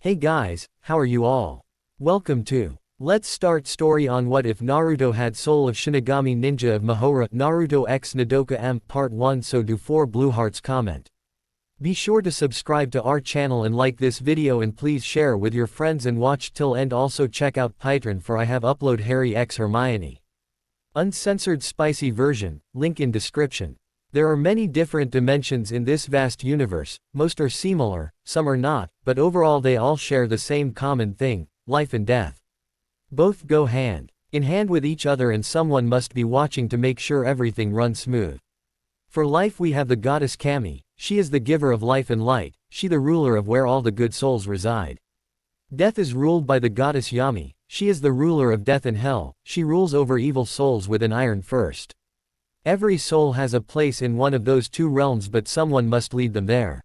Hey guys, how are you all? Welcome to Let's Start Story on What If Naruto Had Soul of Shinigami Ninja of Mahora Naruto x Nodoka M Part 1. So do 4 blue hearts comment. Be sure to subscribe to our channel and like this video, and please share with your friends and watch till end. Also check out Patreon for I have upload Harry x Hermione uncensored spicy version, link in description. There are many different dimensions in this vast universe, most are similar, some are not, but overall they all share the same common thing, life and death. Both go hand in hand with each other, and someone must be watching to make sure everything runs smooth. For life we have the goddess Kami, she is the giver of life and light, she the ruler of where all the good souls reside. Death is ruled by the goddess Yami, she is the ruler of death and hell, she rules over evil souls with an iron fist. Every soul has a place in one of those two realms, but someone must lead them there.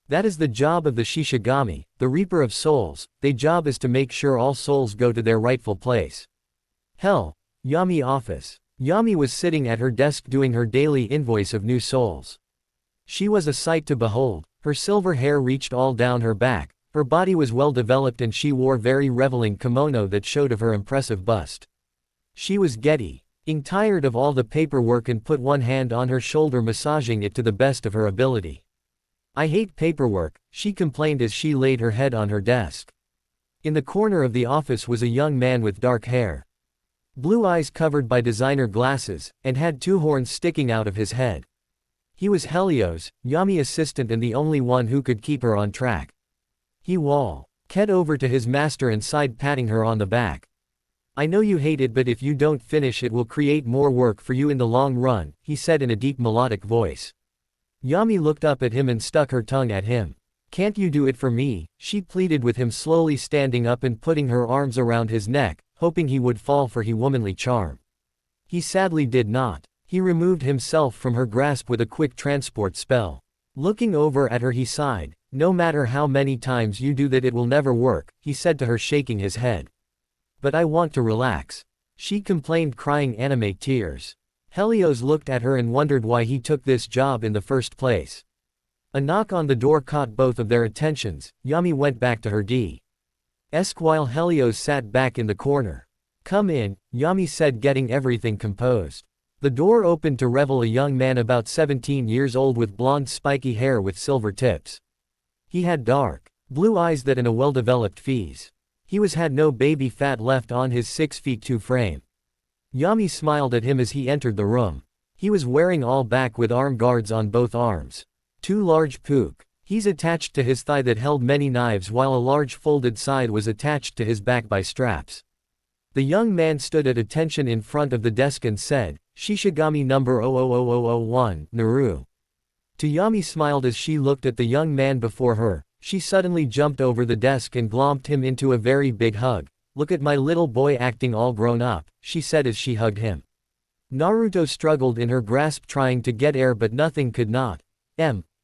That is the job of the Shinigami, the reaper of souls. Their job is to make sure all souls go to their rightful place. Hell, Yami office. Yami was sitting at her desk doing her daily invoice of new souls. She was a sight to behold. Her silver hair reached all down her back, her body was well developed, and she wore very revealing kimono that showed of her impressive bust. She was getting tired of all the paperwork and put one hand on her shoulder, massaging it to the best of her ability. I hate paperwork, she complained as she laid her head on her desk. In the corner of the office was a young man with dark hair, blue eyes covered by designer glasses, and had two horns sticking out of his head. He was Helios, Yami's assistant and the only one who could keep her on track. He walked over to his master and sighed, patting her on the back. I know you hate it, but if you don't finish it will create more work for you in the long run, he said in a deep melodic voice. Yami looked up at him and stuck her tongue at him. Can't you do it for me? She pleaded with him, slowly standing up and putting her arms around his neck, hoping he would fall for her womanly charm. He sadly did not. He removed himself from her grasp with a quick transport spell. Looking over at her he sighed. No matter how many times you do that it will never work, he said to her, shaking his head. But I want to relax, she complained, crying anime tears. Helios looked at her and wondered why he took this job in the first place. A knock on the door caught both of their attentions. Yami went back to her desk while Helios sat back in the corner. Come in, Yami said, getting everything composed. The door opened to reveal a young man about 17 years old with blonde spiky hair with silver tips. He had dark blue eyes that in a well-developed face. He had no baby fat left on his 6'2" frame. Yami smiled at him as he entered the room. He was wearing all black with arm guards on both arms. Two large he's attached to his thigh that held many knives, while a large folded side was attached to his back by straps. The young man stood at attention in front of the desk and said, Shinigami number 000001, Naru. To Yami smiled as she looked at the young man before her. She suddenly jumped over the desk and glomped him into a very big hug. Look at my little boy acting all grown up, she said as she hugged him. Naruto struggled in her grasp, trying to get air, but nothing could not.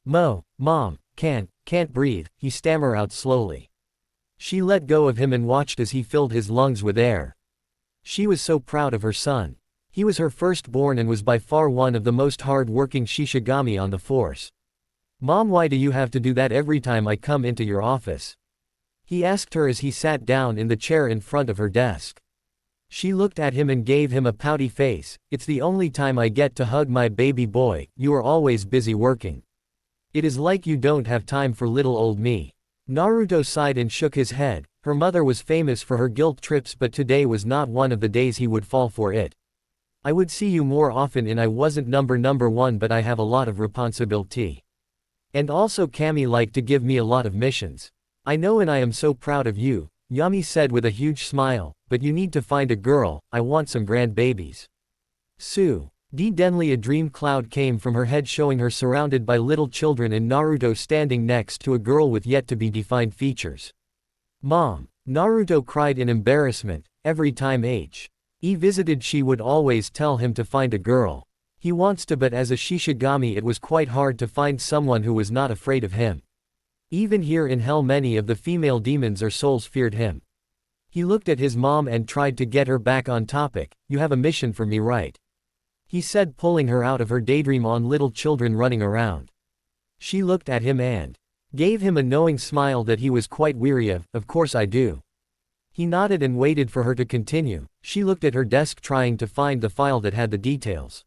Mom, can't breathe, he stammered out slowly. She let go of him and watched as he filled his lungs with air. She was so proud of her son. He was her firstborn and was by far one of the most hard-working Shinigami on the force. Mom, why do you have to do that every time I come into your office? He asked her as he sat down in the chair in front of her desk. She looked at him and gave him a pouty face. It's the only time I get to hug my baby boy, you are always busy working. It is like you don't have time for little old me. Naruto sighed and shook his head. Her mother was famous for her guilt trips, but today was not one of the days he would fall for it. I would see you more often, and I wasn't number one, but I have a lot of responsibility. And also Kami liked to give me a lot of missions. I know, and I am so proud of you, Yami said with a huge smile, but you need to find a girl, I want some grandbabies. Denly a dream cloud came from her head, showing her surrounded by little children and Naruto standing next to a girl with yet to be defined features. Mom, Naruto cried in embarrassment. Every time he visited, she would always tell him to find a girl. He wants to, but as a Shinigami it was quite hard to find someone who was not afraid of him. Even here in hell many of the female demons or souls feared him. He looked at his mom and tried to get her back on topic. You have a mission for me, right? He said, pulling her out of her daydream on little children running around. She looked at him and Gave him a knowing smile that he was quite weary of course I do. He nodded and waited for her to continue. She looked at her desk trying to find the file that had the details.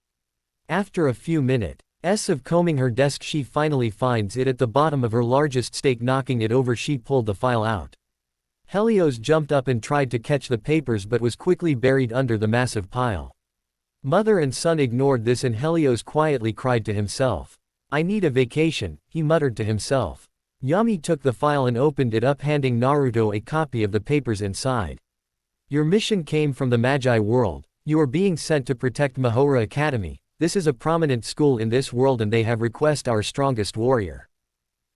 After a few minutes of combing her desk she finally finds it at the bottom of her largest stake. Knocking it over she pulled the file out. Helios jumped up and tried to catch the papers but was quickly buried under the massive pile. Mother and son ignored this and Helios quietly cried to himself. I need a vacation, he muttered to himself. Yami took the file and opened it up, handing Naruto a copy of the papers inside. Your mission came from the Magi world. You are being sent to protect Mahora Academy. This is a prominent school in this world and they have requested our strongest warrior.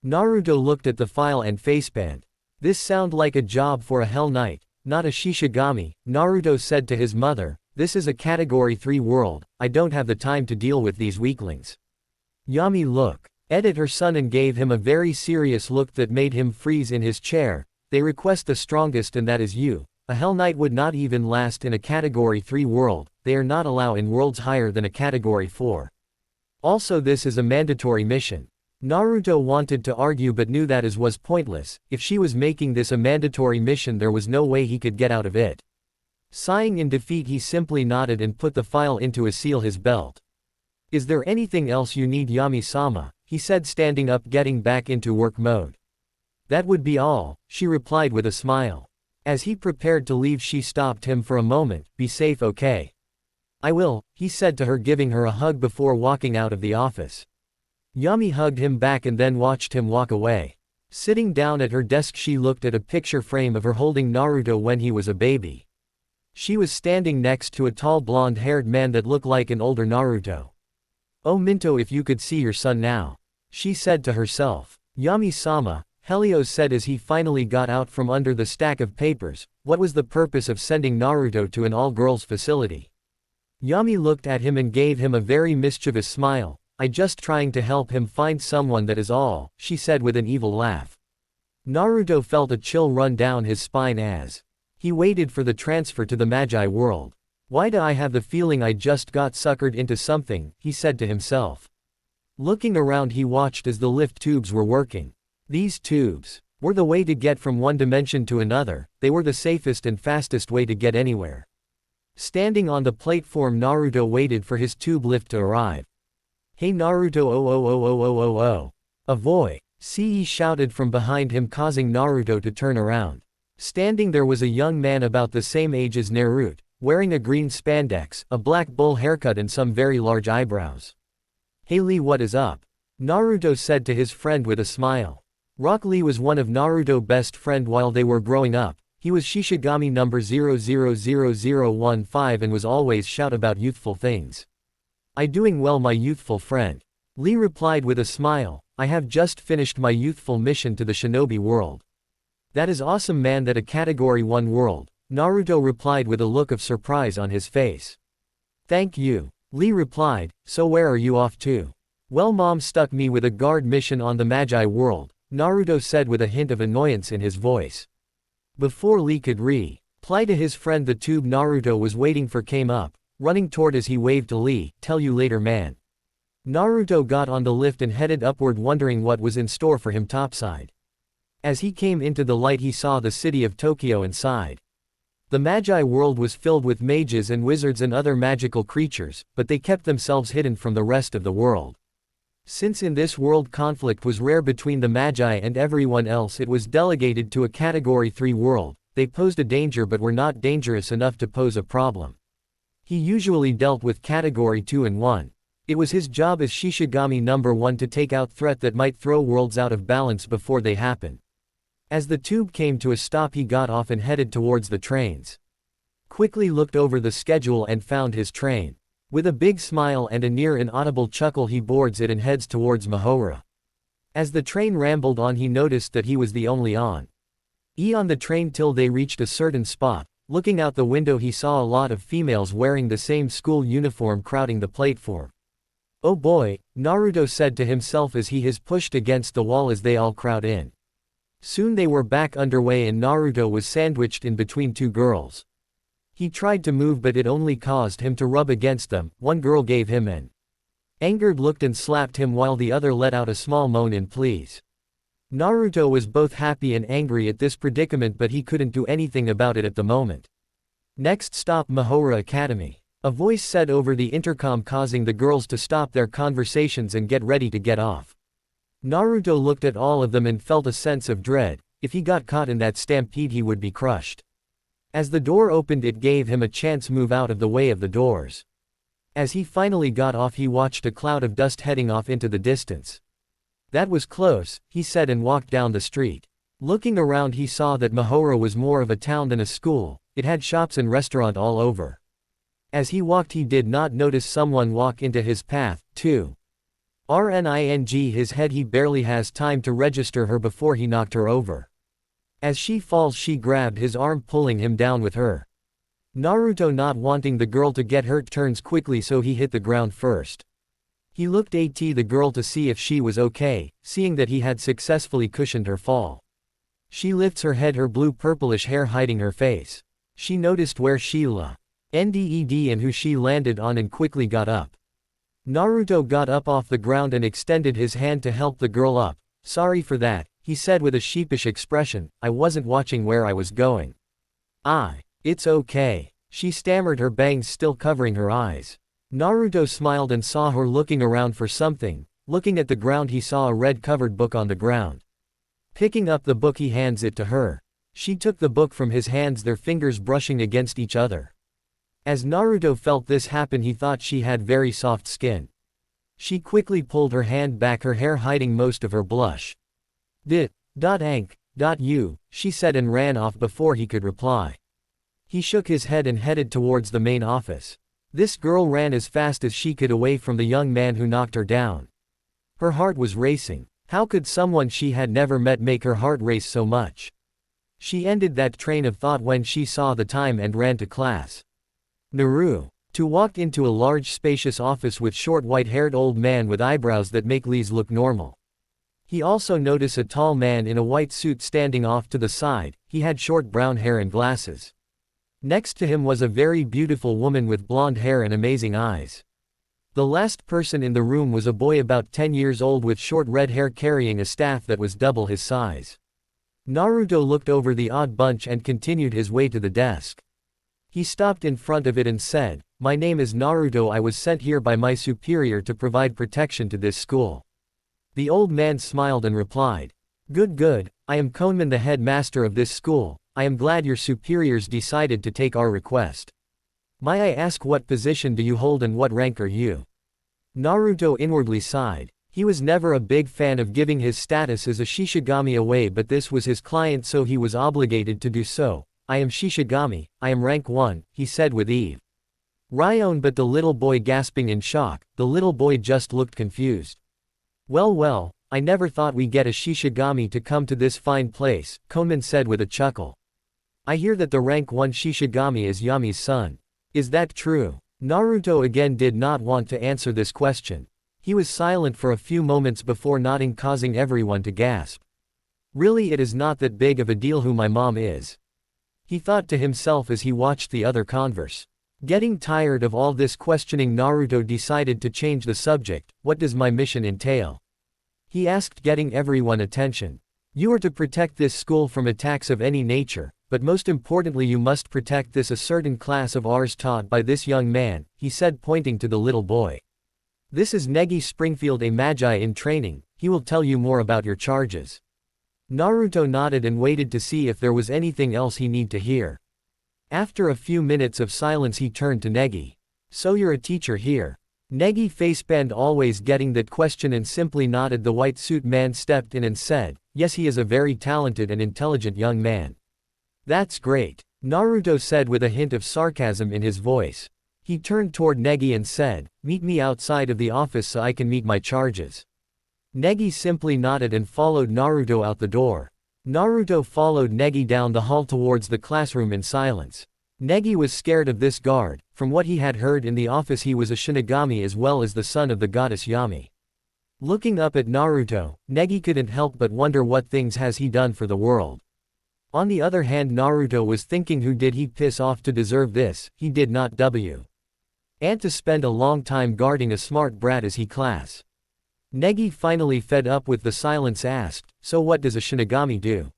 Naruto looked at the file and facepalmed. This sounds like a job for a Hell Knight, not a Shinigami. Naruto said to his mother, this is a Category 3 world, I don't have the time to deal with these weaklings. Yami looked at her son and gave him a very serious look that made him freeze in his chair. They request the strongest and that is you. A Hell Knight would not even last in a Category 3 world, they are not allowed in worlds higher than a Category 4. Also this is a mandatory mission. Naruto wanted to argue but knew that was pointless. If she was making this a mandatory mission there was no way he could get out of it. Sighing in defeat he simply nodded and put the file into his belt. Is there anything else you need Yami-sama? He said, standing up getting back into work mode. That would be all, she replied with a smile. As he prepared to leave she stopped him for a moment. Be safe, okay? I will, he said to her, giving her a hug before walking out of the office. Yami hugged him back and then watched him walk away. Sitting down at her desk she looked at a picture frame of her holding Naruto when he was a baby. She was standing next to a tall blonde-haired man that looked like an older Naruto. Oh Minto, if you could see your son now, she said to herself. Yami-sama, Helios said as he finally got out from under the stack of papers, what was the purpose of sending Naruto to an all-girls facility? Yami looked at him and gave him a very mischievous smile. I just trying to help him find someone, that is all, she said with an evil laugh. Naruto felt a chill run down his spine as he waited for the transfer to the Magi world. Why do I have the feeling I just got suckered into something, he said to himself. Looking around he watched as the lift tubes were working. These tubes were the way to get from one dimension to another, they were the safest and fastest way to get anywhere. Standing on the platform Naruto waited for his tube lift to arrive. Hey Naruto, oh. A voice shouted from behind him, causing Naruto to turn around. Standing there was a young man about the same age as Naruto, wearing a green spandex, a black bowl haircut and some very large eyebrows. Hey Lee, what is up? Naruto said to his friend with a smile. Rock Lee was one of Naruto's best friend while they were growing up. He was Shinigami number 000015 and was always shout about youthful things. I doing well my youthful friend. Lee replied with a smile, I have just finished my youthful mission to the shinobi world. That is awesome man, that a Category 1 world. Naruto replied with a look of surprise on his face. Thank you. Lee replied, so where are you off to? Well, mom stuck me with a guard mission on the Magi world, Naruto said with a hint of annoyance in his voice. Before Lee could reply to his friend, the tube Naruto was waiting for came up, running toward as he waved to Lee, tell you later man. Naruto got on the lift and headed upward, wondering what was in store for him topside. As he came into the light he saw the city of Tokyo and sighed. The Magi world was filled with mages and wizards and other magical creatures, but they kept themselves hidden from the rest of the world. Since in this world conflict was rare between the Magi and everyone else, it was delegated to a Category 3 world. They posed a danger but were not dangerous enough to pose a problem. He usually dealt with Category 2 and 1. It was his job as Shinigami number 1 to take out threat that might throw worlds out of balance before they happen. As the tube came to a stop he got off and headed towards the trains. Quickly looked over the schedule and found his train. With a big smile and a near inaudible chuckle he boards it and heads towards Mahora. As the train rambled on he noticed that he was the only on the train till they reached a certain spot. Looking out the window he saw a lot of females wearing the same school uniform crowding the platform. Oh boy, Naruto said to himself as he is pushed against the wall as they all crowd in. Soon they were back underway and Naruto was sandwiched in between two girls. He tried to move but it only caused him to rub against them. One girl gave him an angered look and slapped him while the other let out a small moan in please. Naruto was both happy and angry at this predicament, but he couldn't do anything about it at the moment. Next stop, Mahora Academy. A voice said over the intercom, causing the girls to stop their conversations and get ready to get off. Naruto looked at all of them and felt a sense of dread. If he got caught in that stampede, he would be crushed. As the door opened, it gave him a chance to move out of the way of the doors. As he finally got off, he watched a cloud of dust heading off into the distance. That was close, he said, and walked down the street. Looking around, he saw that Mahora was more of a town than a school. It had shops and restaurant all over. As he walked, he did not notice someone walk into his path, too. Ring his head, he barely has time to register her before he knocked her over. As she falls, she grabbed his arm, pulling him down with her. Naruto, not wanting the girl to get hurt, turns quickly so he hit the ground first. He looked at the girl to see if she was okay, seeing that he had successfully cushioned her fall. She lifts her head, her blue-purplish hair hiding her face. She noticed where she landed and who she landed on, and quickly got up. Naruto got up off the ground and extended his hand to help the girl up. "Sorry for that," he said with a sheepish expression. "I wasn't watching where I was going." It's okay," she stammered, her bangs still covering her eyes. Naruto smiled and saw her looking around for something. Looking at the ground, he saw a red-covered book on the ground. Picking up the book, he hands it to her. She took the book from his hands, their fingers brushing against each other. As Naruto felt this happen, he thought she had very soft skin. She quickly pulled her hand back, her hair hiding most of her blush. "You," she said, and ran off before he could reply. He shook his head and headed towards the main office. This girl ran as fast as she could away from the young man who knocked her down. Her heart was racing. How could someone she had never met make her heart race so much? She ended that train of thought when she saw the time and ran to class. Naruto walked into a large spacious office with short white-haired old man with eyebrows that make Lee's look normal. He also noticed a tall man in a white suit standing off to the side. He had short brown hair and glasses. Next to him was a very beautiful woman with blonde hair and amazing eyes. The last person in the room was a boy about 10 years old with short red hair carrying a staff that was double his size. Naruto looked over the odd bunch and continued his way to the desk. He stopped in front of it and said, "My name is Naruto. I was sent here by my superior to provide protection to this school." The old man smiled and replied, Good. I am Koenman, the headmaster of this school. I am glad your superiors decided to take our request. May I ask, what position do you hold and what rank are you?" Naruto inwardly sighed. He was never a big fan of giving his status as a Shinigami away, but this was his client, so he was obligated to do so. "I am Shinigami, I am rank 1, he said with ease. Ryon, but the little boy gasping in shock, the little boy just looked confused. Well, I never thought we get a Shinigami to come to this fine place," Koenman said with a chuckle. "I hear that the rank 1 Shinigami is Yami's son. Is that true?" Naruto again did not want to answer this question. He was silent for a few moments before nodding, causing everyone to gasp. "Really, it is not that big of a deal who my mom is," he thought to himself as he watched the other converse. Getting tired of all this questioning, Naruto decided to change the subject. "What does my mission entail?" he asked, getting everyone attention. "You are to protect this school from attacks of any nature, but most importantly you must protect this a certain class of ours taught by this young man," he said, pointing to the little boy. "This is Negi Springfield, a magi in training. He will tell you more about your charges." Naruto nodded and waited to see if there was anything else he needed to hear. After a few minutes of silence, he turned to Negi. "So you're a teacher here?" Negi facepalmed, always getting that question, and simply nodded. The white suit man stepped in and said, "Yes, he is a very talented and intelligent young man." "That's great," Naruto said with a hint of sarcasm in his voice. He turned toward Negi and said, "Meet me outside of the office so I can meet my charges." Negi simply nodded and followed Naruto out the door. Naruto followed Negi down the hall towards the classroom in silence. Negi was scared of this guard. From what he had heard in the office, he was a Shinigami as well as the son of the goddess Yami. Looking up at Naruto, Negi couldn't help but wonder what things has he done for the world. On the other hand, Naruto was thinking, who did he piss off to deserve this? He did not and to spend a long time guarding a smart brat as he class. Negi, finally fed up with the silence, asked, "So what does a Shinigami do?"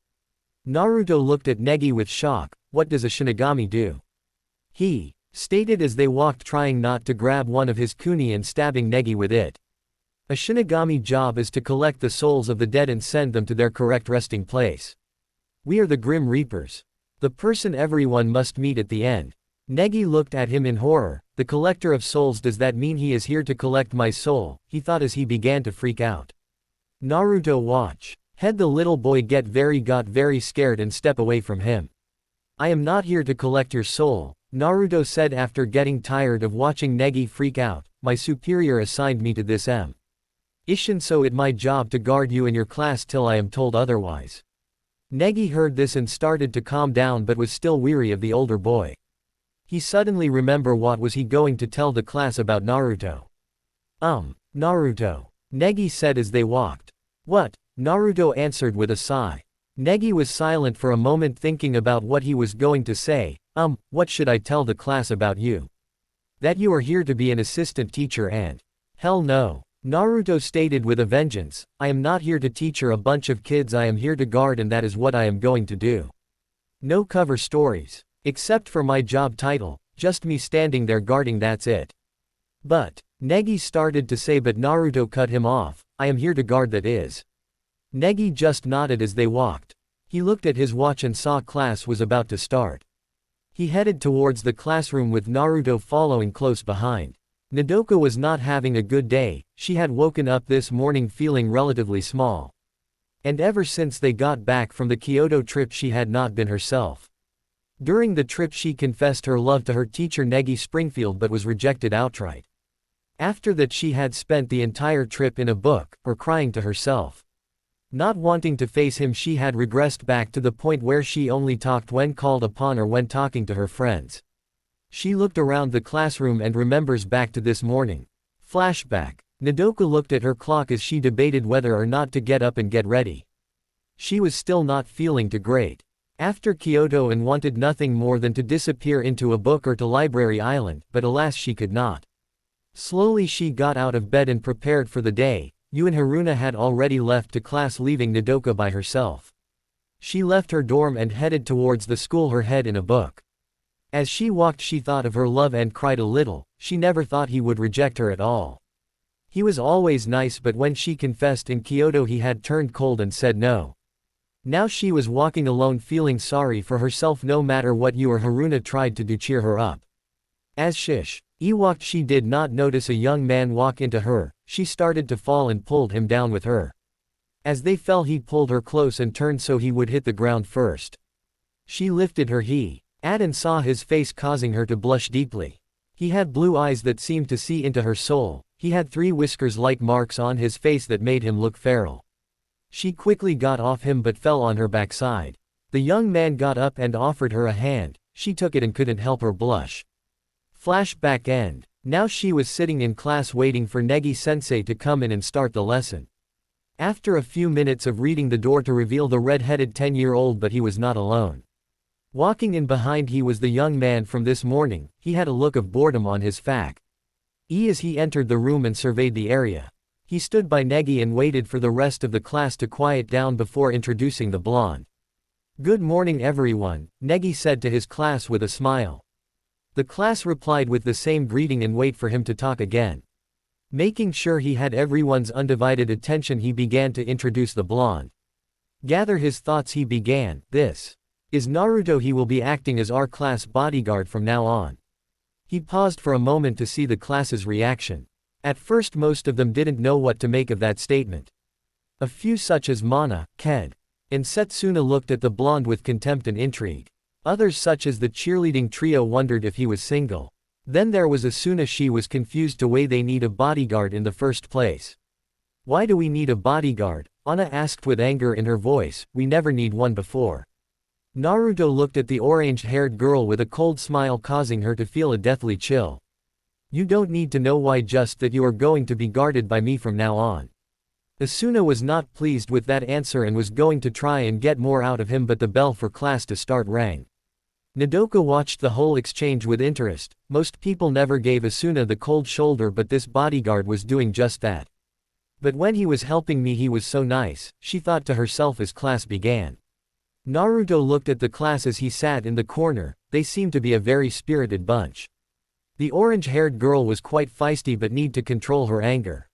Naruto looked at Negi with shock. "What does a Shinigami do?" he stated as they walked, trying not to grab one of his kuni and stabbing Negi with it. A Shinigami job is to collect the souls of the dead and send them to their correct resting place. We are the Grim Reapers. The person everyone must meet at the end. Negi looked at him in horror. "The collector of souls, does that mean he is here to collect my soul?" he thought as he began to freak out. Naruto, watch. Had the little boy got very scared and step away from him. "I am not here to collect your soul," Naruto said after getting tired of watching Negi freak out. "My superior assigned me to this mission, so it's my job to guard you and your class till I am told otherwise." Negi heard this and started to calm down, but was still weary of the older boy. He suddenly remembered what was he going to tell the class about Naruto. Naruto," Negi said as they walked. "What?" Naruto answered with a sigh. Negi was silent for a moment, thinking about what he was going to say. What should I tell the class about you? That you are here to be an assistant teacher and—" "Hell no," Naruto stated with a vengeance. "I am not here to teach a bunch of kids, I am here to guard, and that is what I am going to do. No cover stories. Except for my job title, just me standing there guarding, that's it." "But," Negi started to say, but Naruto cut him off. "I am here to guard, that is." Negi just nodded as they walked. He looked at his watch and saw class was about to start. He headed towards the classroom with Naruto following close behind. Nodoka was not having a good day. She had woken up this morning feeling relatively small. And ever since they got back from the Kyoto trip, she had not been herself. During the trip, she confessed her love to her teacher Negi Springfield, but was rejected outright. After that, she had spent the entire trip in a book, or crying to herself. Not wanting to face him, she had regressed back to the point where she only talked when called upon or when talking to her friends. She looked around the classroom and remembers back to this morning. Flashback. Nodoka looked at her clock as she debated whether or not to get up and get ready. She was still not feeling too great after Kyoto and wanted nothing more than to disappear into a book or to Library Island, but alas, she could not. Slowly she got out of bed and prepared for the day. Yu and Haruna had already left to class, leaving Nodoka by herself. She left her dorm and headed towards the school, her head in a book. As she walked, she thought of her love and cried a little. She never thought he would reject her at all. He was always nice, but when she confessed in Kyoto, he had turned cold and said no. Now she was walking alone, feeling sorry for herself no matter what Yu or Haruna tried to do cheer her up. As she walked, she did not notice a young man walk into her. She started to fall and pulled him down with her. As they fell, he pulled her close and turned so he would hit the ground first. She lifted her head and saw his face, causing her to blush deeply. He had blue eyes that seemed to see into her soul. He had 3 whiskers-like marks on his face that made him look feral. She quickly got off him but fell on her backside. The young man got up and offered her a hand. She took it and couldn't help her blush. Flashback end. Now she was sitting in class waiting for Negi-sensei to come in and start the lesson. After a few minutes of reading, the door to reveal the red-headed 10-year-old, but he was not alone. Walking in behind he was the young man from this morning. He had a look of boredom on his face as he entered the room and surveyed the area. He stood by Negi and waited for the rest of the class to quiet down before introducing the blonde. "Good morning everyone," Negi said to his class with a smile. The class replied with the same greeting and wait for him to talk again. Making sure he had everyone's undivided attention, he began to introduce the blonde. Gather his thoughts, he began. "This is Naruto. He will be acting as our class bodyguard from now on." He paused for a moment to see the class's reaction. At first most of them didn't know what to make of that statement. A few such as Mana, Ked, and Setsuna looked at the blonde with contempt and intrigue. Others such as the cheerleading trio wondered if he was single. Then there was Asuna. She was confused to why they need a bodyguard in the first place. "Why do we need a bodyguard?" Ana asked with anger in her voice. "We never need one before." Naruto looked at the orange-haired girl with a cold smile, causing her to feel a deathly chill. "You don't need to know why, just that you are going to be guarded by me from now on." Asuna was not pleased with that answer and was going to try and get more out of him, but the bell for class to start rang. Nodoka watched the whole exchange with interest. Most people never gave Asuna the cold shoulder, but this bodyguard was doing just that. But when he was helping me he was so nice, she thought to herself as class began. Naruto looked at the class as he sat in the corner, they seemed to be a very spirited bunch. The orange-haired girl was quite feisty but needed to control her anger.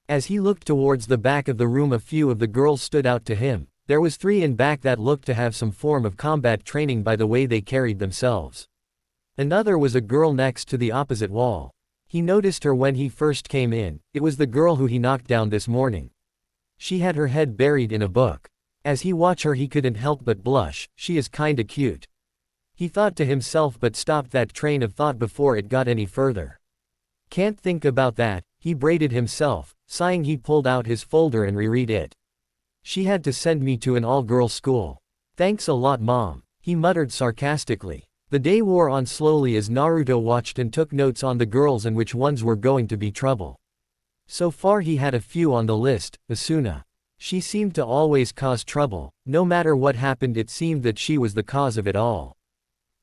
As he looked towards the back of the room a few of the girls stood out to him. There was 3 in back that looked to have some form of combat training by the way they carried themselves. Another was a girl next to the opposite wall. He noticed her when he first came in, it was the girl who he knocked down this morning. She had her head buried in a book. As he watched her he couldn't help but blush, she is kinda cute. He thought to himself but stopped that train of thought before it got any further. Can't think about that, he braided himself, sighing he pulled out his folder and reread it. She had to send me to an all-girls school. Thanks a lot mom, he muttered sarcastically. The day wore on slowly as Naruto watched and took notes on the girls and which ones were going to be trouble. So far he had a few on the list. Asuna. She seemed to always cause trouble, no matter what happened it seemed that she was the cause of it all.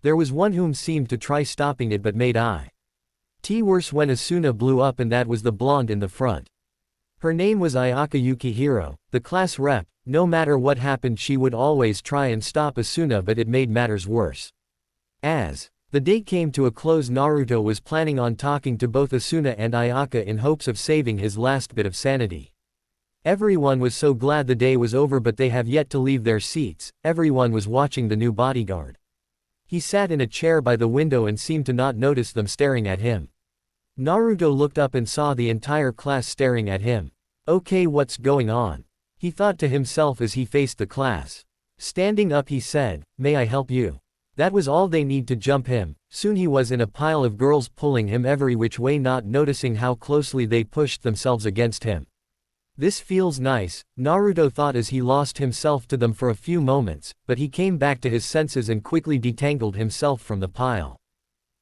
There was one whom seemed to try stopping it but made it worse when Asuna blew up and that was the blonde in the front. Her name was Ayaka Yukihiro, the class rep. No matter what happened she would always try and stop Asuna but it made matters worse. As the day came to a close Naruto was planning on talking to both Asuna and Ayaka in hopes of saving his last bit of sanity. Everyone was so glad the day was over but they have yet to leave their seats, everyone was watching the new bodyguard. He sat in a chair by the window and seemed to not notice them staring at him. Naruto looked up and saw the entire class staring at him. Okay, what's going on? He thought to himself as he faced the class. Standing up he said, may I help you? That was all they need to jump him. Soon he was in a pile of girls pulling him every which way not noticing how closely they pushed themselves against him. This feels nice, Naruto thought as he lost himself to them for a few moments, but he came back to his senses and quickly detangled himself from the pile.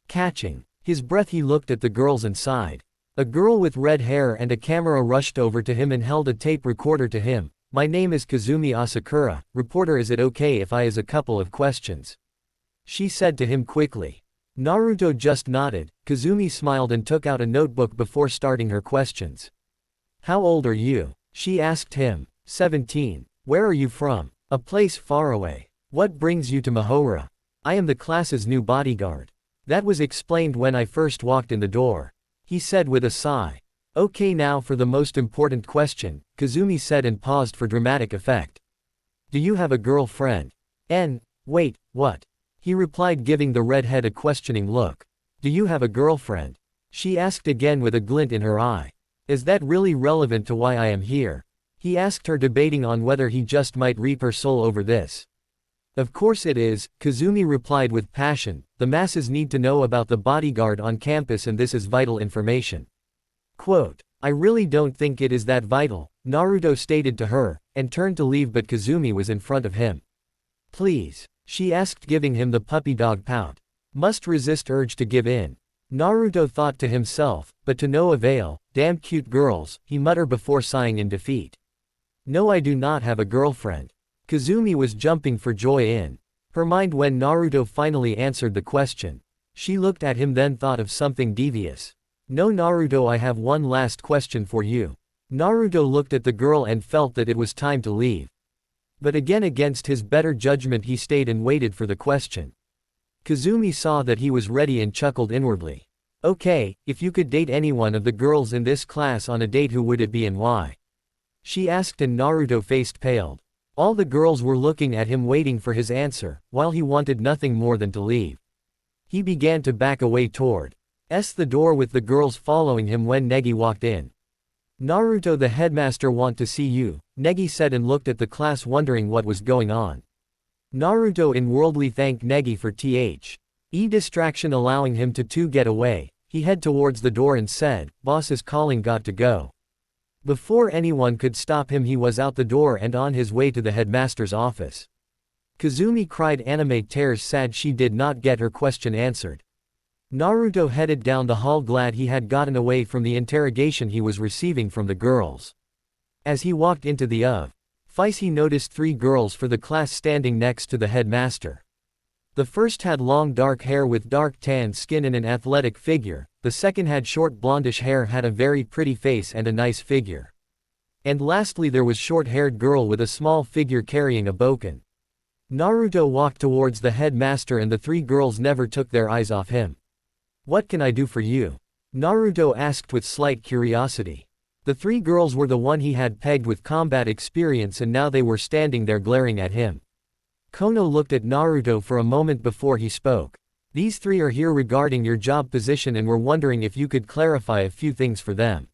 Catching his breath he looked at the girls and sighed. A girl with red hair and a camera rushed over to him and held a tape recorder to him. My name is Kazumi Asakura, reporter, is it okay if I ask a couple of questions? She said to him quickly. Naruto just nodded. Kazumi smiled and took out a notebook before starting her questions. How old are you? She asked him. 17. Where are you from? A place far away. What brings you to Mahora? I am the class's new bodyguard. That was explained when I first walked in the door. He said with a sigh. Okay, now for the most important question, Kazumi said and paused for dramatic effect. Do you have a girlfriend? Wait, what? He replied giving the redhead a questioning look. Do you have a girlfriend? She asked again with a glint in her eye. Is that really relevant to why I am here? He asked her, debating on whether he just might reap her soul over this. Of course it is, Kazumi replied with passion. The masses need to know about the bodyguard on campus and this is vital information. Quote, I really don't think it is that vital, Naruto stated to her, and turned to leave but Kazumi was in front of him. Please, she asked giving him the puppy dog pout. Must resist urge to give in. Naruto thought to himself, but to no avail. Damn cute girls, he muttered before sighing in defeat. No, I do not have a girlfriend. Kazumi was jumping for joy in her mind when Naruto finally answered the question. She looked at him then thought of something devious. No Naruto, I have one last question for you. Naruto looked at the girl and felt that it was time to leave. But again against his better judgment he stayed and waited for the question. Kazumi saw that he was ready and chuckled inwardly. Okay, if you could date any one of the girls in this class on a date, who would it be and why? She asked and Naruto faced paled. All the girls were looking at him waiting for his answer, while he wanted nothing more than to leave. He began to back away toward the door with the girls following him when Negi walked in. Naruto, the headmaster want to see you, Negi said and looked at the class wondering what was going on. Naruto inwardly thanked Negi for distraction allowing him to get away. He headed towards the door and said, boss is calling, got to go. Before anyone could stop him he was out the door and on his way to the headmaster's office. Kazumi cried anime tears sad she did not get her question answered. Naruto headed down the hall glad he had gotten away from the interrogation he was receiving from the girls. As he walked into the office he noticed 3 girls for the class standing next to the headmaster. The first had long dark hair with dark tan skin and an athletic figure, the second had short blondish hair, had a very pretty face and a nice figure. And lastly there was short-haired girl with a small figure carrying a bokken. Naruto walked towards the headmaster and the three girls never took their eyes off him. "What can I do for you?" Naruto asked with slight curiosity. The three girls were the one he had pegged with combat experience and now they were standing there glaring at him. Kono looked at Naruto for a moment before he spoke. "These three are here regarding your job position and were wondering if you could clarify a few things for them."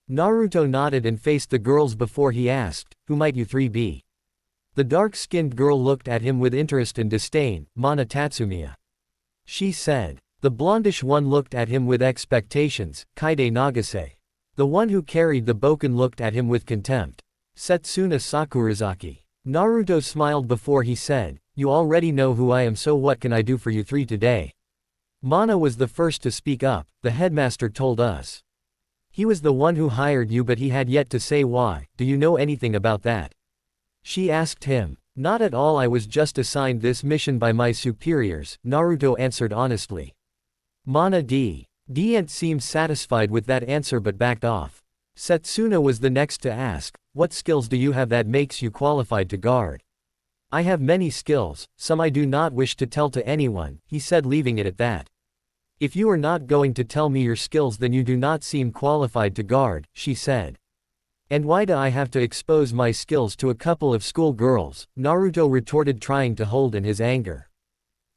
Naruto nodded and faced the girls before he asked, "Who might you three be?" The dark-skinned girl looked at him with interest and disdain. "Mana Tatsumiya," she said. The blondish one looked at him with expectations. "Kaide Nagase." The one who carried the bokken looked at him with contempt. "Setsuna Sakurazaki." Naruto smiled before he said, "You already know who I am, so what can I do for you three today?" Mana was the first to speak up. "The headmaster told us. He was the one who hired you but he had yet to say why. Do you know anything about that?" She asked him. "Not at all, I was just assigned this mission by my superiors," Naruto answered honestly. Mana didn't seem satisfied with that answer but backed off. Setsuna was the next to ask, "What skills do you have that makes you qualified to guard?" "I have many skills, some I do not wish to tell to anyone," he said, leaving it at that. "If you are not going to tell me your skills then you do not seem qualified to guard," she said. "And why do I have to expose my skills to a couple of school girls?" Naruto retorted, trying to hold in his anger.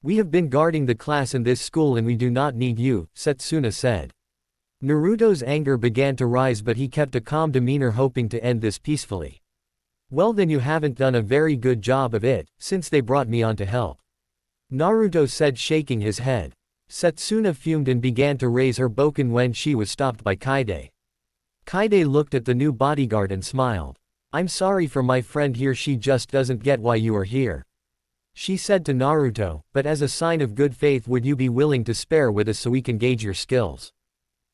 "We have been guarding the class in this school and we do not need you," Setsuna said. Naruto's anger began to rise but he kept a calm demeanor, hoping to end this peacefully. "Well then you haven't done a very good job of it, since they brought me on to help," Naruto said, shaking his head. Setsuna fumed and began to raise her bokken when she was stopped by Kaide. Kaide looked at the new bodyguard and smiled. "I'm sorry for my friend here, she just doesn't get why you are here," she said to Naruto, "but as a sign of good faith would you be willing to spare with us so we can gauge your skills?"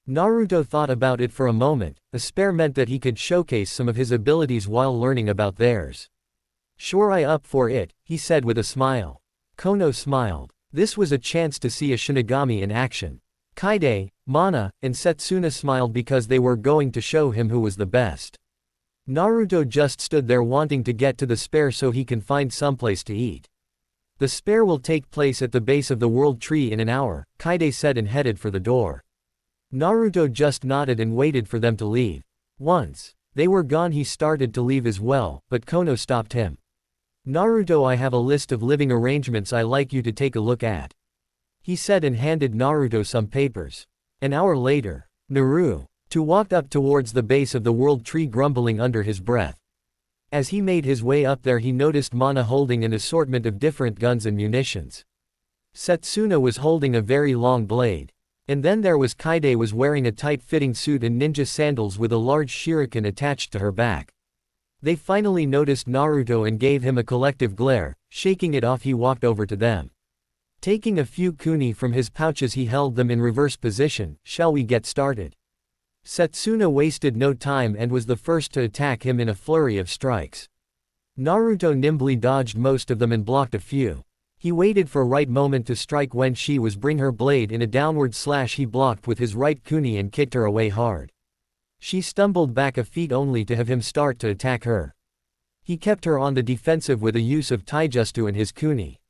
Naruto thought about it for a moment. A spare meant that he could showcase some of his abilities while learning about theirs. "Sure, I up for it," he said with a smile. Kono smiled. This was a chance to see a Shinigami in action. Kaide, Mana, and Setsuna smiled because they were going to show him who was the best. Naruto just stood there wanting to get to the spare so he can find someplace to eat. "The spare will take place at the base of the world tree in an hour," Kaide said and headed for the door. Naruto just nodded and waited for them to leave. Once they were gone he started to leave as well, but Kono stopped him. "Naruto, I have a list of living arrangements I like you to take a look at," he said and handed Naruto some papers. An hour later, Naruto walked up towards the base of the world tree, grumbling under his breath. As he made his way up there he noticed Mana holding an assortment of different guns and munitions. Setsuna was holding a very long blade. And then there was Kaide, was wearing a tight-fitting suit and ninja sandals with a large shuriken attached to her back. They finally noticed Naruto and gave him a collective glare. Shaking it off he walked over to them. Taking a few kuni from his pouches he held them in reverse position. "Shall we get started?" Setsuna wasted no time and was the first to attack him in a flurry of strikes. Naruto nimbly dodged most of them and blocked a few. He waited for right moment to strike when she was bring her blade in a downward slash. He blocked with his right kuni and kicked her away hard. She stumbled back a feet only to have him start to attack her. He kept her on the defensive with a use of taijutsu and his kuni.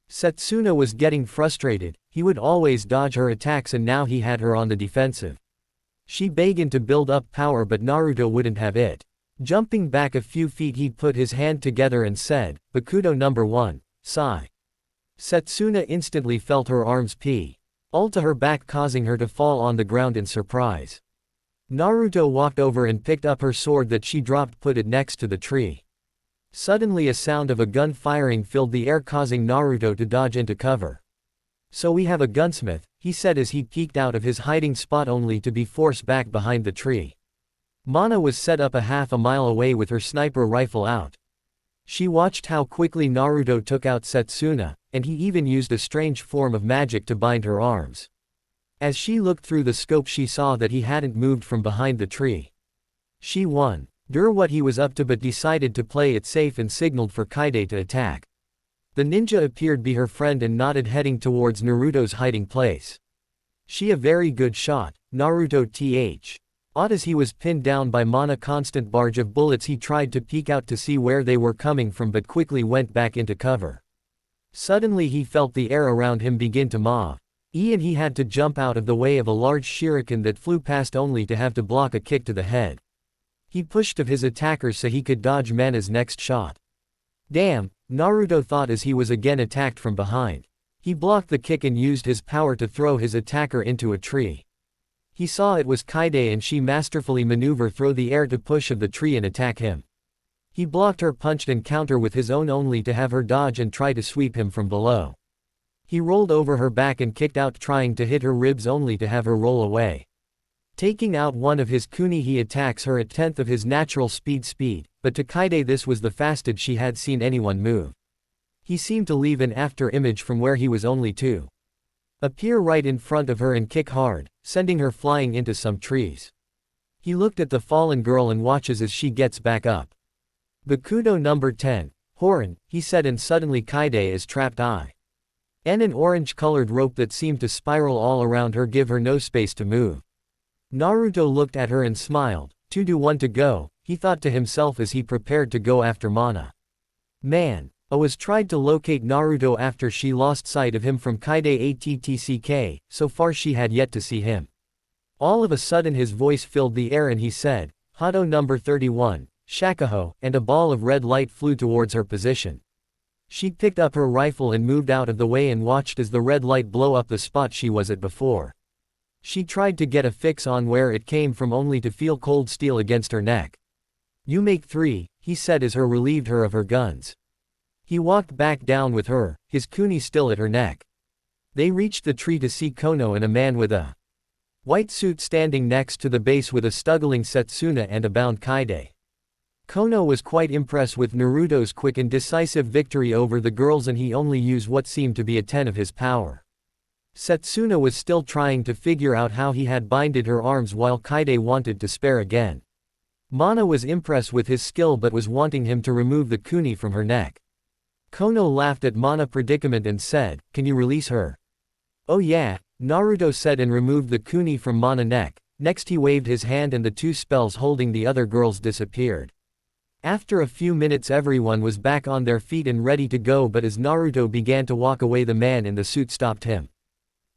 Setsuna was getting frustrated. He would always dodge her attacks and now he had her on the defensive. She began to build up power but Naruto wouldn't have it. Jumping back a few feet he put his hand together and said, "Bakudo number 1, Sai." Setsuna instantly felt her arms pull to her back, causing her to fall on the ground in surprise. Naruto walked over and picked up her sword that she dropped, put it next to the tree. Suddenly a sound of a gun firing filled the air, causing Naruto to dodge into cover. "So we have a gunsmith," he said as he peeked out of his hiding spot only to be forced back behind the tree. Mana was set up a half a mile away with her sniper rifle out. She watched how quickly Naruto took out Setsuna, and he even used a strange form of magic to bind her arms. As she looked through the scope she saw that he hadn't moved from behind the tree. She wondered what he was up to but decided to play it safe and signaled for Kaide to attack. The ninja appeared be her friend and nodded, heading towards Naruto's hiding place. "She a very good shot, Naruto th. Odd as he was pinned down by Mana's constant barrage of bullets, he tried to peek out to see where they were coming from but quickly went back into cover. Suddenly he felt the air around him begin to move. And he had to jump out of the way of a large shuriken that flew past only to have to block a kick to the head. He pushed of his attackers so he could dodge Mana's next shot. Damn, Naruto thought as he was again attacked from behind. He blocked the kick and used his power to throw his attacker into a tree. He saw it was Kaide and she masterfully maneuver through the air to push of the tree and attack him. He blocked her punch and counter with his own only to have her dodge and try to sweep him from below. He rolled over her back and kicked out trying to hit her ribs only to have her roll away. Taking out one of his kuni he attacks her at 10th of his natural speed, but to Kaide this was the fastest she had seen anyone move. He seemed to leave an after image from where he was only to appear right in front of her and kick hard, sending her flying into some trees. He looked at the fallen girl and watches as she gets back up. Bakudo number 10, Horan, he said, and suddenly Kaide is trapped. An orange-colored rope that seemed to spiral all around her give her no space to move. Naruto looked at her and smiled. 2 to 1 to go, he thought to himself as he prepared to go after Mana. Man, was tried to locate Naruto after she lost sight of him from Kaide ATTCK, so far she had yet to see him. All of a sudden his voice filled the air and he said, Hado number 31, Shakaho, and a ball of red light flew towards her position. She picked up her rifle and moved out of the way and watched as the red light blow up the spot she was at before. She tried to get a fix on where it came from only to feel cold steel against her neck. You make 3, he said as her relieved her of her guns. He walked back down with her, his kuni still at her neck. They reached the tree to see Kono and a man with a white suit standing next to the base with a struggling Setsuna and a bound Kaide. Kono was quite impressed with Naruto's quick and decisive victory over the girls and he only used what seemed to be a 10 of his power. Setsuna was still trying to figure out how he had binded her arms while Kaide wanted to spare again. Mana was impressed with his skill but was wanting him to remove the kuni from her neck. Kono laughed at Mana's predicament and said, can you release her? Oh yeah, Naruto said and removed the kuni from Mana's neck. Next he waved his hand and the 2 spells holding the other girls disappeared. After a few minutes everyone was back on their feet and ready to go, but as Naruto began to walk away the man in the suit stopped him.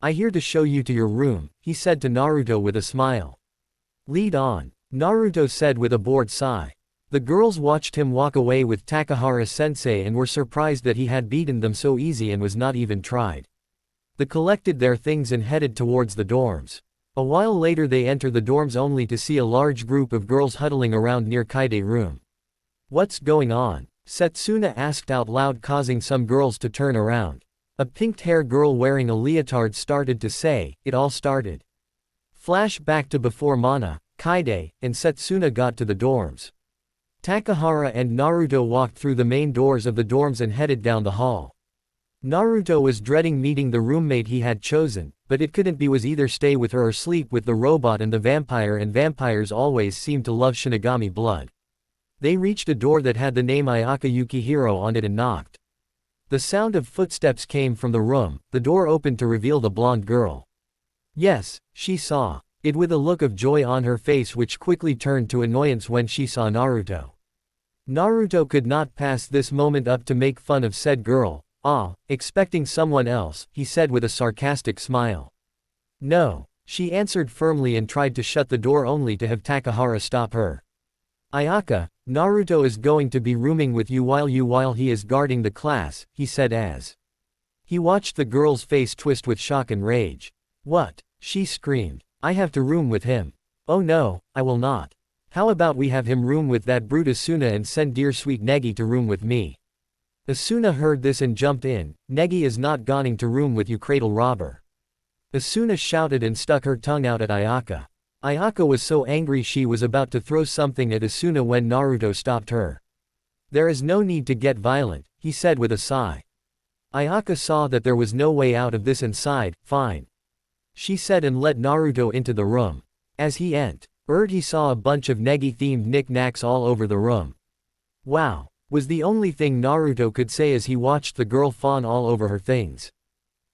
I here to show you to your room, he said to Naruto with a smile. Lead on, Naruto said with a bored sigh. The girls watched him walk away with Takahara-sensei and were surprised that he had beaten them so easy and was not even tried. They collected their things and headed towards the dorms. A while later they enter the dorms only to see a large group of girls huddling around near Kaide's room. What's going on? Setsuna asked out loud, causing some girls to turn around. A pink-haired girl wearing a leotard started to say, it all started. Flash back to before Mana, Kaide, and Setsuna got to the dorms. Takahara and Naruto walked through the main doors of the dorms and headed down the hall. Naruto was dreading meeting the roommate he had chosen, but it couldn't be, was either stay with her or sleep with the robot and the vampire, and vampires always seemed to love Shinigami blood. They reached a door that had the name Ayaka Yukihiro on it and knocked. The sound of footsteps came from the room. The door opened to reveal the blonde girl. Yes, she saw it with a look of joy on her face which quickly turned to annoyance when she saw Naruto. Naruto could not pass this moment up to make fun of said girl. Expecting someone else, he said with a sarcastic smile. No, she answered firmly and tried to shut the door only to have Takahara stop her. Ayaka, Naruto is going to be rooming with you while he is guarding the class, he said as he watched the girl's face twist with shock and rage. What? She screamed. I have to room with him. Oh no, I will not. How about we have him room with that brute Asuna and send dear sweet Negi to room with me? Asuna heard this and jumped in. Negi is not going to room with you, cradle robber. Asuna shouted and stuck her tongue out at Ayaka. Ayaka was so angry she was about to throw something at Asuna when Naruto stopped her. There is no need to get violent, he said with a sigh. Ayaka saw that there was no way out of this and sighed, fine. She said and let Naruto into the room. As he entered, he saw a bunch of Negi-themed knickknacks all over the room. Wow, was the only thing Naruto could say as he watched the girl fawn all over her things.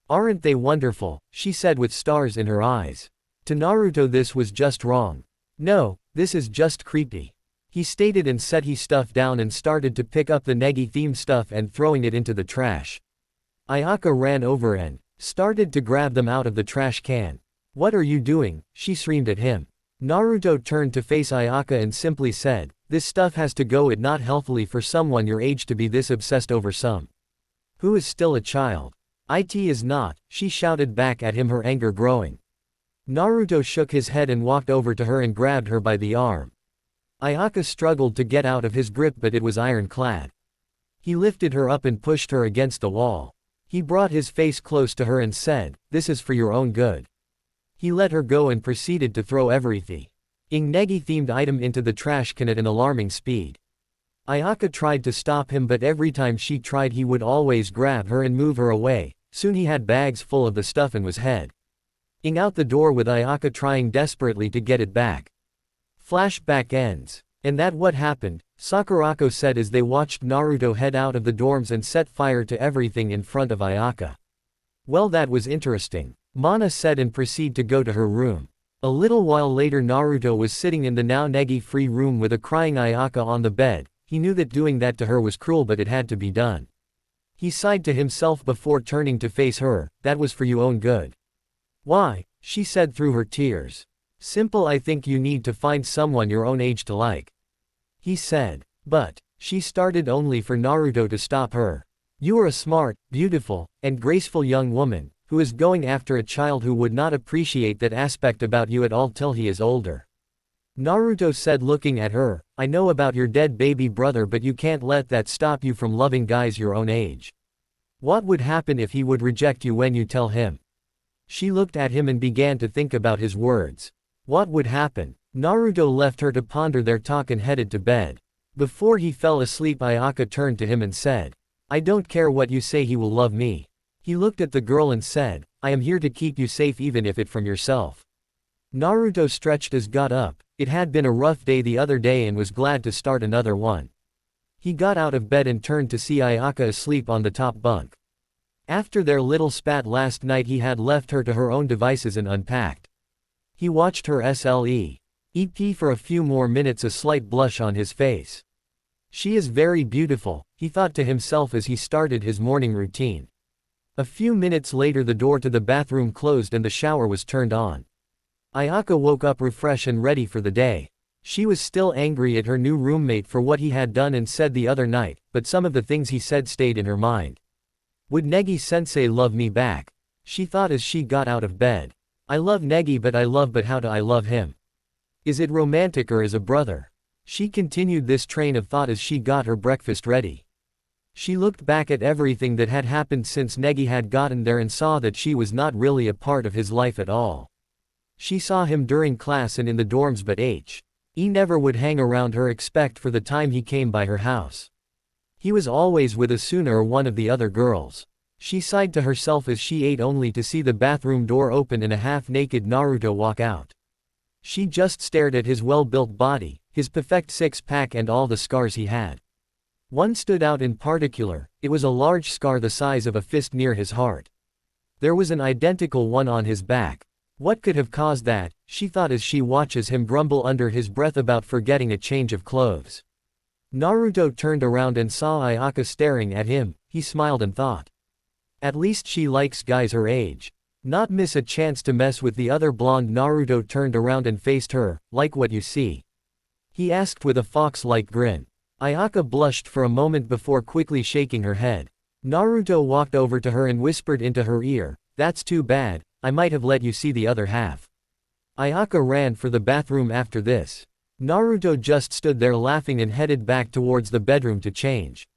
Aren't they wonderful? She said with stars in her eyes. To Naruto this was just wrong. No, this is just creepy. He stated and set his stuff down and started to pick up the Negi-themed stuff and throwing it into the trash. Ayaka ran over and started to grab them out of the trash can. What are you doing? She screamed at him. Naruto turned to face Ayaka and simply said, this stuff has to go. It's not healthily for someone your age to be this obsessed over some who is still a child. It is not, she shouted back at him, her anger growing. Naruto shook his head and walked over to her and grabbed her by the arm. Ayaka struggled to get out of his grip, but it was ironclad. He lifted her up and pushed her against the wall. He brought his face close to her and said, this is for your own good. He let her go and proceeded to throw everything Negi-themed item into the trash can at an alarming speed. Ayaka tried to stop him, but every time she tried he would always grab her and move her away. Soon he had bags full of the stuff and was heading out the door with Ayaka trying desperately to get it back. Flashback ends. And that what happened, Sakurako said as they watched Naruto head out of the dorms and set fire to everything in front of Ayaka. Well, that was interesting, Mana said and proceeded to go to her room. A little while later Naruto was sitting in the now Negi-free room with a crying Ayaka on the bed. He knew that doing that to her was cruel, but it had to be done. He sighed to himself before turning to face her, that was for your own good. Why? She said through her tears. Simple, I think you need to find someone your own age to like. He said. But she started only for Naruto to stop her. You are a smart, beautiful, and graceful young woman, who is going after a child who would not appreciate that aspect about you at all till he is older. Naruto said looking at her, I know about your dead baby brother, but you can't let that stop you from loving guys your own age. What would happen if he would reject you when you tell him? She looked at him and began to think about his words. What would happen? Naruto left her to ponder their talk and headed to bed. Before he fell asleep, Ayaka turned to him and said, I don't care what you say, he will love me. He looked at the girl and said, I am here to keep you safe even if it from yourself. Naruto stretched as got up. It had been a rough day the other day and was glad to start another one. He got out of bed and turned to see Ayaka asleep on the top bunk. After their little spat last night, he had left her to her own devices and unpacked. He watched her sleep for a few more minutes, a slight blush on his face. She is very beautiful, he thought to himself as he started his morning routine. A few minutes later the door to the bathroom closed and the shower was turned on. Ayaka woke up refreshed and ready for the day. She was still angry at her new roommate for what he had done and said the other night, but some of the things he said stayed in her mind. Would Negi-sensei love me back? She thought as she got out of bed. I love Negi, but how do I love him? Is it romantic or as a brother? She continued this train of thought as she got her breakfast ready. She looked back at everything that had happened since Negi had gotten there and saw that she was not really a part of his life at all. She saw him during class and in the dorms, but he never would hang around her except for the time he came by her house. He was always with Asuna or one of the other girls. She sighed to herself as she ate, only to see the bathroom door open and a half-naked Naruto walk out. She just stared at his well-built body, his perfect six-pack and all the scars he had. One stood out in particular. It was a large scar the size of a fist near his heart. There was an identical one on his back. What could have caused that, she thought as she watches him grumble under his breath about forgetting a change of clothes. Naruto turned around and saw Ayaka staring at him. He smiled and thought, at least she likes guys her age. Not miss a chance to mess with the other blonde. Naruto turned around and faced her. Like what you see? He asked with a fox-like grin. Ayaka blushed for a moment before quickly shaking her head. Naruto walked over to her and whispered into her ear, that's too bad, I might have let you see the other half. Ayaka ran for the bathroom after this. Naruto just stood there laughing and headed back towards the bedroom to change.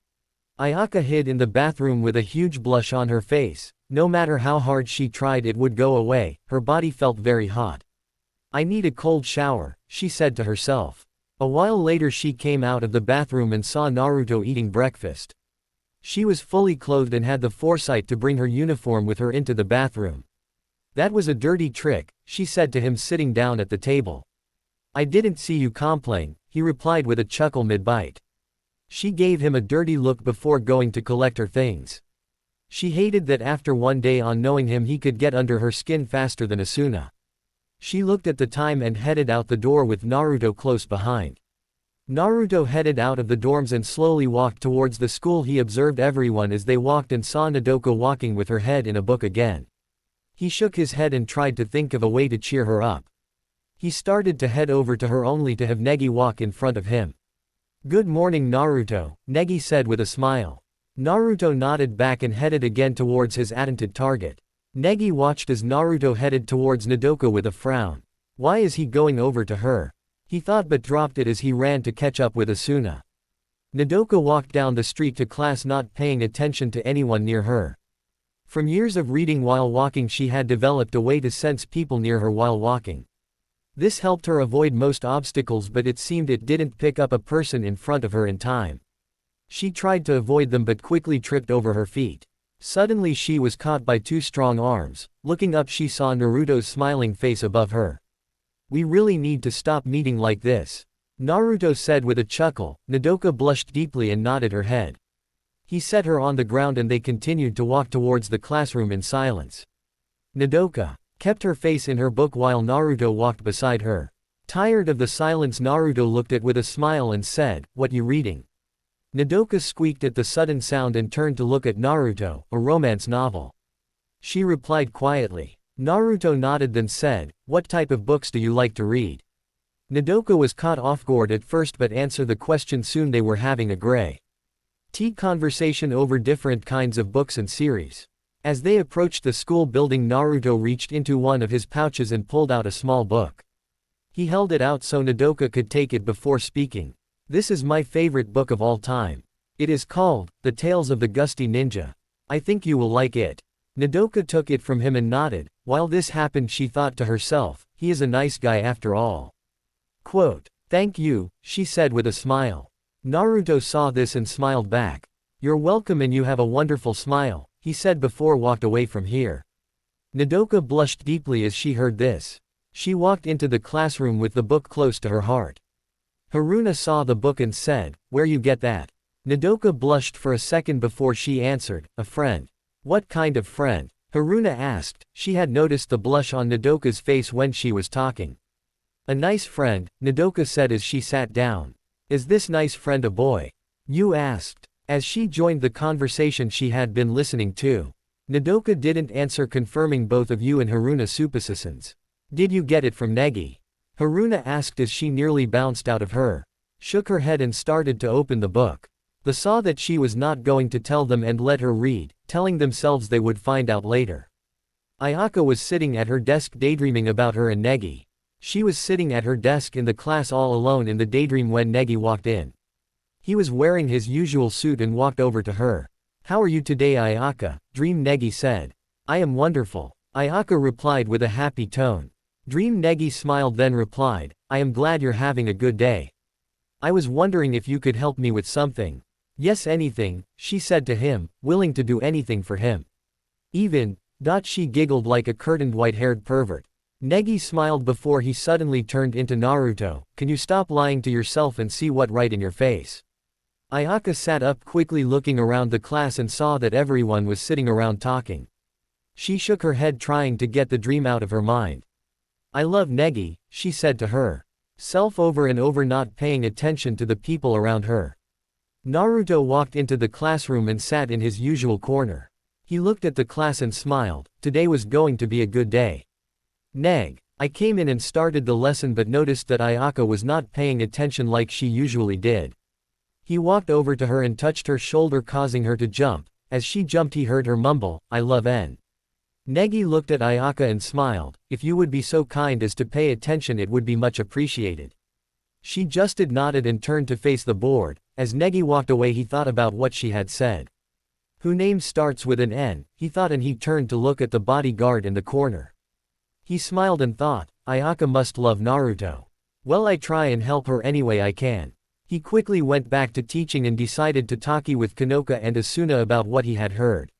Ayaka hid in the bathroom with a huge blush on her face. No matter how hard she tried, it would go away. Her body felt very hot. I need a cold shower, she said to herself. A while later she came out of the bathroom and saw Naruto eating breakfast. She was fully clothed and had the foresight to bring her uniform with her into the bathroom. That was a dirty trick, she said to him sitting down at the table. I didn't see you complain, he replied with a chuckle mid-bite. She gave him a dirty look before going to collect her things. She hated that after one day on knowing him he could get under her skin faster than Asuna. She looked at the time and headed out the door with Naruto close behind. Naruto headed out of the dorms and slowly walked towards the school. He observed everyone as they walked and saw Nodoka walking with her head in a book again. He shook his head and tried to think of a way to cheer her up. He started to head over to her only to have Negi walk in front of him. "Good morning Naruto," Negi said with a smile. Naruto nodded back and headed again towards his attempted target. Negi watched as Naruto headed towards Nodoka with a frown. Why is he going over to her? He thought but dropped it as he ran to catch up with Asuna. Nodoka walked down the street to class not paying attention to anyone near her. From years of reading while walking she had developed a way to sense people near her while walking. This helped her avoid most obstacles, but it seemed it didn't pick up a person in front of her in time. She tried to avoid them but quickly tripped over her feet. Suddenly she was caught by two strong arms. Looking up she saw Naruto's smiling face above her. "We really need to stop meeting like this," Naruto said with a chuckle. Nodoka blushed deeply and nodded her head. He set her on the ground and they continued to walk towards the classroom in silence. Nodoka kept her face in her book while Naruto walked beside her. Tired of the silence, Naruto looked at with a smile and said, "What you reading?" Nodoka squeaked at the sudden sound and turned to look at Naruto. "A romance novel." She replied quietly. Naruto nodded then said, "What type of books do you like to read?" Nodoka was caught off guard at first but answered the question soon. They were having a grey tea conversation over different kinds of books and series. As they approached the school building, Naruto reached into one of his pouches and pulled out a small book. He held it out so Nodoka could take it before speaking. "This is my favorite book of all time. It is called The Tales of the Gusty Ninja. I think you will like it." Nodoka took it from him and nodded. While this happened she thought to herself, he is a nice guy after all. Quote, "Thank you," she said with a smile. Naruto saw this and smiled back. "You're welcome and you have a wonderful smile," he said before walked away from here. Nodoka blushed deeply as she heard this. She walked into the classroom with the book close to her heart. Haruna saw the book and said, "Where you get that?" Nodoka blushed for a second before she answered, "A friend." "What kind of friend?" Haruna asked. She had noticed the blush on Nodoka's face when she was talking. "A nice friend," Nodoka said as she sat down. "Is this nice friend a boy?" Yu asked. As she joined the conversation she had been listening to. Nodoka didn't answer, confirming both of Yu and Haruna suppositions. "Did you get it from Negi?" Haruna asked as she nearly bounced out of her. Shook her head and started to open the book. They saw that she was not going to tell them and let her read, telling themselves they would find out later. Ayaka was sitting at her desk daydreaming about her and Negi. She was sitting at her desk in the class all alone in the daydream when Negi walked in. He was wearing his usual suit and walked over to her. "How are you today, Ayaka?" Dream Negi said. "I am wonderful," Ayaka replied with a happy tone. Dream Negi smiled then replied, "I am glad you're having a good day. I was wondering if you could help me with something." "Yes, anything," she said to him, willing to do anything for him. Even, she giggled like a curtained white-haired pervert. Negi smiled before he suddenly turned into Naruto. "Can you stop lying to yourself and see what right in your face?" Ayaka sat up quickly looking around the class and saw that everyone was sitting around talking. She shook her head trying to get the dream out of her mind. "I love Negi," she said to her self over and over, not paying attention to the people around her. Naruto walked into the classroom and sat in his usual corner. He looked at the class and smiled. Today was going to be a good day. I came in and started the lesson but noticed that Ayaka was not paying attention like she usually did. He walked over to her and touched her shoulder, causing her to jump. As she jumped he heard her mumble, "I love N." Negi looked at Ayaka and smiled. "If you would be so kind as to pay attention it would be much appreciated." She just nodded and turned to face the board. As Negi walked away he thought about what she had said. "Who name starts with an N," he thought, and he turned to look at the bodyguard in the corner. He smiled and thought, Ayaka must love Naruto. Well, I try and help her any way I can. He quickly went back to teaching and decided to talk with Nodoka and Asuna about what he had heard.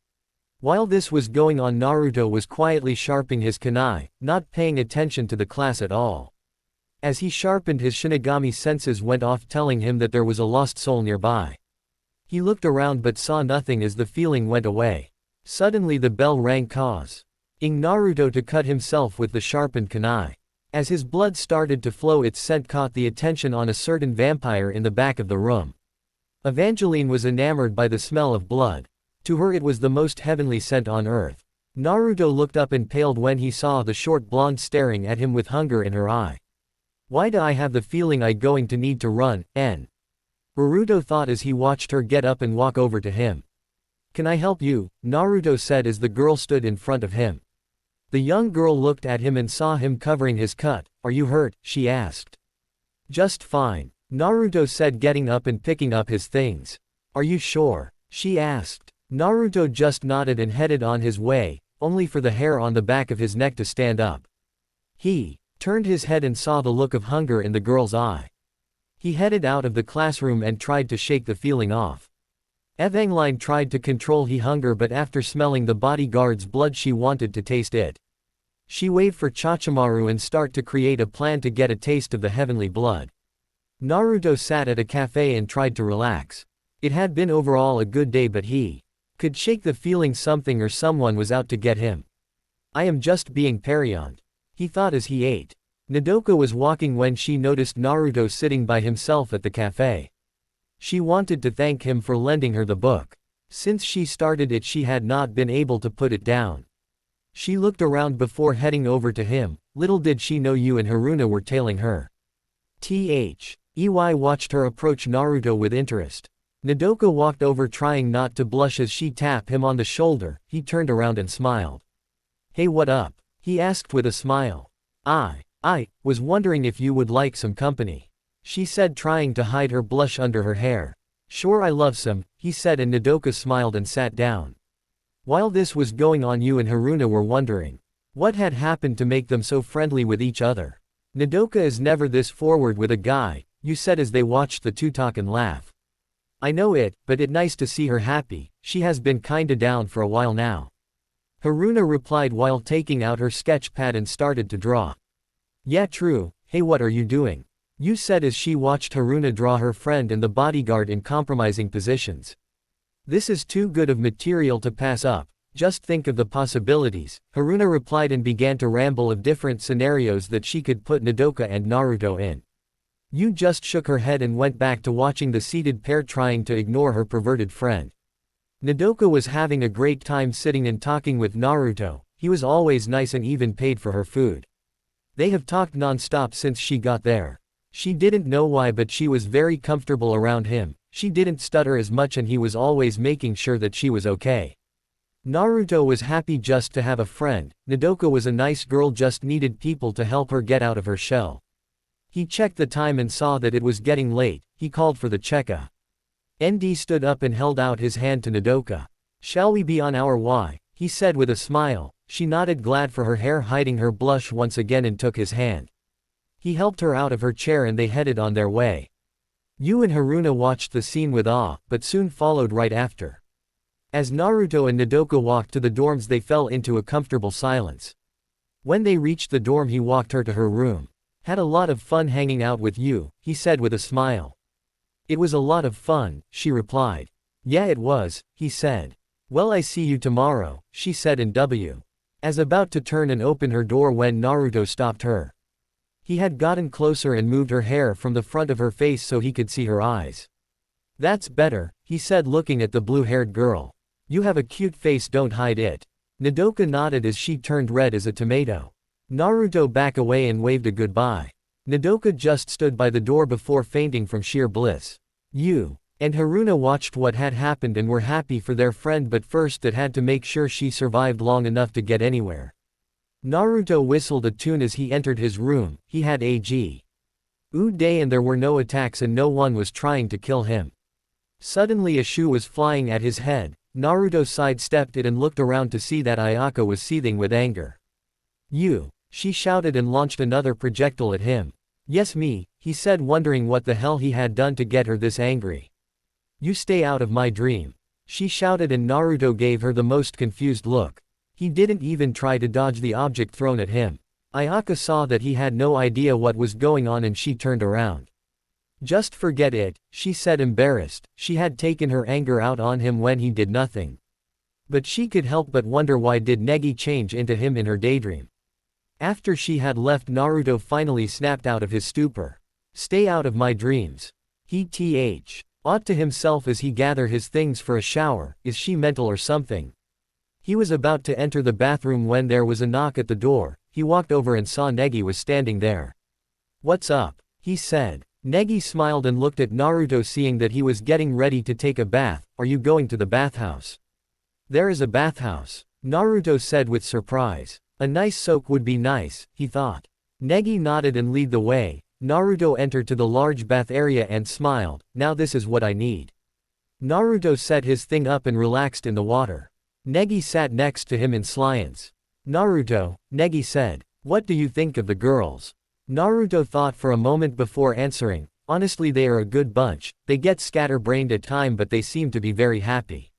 While this was going on, Naruto was quietly sharpening his kunai, not paying attention to the class at all. As he sharpened, his Shinigami senses went off, telling him that there was a lost soul nearby. He looked around but saw nothing as the feeling went away. Suddenly the bell rang, causing Naruto to cut himself with the sharpened kunai. As his blood started to flow, its scent caught the attention on a certain vampire in the back of the room. Evangeline was enamored by the smell of blood. To her it was the most heavenly scent on earth. Naruto looked up and paled when he saw the short blonde staring at him with hunger in her eye. Why do I have the feeling I'm going to need to run, Naruto thought as he watched her get up and walk over to him. Can I help you? Naruto said as the girl stood in front of him. The young girl looked at him and saw him covering his cut. Are you hurt? She asked. Just fine, Naruto said, getting up and picking up his things. Are you sure? She asked. Naruto just nodded and headed on his way, only for the hair on the back of his neck to stand up. He turned his head and saw the look of hunger in the girl's eye. He headed out of the classroom and tried to shake the feeling off. Evangeline tried to control her hunger, but after smelling the bodyguard's blood she wanted to taste it. She waved for Chachimaru and started to create a plan to get a taste of the heavenly blood. Naruto sat at a cafe and tried to relax. It had been overall a good day, but he could shake the feeling something or someone was out to get him. I am just being parried, he thought as he ate. Nodoka was walking when she noticed Naruto sitting by himself at the cafe. She wanted to thank him for lending her the book. Since she started it she had not been able to put it down. She looked around before heading over to him. Little did she know Yu and Haruna were tailing her. Ey watched her approach Naruto with interest. Nodoka walked over trying not to blush as she tapped him on the shoulder. He turned around and smiled. Hey, what up? He asked with a smile. I was wondering if you would like some company, she said, trying to hide her blush under her hair. Sure, I love some, he said, and Nodoka smiled and sat down. While this was going on, Yu and Haruna were wondering what had happened to make them so friendly with each other. Nodoka is never this forward with a guy, Yu said as they watched the two talk and laugh. I know it, but it's nice to see her happy. She has been kinda down for a while now, Haruna replied while taking out her sketch pad and started to draw. Yeah, true. Hey, what are you doing? Yu said as she watched Haruna draw her friend and the bodyguard in compromising positions. This is too good of material to pass up. Just think of the possibilities, Haruna replied and began to ramble of different scenarios that she could put Nodoka and Naruto in. Yu just shook her head and went back to watching the seated pair trying to ignore her perverted friend. Nodoka was having a great time sitting and talking with Naruto. He was always nice and even paid for her food. They have talked non-stop since she got there. She didn't know why, but she was very comfortable around him. She didn't stutter as much and he was always making sure that she was okay. Naruto was happy just to have a friend. Nodoka was a nice girl, just needed people to help her get out of her shell. He checked the time and saw that it was getting late. He called for the cheka. ND stood up and held out his hand to Nodoka. Shall we be on our way? He said with a smile. She nodded, glad for her hair hiding her blush once again, and took his hand. He helped her out of her chair and they headed on their way. Yu and Haruna watched the scene with awe, but soon followed right after. As Naruto and Nodoka walked to the dorms they fell into a comfortable silence. When they reached the dorm he walked her to her room. Had a lot of fun hanging out with you, he said with a smile. It was a lot of fun, she replied. Yeah, it was, he said. Well, I see you tomorrow, she said in as about to turn and open her door when Naruto stopped her. He had gotten closer and moved her hair from the front of her face so he could see her eyes. That's better, he said, looking at the blue-haired girl. You have a cute face, don't hide it. Nodoka nodded as she turned red as a tomato. Naruto backed away and waved a goodbye. Nodoka just stood by the door before fainting from sheer bliss. Yu and Haruna watched what had happened and were happy for their friend, but first it had to make sure she survived long enough to get anywhere. Naruto whistled a tune as he entered his room. He had a good day and there were no attacks and no one was trying to kill him. Suddenly a shoe was flying at his head. Naruto sidestepped it and looked around to see that Ayaka was seething with anger. You! She shouted and launched another projectile at him. Yes, me, he said, wondering what the hell he had done to get her this angry. You stay out of my dream, she shouted, and Naruto gave her the most confused look. He didn't even try to dodge the object thrown at him. Ayaka saw that he had no idea what was going on and she turned around. Just forget it, she said, embarrassed. She had taken her anger out on him when he did nothing. But she could help but wonder, why did Negi change into him in her daydream? After she had left, Naruto finally snapped out of his stupor. "Stay out of my dreams." He ought to himself as he gathered his things for a shower. Is she mental or something? He was about to enter the bathroom when there was a knock at the door. He walked over and saw Negi was standing there. "What's up?" he said. Negi smiled and looked at Naruto, seeing that he was getting ready to take a bath. "Are you going to the bathhouse?" "There is a bathhouse," Naruto said with surprise. A nice soak would be nice, he thought. Negi nodded and led the way. Naruto entered to the large bath area and smiled. "Now this is what I need." Naruto set his thing up and relaxed in the water. Negi sat next to him in silence. "Naruto," Negi said, "what do you think of the girls?" Naruto thought for a moment before answering. "Honestly, they are a good bunch. They get scatterbrained at time, but they seem to be very happy."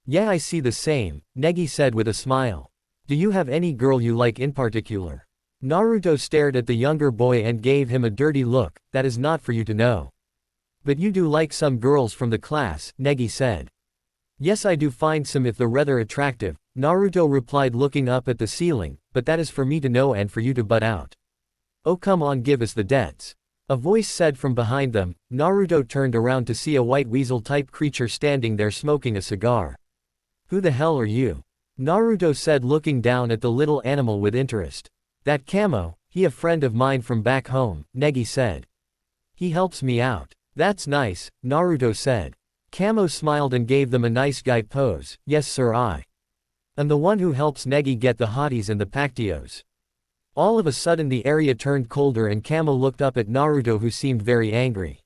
"Yeah, I see the same," Negi said with a smile. "Do you have any girl you like in particular?" Naruto stared at the younger boy and gave him a dirty look. "That is not for you to know." "But you do like some girls from the class," Negi said. "Yes, I do find some if they're rather attractive," Naruto replied, looking up at the ceiling, "but that is for me to know and for you to butt out." "Oh, come on, give us the debts," a voice said from behind them. Naruto turned around to see a white weasel-type creature standing there smoking a cigar. "Who the hell are you?" Naruto said, looking down at the little animal with interest. "That Camo, he a friend of mine from back home," Negi said. "He helps me out." "That's nice," Naruto said. Camo smiled and gave them a nice guy pose. "Yes sir, I am the one who helps Negi get the hotties and the Pactios." All of a sudden the area turned colder and Camo looked up at Naruto, who seemed very angry.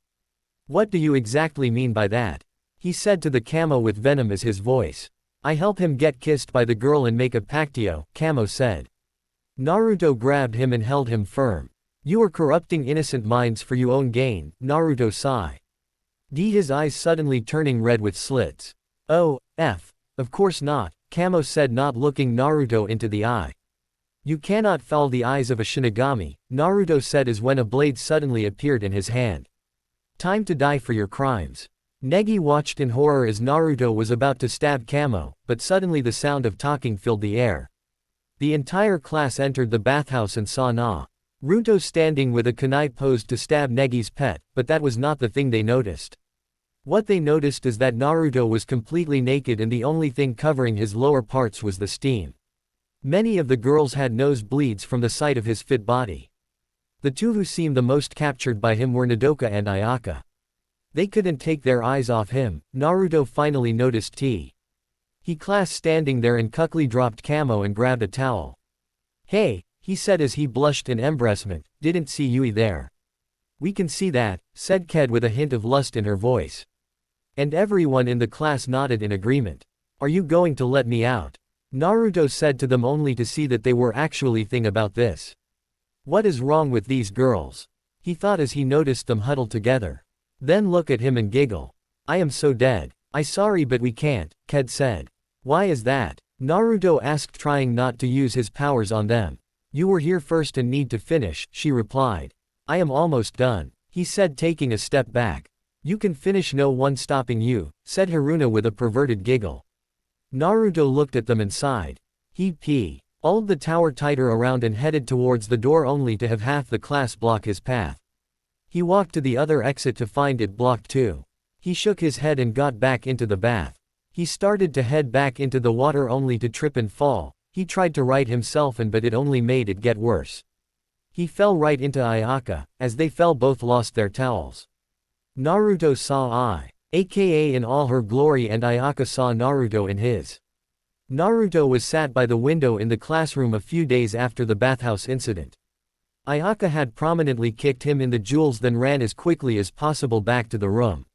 "What do you exactly mean by that?" he said to the Camo with venom as his voice. "I help him get kissed by the girl and make a Pactio," Camo said. Naruto grabbed him and held him firm. "You are corrupting innocent minds for your own gain," Naruto sighed. His eyes suddenly turning red with slits. "Oh, of course not," Camo said, not looking Naruto into the eye. "You cannot foul the eyes of a Shinigami," Naruto said as when a blade suddenly appeared in his hand. "Time to die for your crimes." Negi watched in horror as Naruto was about to stab Camo, but suddenly the sound of talking filled the air. The entire class entered the bathhouse and saw Naruto standing with a kunai posed to stab Negi's pet, but that was not the thing they noticed. What they noticed is that Naruto was completely naked and the only thing covering his lower parts was the steam. Many of the girls had nosebleeds from the sight of his fit body. The two who seemed the most captured by him were Nodoka and Ayaka. They couldn't take their eyes off him. Naruto finally noticed he class standing there and quickly dropped Camo and grabbed a towel. "Hey," he said as he blushed in embarrassment, "didn't see Yui there." "We can see that," said Ked with a hint of lust in her voice. And everyone in the class nodded in agreement. "Are you going to let me out?" Naruto said to them, only to see that they were actually thinking about this. "What is wrong with these girls?" he thought as he noticed them huddled together. Then look at him and giggle. "I am so dead." "I sorry, but we can't," Ked said. "Why is that?" Naruto asked, trying not to use his powers on them. "You were here first and need to finish," she replied. "I am almost done," he said, taking a step back. "You can finish, no one stopping you," said Haruna with a perverted giggle. Naruto looked at them and sighed. He pulled the tower tighter around and headed towards the door, only to have half the class block his path. He walked to the other exit to find it blocked too. He shook his head and got back into the bath. He started to head back into the water only to trip and fall. He tried to right himself but it only made it get worse. He fell right into Ayaka. As they fell, both lost their towels. Naruto saw aka in all her glory, and Ayaka saw Naruto in his. Naruto was sat by the window in the classroom a few days after the bathhouse incident. Ayaka had prominently kicked him in the jewels, then ran as quickly as possible back to the room.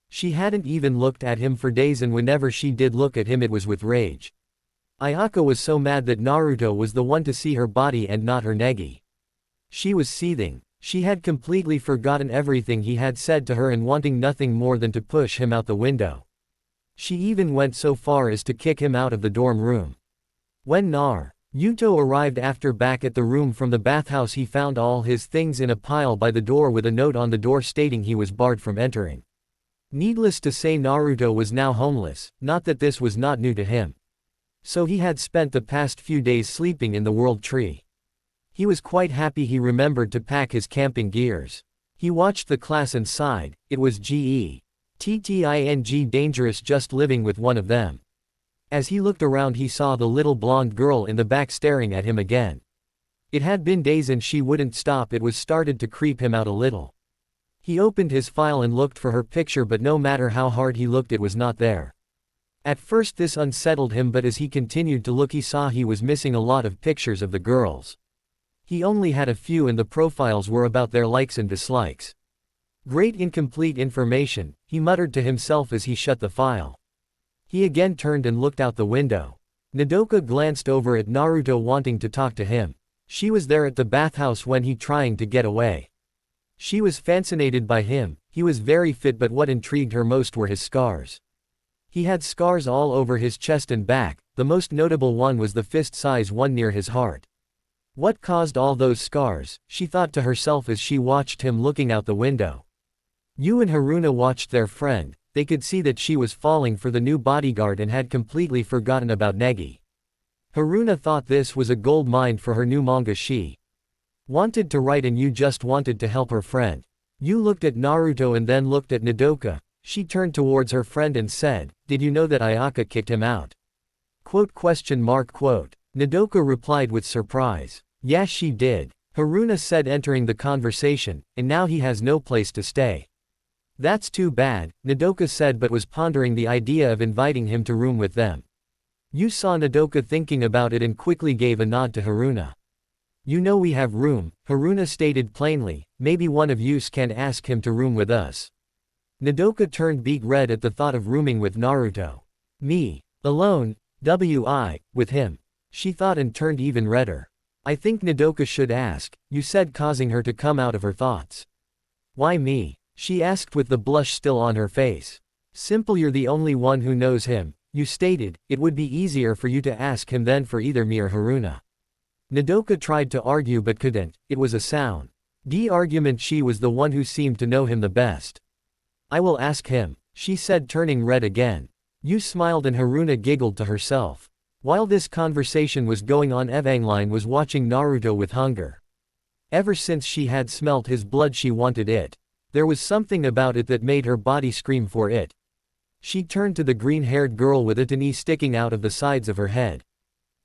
She hadn't even looked at him for days, and whenever she did look at him it was with rage. Ayaka was so mad that Naruto was the one to see her body and not her Negi. She was seething. She had completely forgotten everything he had said to her and wanting nothing more than to push him out the window. She even went so far as to kick him out of the dorm room. When Naruto arrived after back at the room from the bathhouse, he found all his things in a pile by the door with a note on the door stating he was barred from entering. Needless to say, Naruto was now homeless, not that this was not new to him. So he had spent the past few days sleeping in the World Tree. He was quite happy he remembered to pack his camping gears. He watched the class and sighed, it was GETTING dangerous just living with one of them. As he looked around he saw the little blonde girl in the back staring at him again. It had been days and she wouldn't stop. It was started to creep him out a little. He opened his file and looked for her picture, but no matter how hard he looked it was not there. At first this unsettled him, but as he continued to look he saw he was missing a lot of pictures of the girls. He only had a few and the profiles were about their likes and dislikes. Great incomplete information, he muttered to himself as he shut the file. He again turned and looked out the window. Nodoka glanced over at Naruto wanting to talk to him. She was there at the bathhouse when he trying to get away. She was fascinated by him. He was very fit, but what intrigued her most were his scars. He had scars all over his chest and back. The most notable one was the fist-size one near his heart. What caused all those scars, she thought to herself as she watched him looking out the window. Yu and Haruna watched their friend. They could see that she was falling for the new bodyguard and had completely forgotten about Negi. Haruna thought this was a gold mine for her new manga. She wanted to write and Yu just wanted to help her friend. Yu looked at Naruto and then looked at Nodoka. She turned towards her friend and said, "Did you know that Ayaka kicked him out?" Nodoka replied with surprise. "Yeah, she did," Haruna said, entering the conversation, "and now he has no place to stay." "That's too bad," Nodoka said, but was pondering the idea of inviting him to room with them. Yu saw Nodoka thinking about it and quickly gave a nod to Haruna. "You know we have room," Haruna stated plainly. "Maybe one of yous can ask him to room with us." Nodoka turned beet red at the thought of rooming with Naruto. "Me? Alone? With him?" she thought and turned even redder. "I think Nodoka should ask," Yu said, causing her to come out of her thoughts. "Why me?" she asked with the blush still on her face. "Simple, you're the only one who knows him," Yu stated. "It would be easier for you to ask him than for either me or Haruna." Nodoka tried to argue but couldn't. It was a sound argument. She was the one who seemed to know him the best. "I will ask him," she said, turning red again. Yu smiled and Haruna giggled to herself. While this conversation was going on, Evangeline was watching Naruto with hunger. Ever since she had smelt his blood she wanted it. There was something about it that made her body scream for it. She turned to the green-haired girl with a tani sticking out of the sides of her head.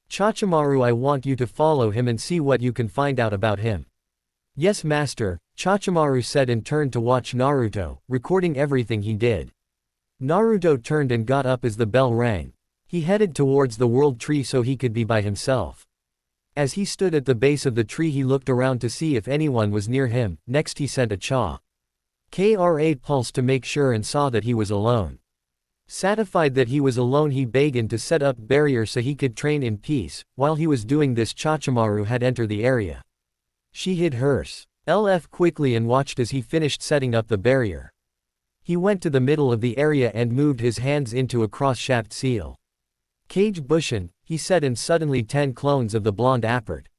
"Chachimaru, I want you to follow him and see what you can find out about him." "Yes, master," Chachimaru said and turned to watch Naruto, recording everything he did. Naruto turned and got up as the bell rang. He headed towards the world tree so he could be by himself. As he stood at the base of the tree he looked around to see if anyone was near him. Next he sent a KRA pulse to make sure and saw that he was alone. Satisfied that he was alone he began to set up barrier so he could train in peace. While he was doing this, Chachimaru had entered the area. She hid hers. LF quickly and watched as he finished setting up the barrier. He went to the middle of the area and moved his hands into a cross-shaped seal. "Kage Bushin," he said, and suddenly 10 clones of the blonde appeared.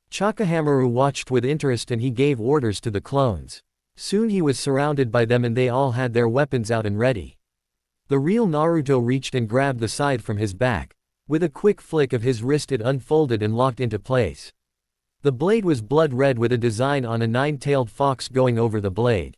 Chakahamaru watched with interest and he gave orders to the clones. Soon he was surrounded by them and they all had their weapons out and ready. The real Naruto reached and grabbed the side from his back. With a quick flick of his wrist it unfolded and locked into place. The blade was blood red with a design on a 9-tailed fox going over the blade.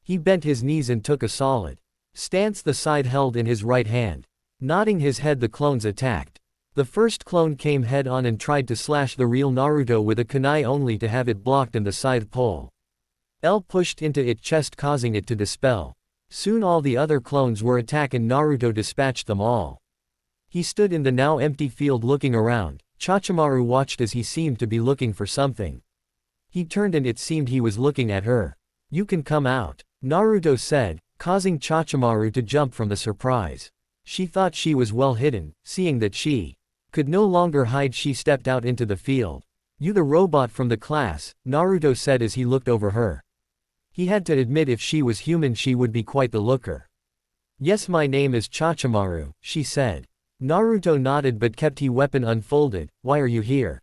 He bent his knees and took a solid stance, the side held in his right hand. Nodding his head, the clones attacked. The first clone came head on and tried to slash the real Naruto with a kunai only to have it blocked and the side pole L pushed into its chest, causing it to dispel. Soon all the other clones were attacked and Naruto dispatched them all. He stood in the now empty field looking around. Chachimaru watched as he seemed to be looking for something. He turned and it seemed he was looking at her. "You can come out," Naruto said, causing Chachimaru to jump from the surprise. She thought she was well hidden. Seeing that she could no longer hide, she stepped out into the field. "You the robot from the class," Naruto said as he looked over her. He had to admit if she was human she would be quite the looker. "Yes, my name is Chachimaru," she said. Naruto nodded but kept his weapon unfolded. "Why are you here?"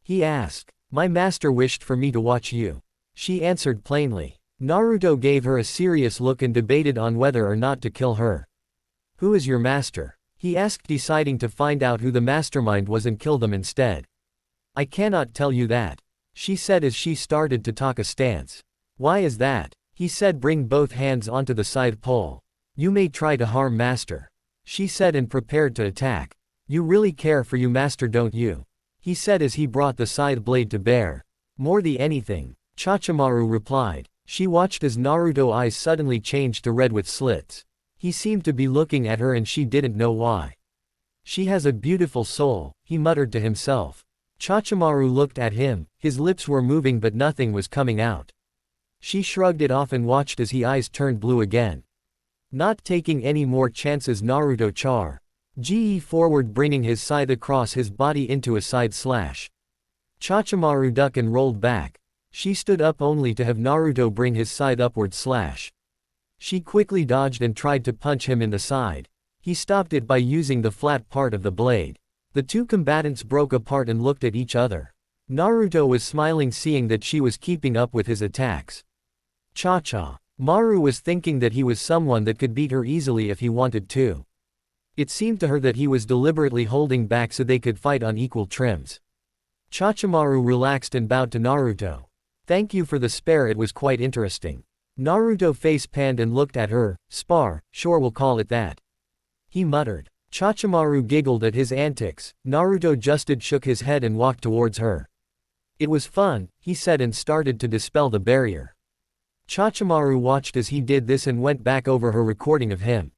he asked. "My master wished for me to watch you," she answered plainly. Naruto gave her a serious look and debated on whether or not to kill her. "Who is your master?" he asked, deciding to find out who the mastermind was and kill them instead. "I cannot tell you that," she said as she started to take a stance. Why is that? He said, bring both hands onto the side pole. You may try to harm master. She said and prepared to attack. You really care for you master don't you? He said as he brought the side blade to bear. More than anything, Chachimaru replied. She watched as Naruto's eyes suddenly changed to red with slits. He seemed to be looking at her and she didn't know why. She has a beautiful soul, he muttered to himself. Chachimaru looked at him, his lips were moving but nothing was coming out. She shrugged it off and watched as his eyes turned blue again. Not taking any more chances, Naruto Ge forward, bringing his scythe across his body into a side slash. Chachimaru ducked and rolled back. She stood up only to have Naruto bring his scythe upward slash. She quickly dodged and tried to punch him in the side. He stopped it by using the flat part of the blade. The two combatants broke apart and looked at each other. Naruto was smiling seeing that she was keeping up with his attacks. Maru was thinking that he was someone that could beat her easily if he wanted to. It seemed to her that he was deliberately holding back so they could fight on equal terms. Chachimaru relaxed and bowed to Naruto. Thank you for the spare, it was quite interesting. Naruto face panned and looked at her. Spar, sure we'll call it that. He muttered. Chachimaru giggled at his antics. Naruto just shook his head and walked towards her. It was fun, he said and started to dispel the barrier. Chachimaru watched as he did this and went back over her recording of him.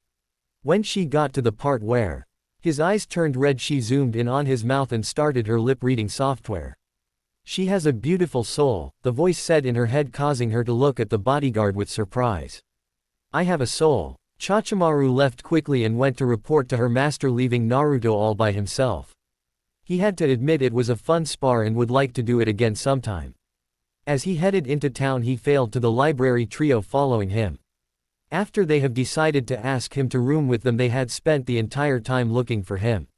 When she got to the part where his eyes turned red, she zoomed in on his mouth and started her lip-reading software. She has a beautiful soul, the voice said in her head, causing her to look at the bodyguard with surprise. I have a soul. Chachimaru left quickly and went to report to her master, leaving Naruto all by himself. He had to admit it was a fun spar and would like to do it again sometime. As he headed into town, he failed to the library trio following him. After they have decided to ask him to room with them, they had spent the entire time looking for him.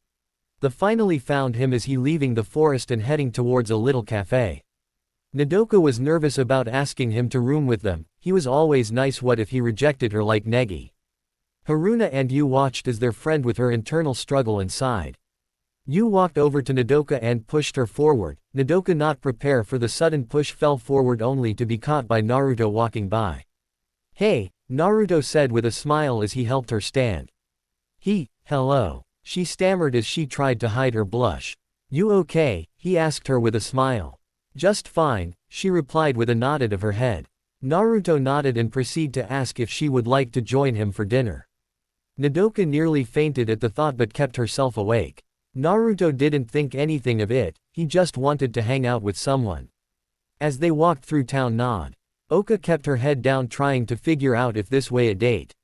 They finally found him as he leaving the forest and heading towards a little cafe. Nodoka was nervous about asking him to room with them. He was always nice, what if he rejected her like Negi? Haruna and Yu watched as their friend with her internal struggle and sighed. Yu walked over to Nodoka and pushed her forward. Nodoka, not prepared for the sudden push, fell forward only to be caught by Naruto walking by. Hey, Naruto said with a smile as he helped her stand. Hello. She stammered as she tried to hide her blush. You okay? He asked her with a smile. Just fine, she replied with a nod of her head. Naruto nodded and proceeded to ask if she would like to join him for dinner. Nodoka nearly fainted at the thought but kept herself awake. Naruto didn't think anything of it, he just wanted to hang out with someone. As they walked through town, Nodoka kept her head down, trying to figure out if this way a date.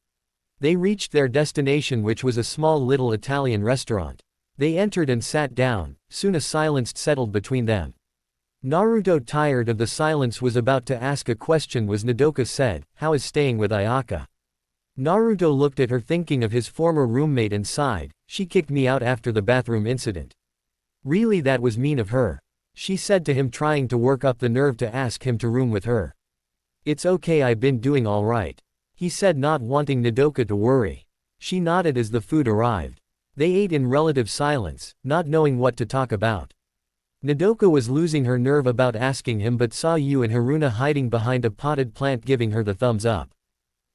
They reached their destination, which was a small little Italian restaurant. They entered and sat down. Soon a silence settled between them. Naruto, tired of the silence, was about to ask a question was Nodoka said, "How is staying with Ayaka?" Naruto looked at her, thinking of his former roommate, and sighed. She kicked me out after the bathroom incident. Really, that was mean of her. She said to him, trying to work up the nerve to ask him to room with her. It's okay, I've been doing all right. He said, not wanting Nodoka to worry. She nodded as the food arrived. They ate in relative silence, not knowing what to talk about. Nodoka was losing her nerve about asking him but saw Yu and Haruna hiding behind a potted plant, giving her the thumbs up.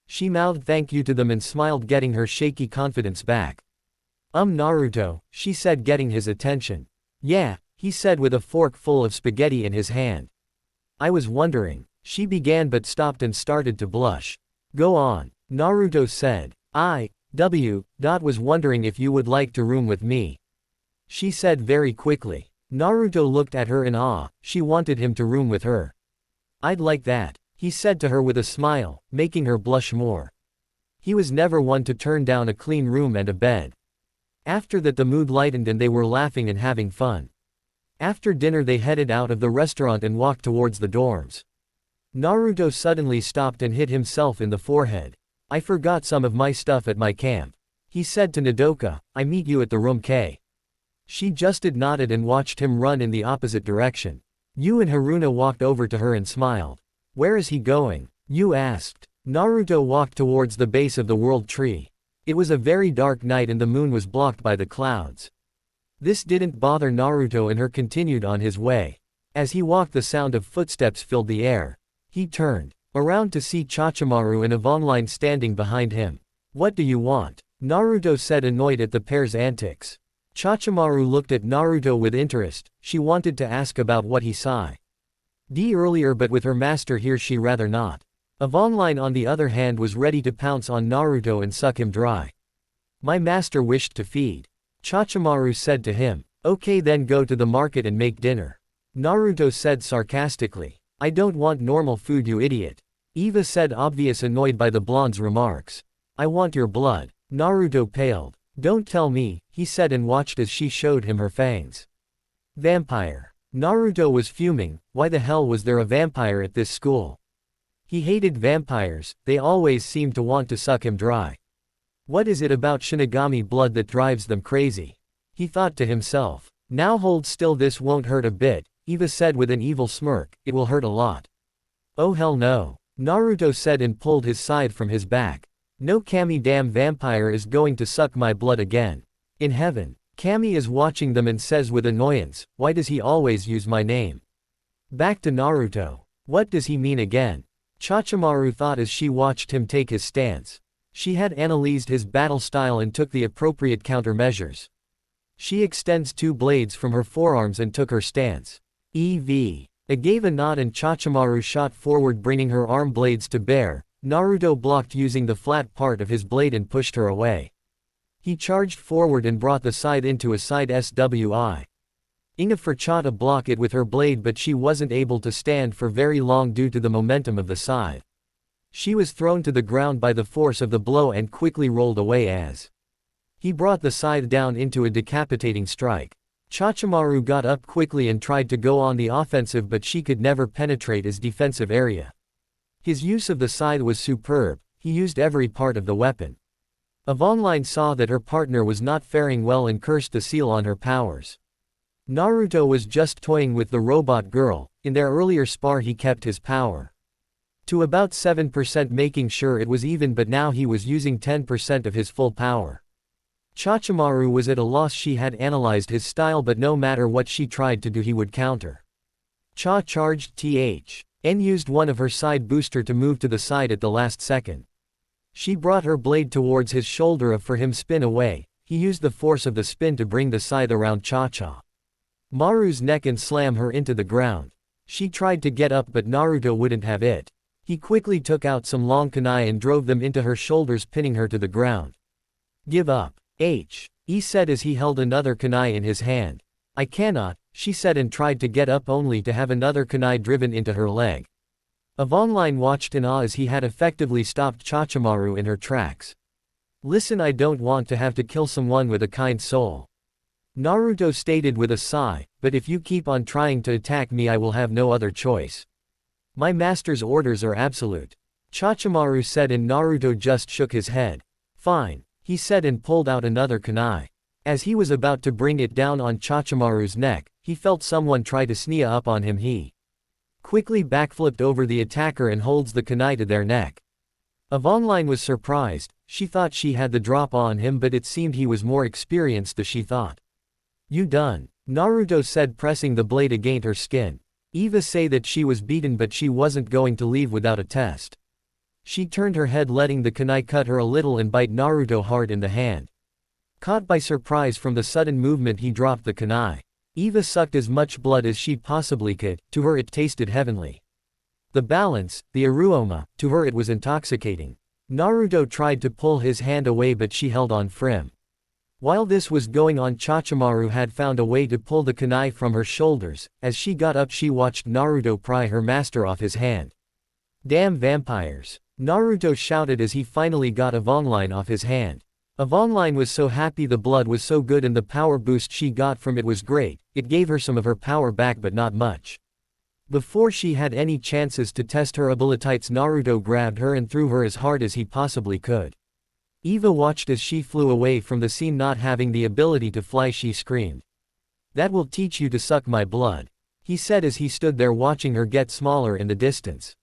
She mouthed thank you to them and smiled, getting her shaky confidence back. Naruto, she said, getting his attention. Yeah, he said with a fork full of spaghetti in his hand. I was wondering. She began but stopped and started to blush. Go on, Naruto said. Was wondering if you would like to room with me. She said very quickly. Naruto looked at her in awe. She wanted him to room with her. I'd like that, he said to her with a smile, making her blush more. He was never one to turn down a clean room and a bed. After that the mood lightened and they were laughing and having fun. After dinner they headed out of the restaurant and walked towards the dorms. Naruto suddenly stopped and hit himself in the forehead. I forgot some of my stuff at my camp. He said to Nodoka, I meet you at the room K. She just nodded and watched him run in the opposite direction. Yu and Haruna walked over to her and smiled. Where is he going? Yu asked. Naruto walked towards the base of the world tree. It was a very dark night and the moon was blocked by the clouds. This didn't bother Naruto and her continued on his way. As he walked, the sound of footsteps filled the air. He turned around to see Chachimaru and Yvonne standing behind him. "What do you want?" Naruto said, annoyed at the pair's antics. Chachimaru looked at Naruto with interest. She wanted to ask about what he saw earlier, but with her master here she rather not. Yvonne on the other hand was ready to pounce on Naruto and suck him dry. "My master wished to feed," Chachimaru said to him. "Okay, then go to the market and make dinner," Naruto said sarcastically. "I don't want normal food, you idiot," Eva said, obvious annoyed by the blonde's remarks. "I want your blood." Naruto paled. "Don't tell me," he said, and watched as she showed him her fangs. "Vampire." Naruto was fuming. Why the hell was there a vampire at this school? He hated vampires, they always seemed to want to suck him dry. What is it about Shinigami blood that drives them crazy? He thought to himself. "Now hold still, this won't hurt a bit," Eva said with an evil smirk. "It will hurt a lot." "Oh hell no," Naruto said and pulled his scythe from his back. "No, Kami, damn vampire is going to suck my blood again. In heaven." Kami is watching them and says with annoyance, "Why does he always use my name?" Back to Naruto. What does he mean again? Chachimaru thought as she watched him take his stance. She had analyzed his battle style and took the appropriate countermeasures. She extends two blades from her forearms and took her stance. I gave a nod and Chachimaru shot forward, bringing her arm blades to bear. Naruto blocked using the flat part of his blade and pushed her away. He charged forward and brought the scythe into a side SWI. Inga forgot to block it with her blade, but she wasn't able to stand for very long due to the momentum of the scythe. She was thrown to the ground by the force of the blow and quickly rolled away as he brought the scythe down into a decapitating strike. Chachimaru got up quickly and tried to go on the offensive, but she could never penetrate his defensive area. His use of the scythe was superb. He used every part of the weapon. Yvonne saw that her partner was not faring well and cursed the seal on her powers. Naruto was just toying with the robot girl. In their earlier spar he kept his power to about 7%, making sure it was even, but now he was using 10% of his full power. Chachimaru was at a loss. She had analyzed his style, but no matter what she tried to do he would counter. Cha charged and used one of her side booster to move to the side at the last second. She brought her blade towards his shoulder for him spin away. He used the force of the spin to bring the scythe around Maru's neck and slam her into the ground. She tried to get up, but Naruto wouldn't have it. He quickly took out some long kunai and drove them into her shoulders, pinning her to the ground. "Give up." He said as he held another kunai in his hand. "I cannot," she said, and tried to get up only to have another kunai driven into her leg. Yvonne watched in awe as he had effectively stopped Chachimaru in her tracks. "Listen, I don't want to have to kill someone with a kind soul," Naruto stated with a sigh, "but if you keep on trying to attack me I will have no other choice. My master's orders are absolute," Chachimaru said, and Naruto just shook his head. "Fine," he said and pulled out another kunai. As he was about to bring it down on Chachimaru's neck, he felt someone try to sneak up on him. He quickly backflipped over the attacker and holds the kunai to their neck. Yvonne was surprised. She thought she had the drop on him, but it seemed he was more experienced than she thought. "You done," Naruto said, pressing the blade against her skin. Eva said that she was beaten, but she wasn't going to leave without a test. She turned her head, letting the kunai cut her a little and bite Naruto hard in the hand. Caught by surprise from the sudden movement, he dropped the kunai. Eva sucked as much blood as she possibly could. To her it tasted heavenly. The balance, the aroma, to her it was intoxicating. Naruto tried to pull his hand away, but she held on firm. While this was going on, Chachimaru had found a way to pull the kunai from her shoulders. As she got up, she watched Naruto pry her master off his hand. "Damn vampires," Naruto shouted as he finally got Yvonne off his hand. Yvonne was so happy. The blood was so good and the power boost she got from it was great. It gave her some of her power back, but not much. Before she had any chances to test her abilities, Naruto grabbed her and threw her as hard as he possibly could. Eva watched as she flew away from the scene. Not having the ability to fly, she screamed. "That will teach you to suck my blood," he said as he stood there watching her get smaller in the distance.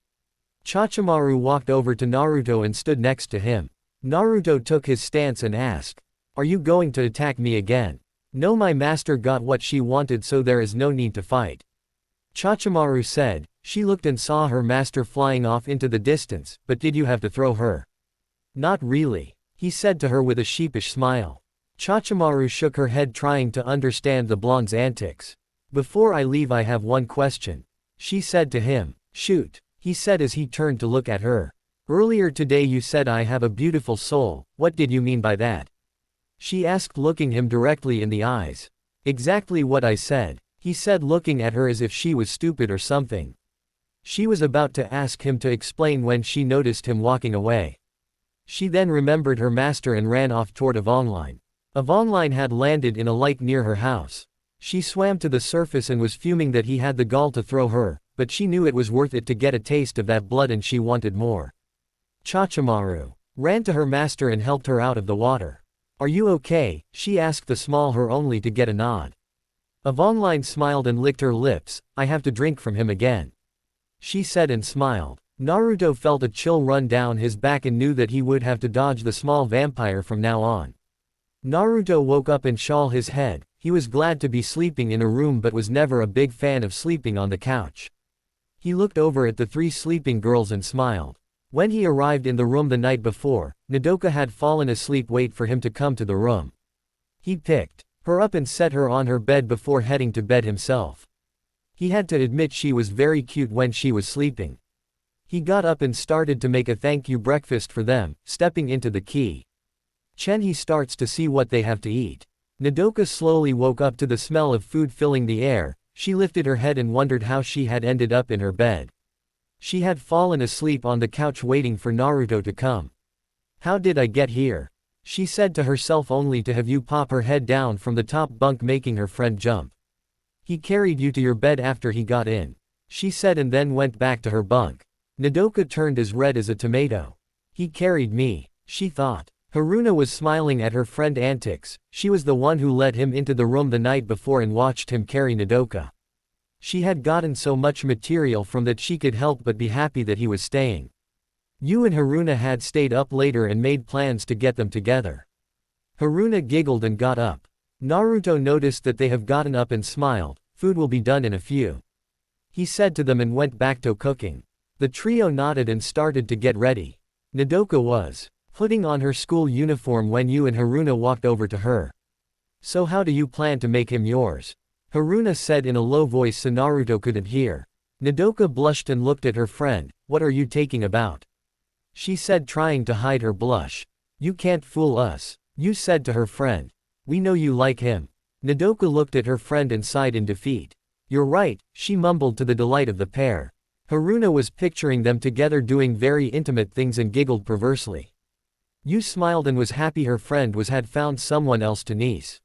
Chachimaru walked over to Naruto and stood next to him. Naruto took his stance and asked, "Are you going to attack me again?" "No, my master got what she wanted, so there is no need to fight." Chachimaru said. She looked and saw her master flying off into the distance, but did you have to throw her? Not really, he said to her with a sheepish smile. Chachimaru shook her head trying to understand the blonde's antics. Before I leave I have one question, she said to him. Shoot, he said as he turned to look at her. Earlier today you said I have a beautiful soul, what did you mean by that? She asked looking him directly in the eyes. Exactly what I said, he said looking at her as if she was stupid or something. She was about to ask him to explain when she noticed him walking away. She then remembered her master and ran off toward Avonline. Avonline had landed in a lake near her house. She swam to the surface and was fuming that he had the gall to throw her, but she knew it was worth it to get a taste of that blood and she wanted more. Chachimaru ran to her master and helped her out of the water. Are you okay? She asked the small her only to get a nod. Avonline smiled and licked her lips. I have to drink from him again, she said and smiled. Naruto felt a chill run down his back and knew that he would have to dodge the small vampire from now on. Naruto woke up and shook his head. He was glad to be sleeping in a room but was never a big fan of sleeping on the couch. He looked over at the three sleeping girls and smiled. When he arrived in the room the night before, Nodoka had fallen asleep. Wait for him to come to the room. He picked her up and set her on her bed before heading to bed himself. He had to admit she was very cute when she was sleeping. He got up and started to make a thank you breakfast for them, stepping into the kitchen. He starts to see what they have to eat. Nodoka slowly woke up to the smell of food filling the air. She lifted her head and wondered how she had ended up in her bed. She had fallen asleep on the couch waiting for Naruto to come. How did I get here? She said to herself only to have you pop her head down from the top bunk making her friend jump. He carried you to your bed after he got in, she said and then went back to her bunk. Nodoka turned as red as a tomato. He carried me, she thought. Haruna was smiling at her friend's antics. She was the one who let him into the room the night before and watched him carry Nodoka. She had gotten so much material from that she could help but be happy that he was staying. You and Haruna had stayed up later and made plans to get them together. Haruna giggled and got up. Naruto noticed that they have gotten up and smiled. Food will be done in a few, he said to them and went back to cooking. The trio nodded and started to get ready. Nodoka was putting on her school uniform when you and Haruna walked over to her. So how do you plan to make him yours? Haruna said in a low voice so Naruto couldn't hear. Nodoka blushed and looked at her friend. What are you talking about? She said trying to hide her blush. You can't fool us, you said to her friend. We know you like him. Nodoka looked at her friend and sighed in defeat. You're right, she mumbled to the delight of the pair. Haruna was picturing them together doing very intimate things and giggled perversely. You smiled and was happy her friend had found someone else to niece.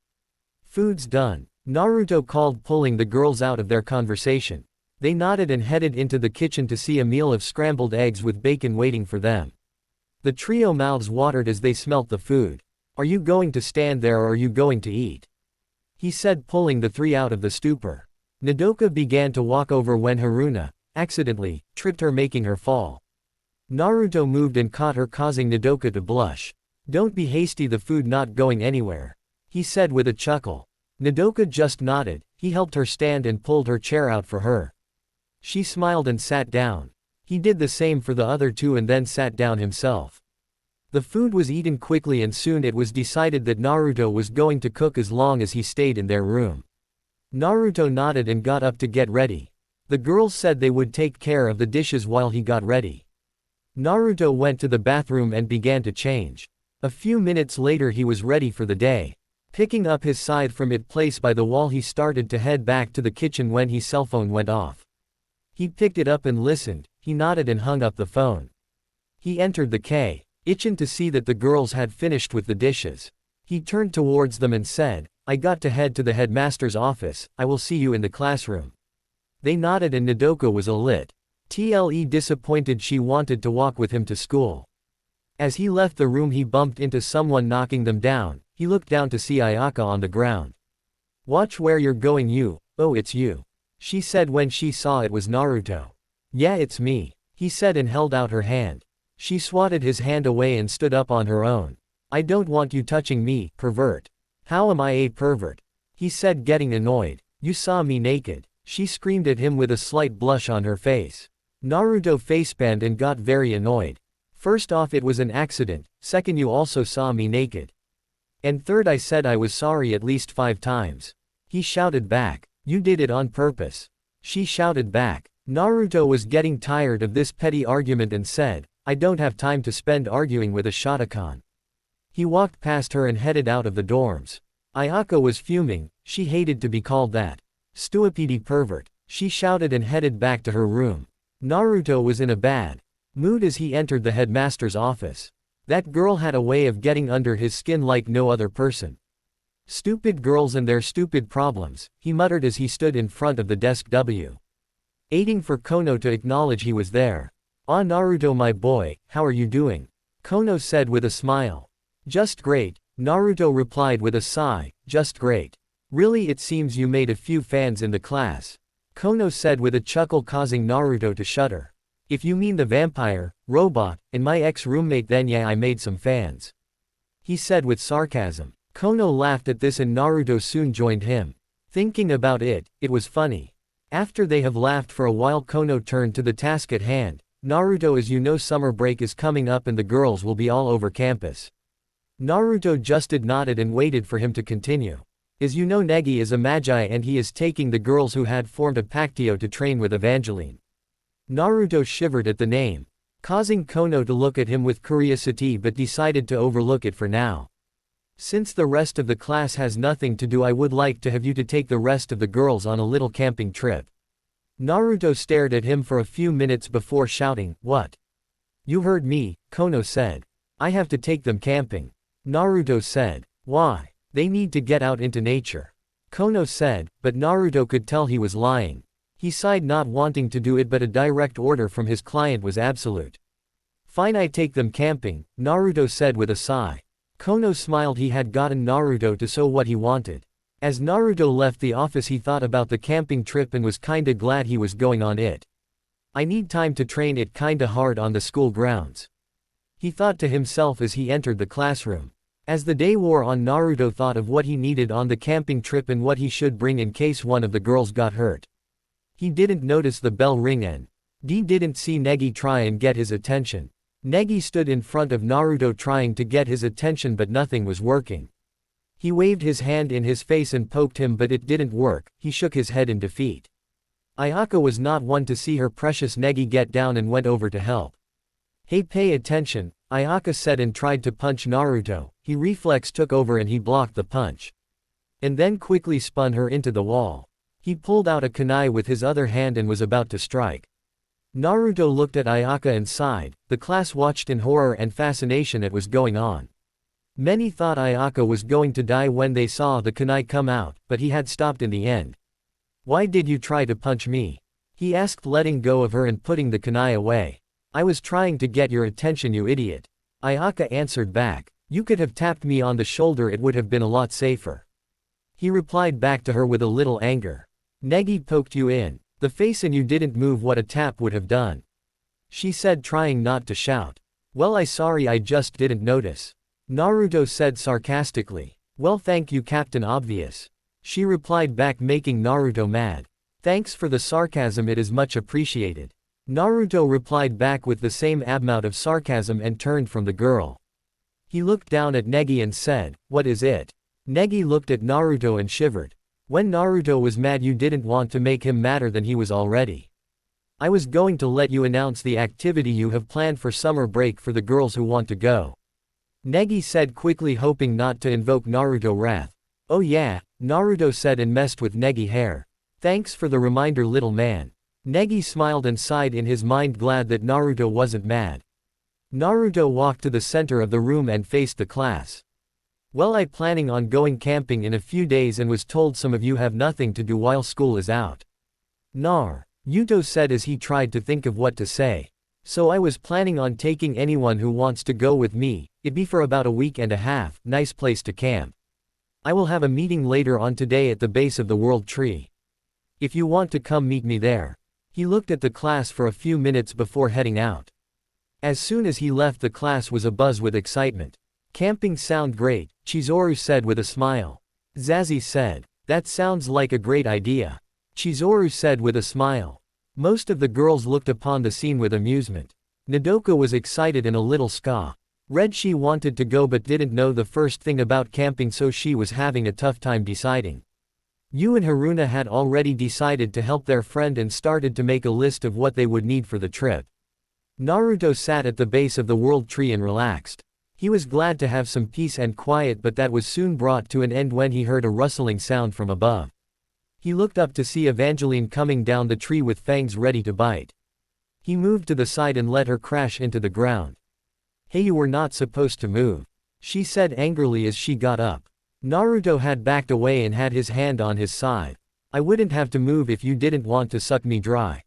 Food's done, Naruto called, pulling the girls out of their conversation. They nodded and headed into the kitchen to see a meal of scrambled eggs with bacon waiting for them. The trio mouths watered as they smelt the food. Are you going to stand there or are you going to eat? He said, pulling the three out of the stupor. Nodoka began to walk over when Haruna accidentally tripped her, making her fall. Naruto moved and caught her, causing Nodoka to blush. Don't be hasty, the food not going anywhere, he said with a chuckle. Nodoka just nodded. He helped her stand and pulled her chair out for her. She smiled and sat down. He did the same for the other two and then sat down himself. The food was eaten quickly and soon it was decided that Naruto was going to cook as long as he stayed in their room. Naruto nodded and got up to get ready. The girls said they would take care of the dishes while he got ready. Naruto went to the bathroom and began to change. A few minutes later he was ready for the day. Picking up his scythe from its place by the wall, he started to head back to the kitchen when his cell phone went off. He picked it up and listened. He nodded and hung up the phone. He entered the kitchen to see that the girls had finished with the dishes. He turned towards them and said, I got to head to the headmaster's office. I will see you in the classroom. They nodded and Nodoka was a little disappointed. She wanted to walk with him to school. As he left the room he bumped into someone knocking them down. He looked down to see Ayaka on the ground. Watch where you're going you. Oh, it's you, she said when she saw it was Naruto. Yeah, it's me, he said and held out her hand. She swatted his hand away and stood up on her own. I don't want you touching me, pervert. How am I a pervert? He said, getting annoyed. You saw me naked. She screamed at him with a slight blush on her face. Naruto facebanned and got very annoyed. First off, it was an accident, second, you also saw me naked. And third, I said I was sorry at least 5 times. He shouted back. You did it on purpose. She shouted back. Naruto was getting tired of this petty argument and said, I don't have time to spend arguing with a Shotokan. He walked past her and headed out of the dorms. Ayaka was fuming, she hated to be called that. Stupid pervert. She shouted and headed back to her room. Naruto was in a bad mood as he entered the headmaster's office. That girl had a way of getting under his skin like no other person. Stupid girls and their stupid problems, he muttered as he stood in front of the desk waiting for Kono to acknowledge he was there. Ah, Naruto, my boy, how are you doing? Kono said with a smile. Just great, Naruto replied with a sigh, just great. Really, it seems you made a few fans in the class. Kono said with a chuckle, causing Naruto to shudder. If you mean the vampire, robot, and my ex-roommate, then yeah, I made some fans. He said with sarcasm. Kono laughed at this and Naruto soon joined him. Thinking about it, it was funny. After they have laughed for a while, Kono turned to the task at hand. Naruto, as you know, summer break is coming up and the girls will be all over campus. Naruto just nodded and waited for him to continue. As you know, Negi is a magi and he is taking the girls who had formed a pactio to train with Evangeline. Naruto shivered at the name, causing Kono to look at him with curiosity but decided to overlook it for now. Since the rest of the class has nothing to do, I would like to have you to take the rest of the girls on a little camping trip. Naruto stared at him for a few minutes before shouting, What? You heard me, Kono said. I have to take them camping. Naruto said. Why? They need to get out into nature. Kono said, but Naruto could tell he was lying. He sighed, not wanting to do it, but a direct order from his client was absolute. Fine, I take them camping, Naruto said with a sigh. Kono smiled. He had gotten Naruto to show what he wanted. As Naruto left the office, he thought about the camping trip and was kinda glad he was going on it. I need time to train it kinda hard on the school grounds, he thought to himself as he entered the classroom. As the day wore on, Naruto thought of what he needed on the camping trip and what he should bring in case one of the girls got hurt. He didn't notice the bell ring and didn't see Negi try and get his attention. Negi stood in front of Naruto trying to get his attention, but nothing was working. He waved his hand in his face and poked him, but it didn't work. He shook his head in defeat. Ayaka was not one to see her precious Negi get down and went over to help. Hey, pay attention, Ayaka said and tried to punch Naruto. He reflex took over and he blocked the punch. And then quickly spun her into the wall. He pulled out a kunai with his other hand and was about to strike. Naruto looked at Ayaka and sighed. The class watched in horror and fascination at what was going on. Many thought Ayaka was going to die when they saw the kunai come out, but he had stopped in the end. Why did you try to punch me? He asked, letting go of her and putting the kunai away. I was trying to get your attention, you idiot. Ayaka answered back. You could have tapped me on the shoulder, it would have been a lot safer. He replied back to her with a little anger. Negi poked you in the face and you didn't move what a tap would have done, she said, trying not to shout. Well, sorry, I just didn't notice, Naruto said sarcastically. Well, thank you, Captain Obvious, she replied back, making Naruto mad. Thanks for the sarcasm, it is much appreciated. Naruto replied back with the same amount of sarcasm and turned from the girl. He looked down at Negi and said, What is it? Negi looked at Naruto and shivered. When Naruto was mad, you didn't want to make him madder than he was already. I was going to let you announce the activity you have planned for summer break for the girls who want to go, Negi said quickly, hoping not to invoke Naruto wrath. Oh yeah, Naruto said and messed with Negi hair. Thanks for the reminder, little man. Negi smiled and sighed in his mind, glad that Naruto wasn't mad. Naruto walked to the center of the room and faced the class. Well, I planning on going camping in a few days and was told some of you have nothing to do while school is out. Yuto said as he tried to think of what to say. So I was planning on taking anyone who wants to go with me. It'd be for about a week and a half, nice place to camp. I will have a meeting later on today at the base of the world tree. If you want to come, meet me there. He looked at the class for a few minutes before heading out. As soon as he left, the class was abuzz with excitement. Camping sound great, Chizuru said with a smile. Zazie said, that sounds like a great idea. Chizuru said with a smile. Most of the girls looked upon the scene with amusement. Nodoka was excited and a little scared. She wanted to go but didn't know the first thing about camping, so she was having a tough time deciding. Yu and Haruna had already decided to help their friend and started to make a list of what they would need for the trip. Naruto sat at the base of the world tree and relaxed. He was glad to have some peace and quiet, but that was soon brought to an end when he heard a rustling sound from above. He looked up to see Evangeline coming down the tree with fangs ready to bite. He moved to the side and let her crash into the ground. "Hey, you were not supposed to move," she said angrily as she got up. Naruto had backed away and had his hand on his side. "I wouldn't have to move if you didn't want to suck me dry,"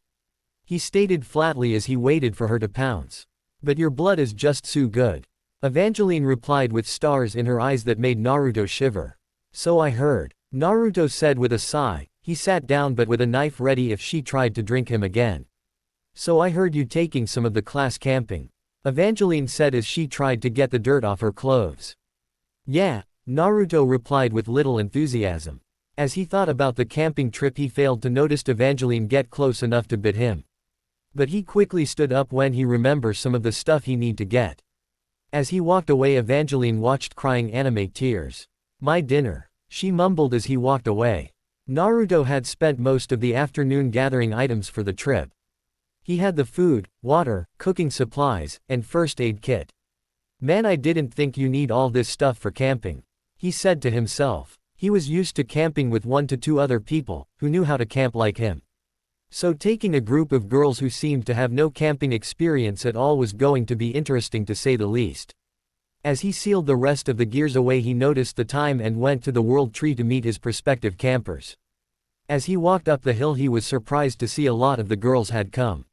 he stated flatly as he waited for her to pounce. "But your blood is just so good," Evangeline replied with stars in her eyes that made Naruto shiver. "So I heard," Naruto said with a sigh. He sat down but with a knife ready if she tried to drink him again. "So I heard you taking some of the class camping," Evangeline said as she tried to get the dirt off her clothes. "Yeah," Naruto replied with little enthusiasm. As he thought about the camping trip, he failed to notice Evangeline get close enough to bite him. But he quickly stood up when he remembered some of the stuff he need to get. As he walked away, Evangeline watched crying anime tears. "My dinner," she mumbled as he walked away. Naruto had spent most of the afternoon gathering items for the trip. He had the food, water, cooking supplies, and first aid kit. "Man, I didn't think you need all this stuff for camping," he said to himself. He was used to camping with 1 to 2 other people, who knew how to camp like him. So taking a group of girls who seemed to have no camping experience at all was going to be interesting to say the least. As he sealed the rest of the gears away, he noticed the time and went to the world tree to meet his prospective campers. As he walked up the hill, he was surprised to see a lot of the girls had come.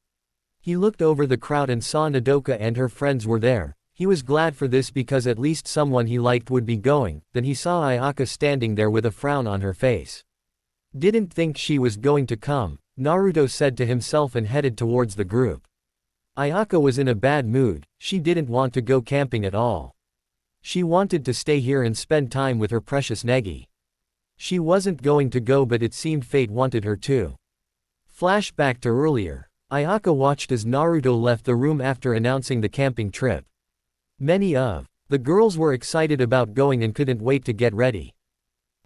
He looked over the crowd and saw Nodoka and her friends were there. He was glad for this because at least someone he liked would be going. Then he saw Ayaka standing there with a frown on her face. "Didn't think she was going to come," Naruto said to himself and headed towards the group. Ayaka was in a bad mood. She didn't want to go camping at all. She wanted to stay here and spend time with her precious Negi. She wasn't going to go, but it seemed fate wanted her to. Flashback to earlier. Ayaka watched as Naruto left the room after announcing the camping trip. Many of the girls were excited about going and couldn't wait to get ready.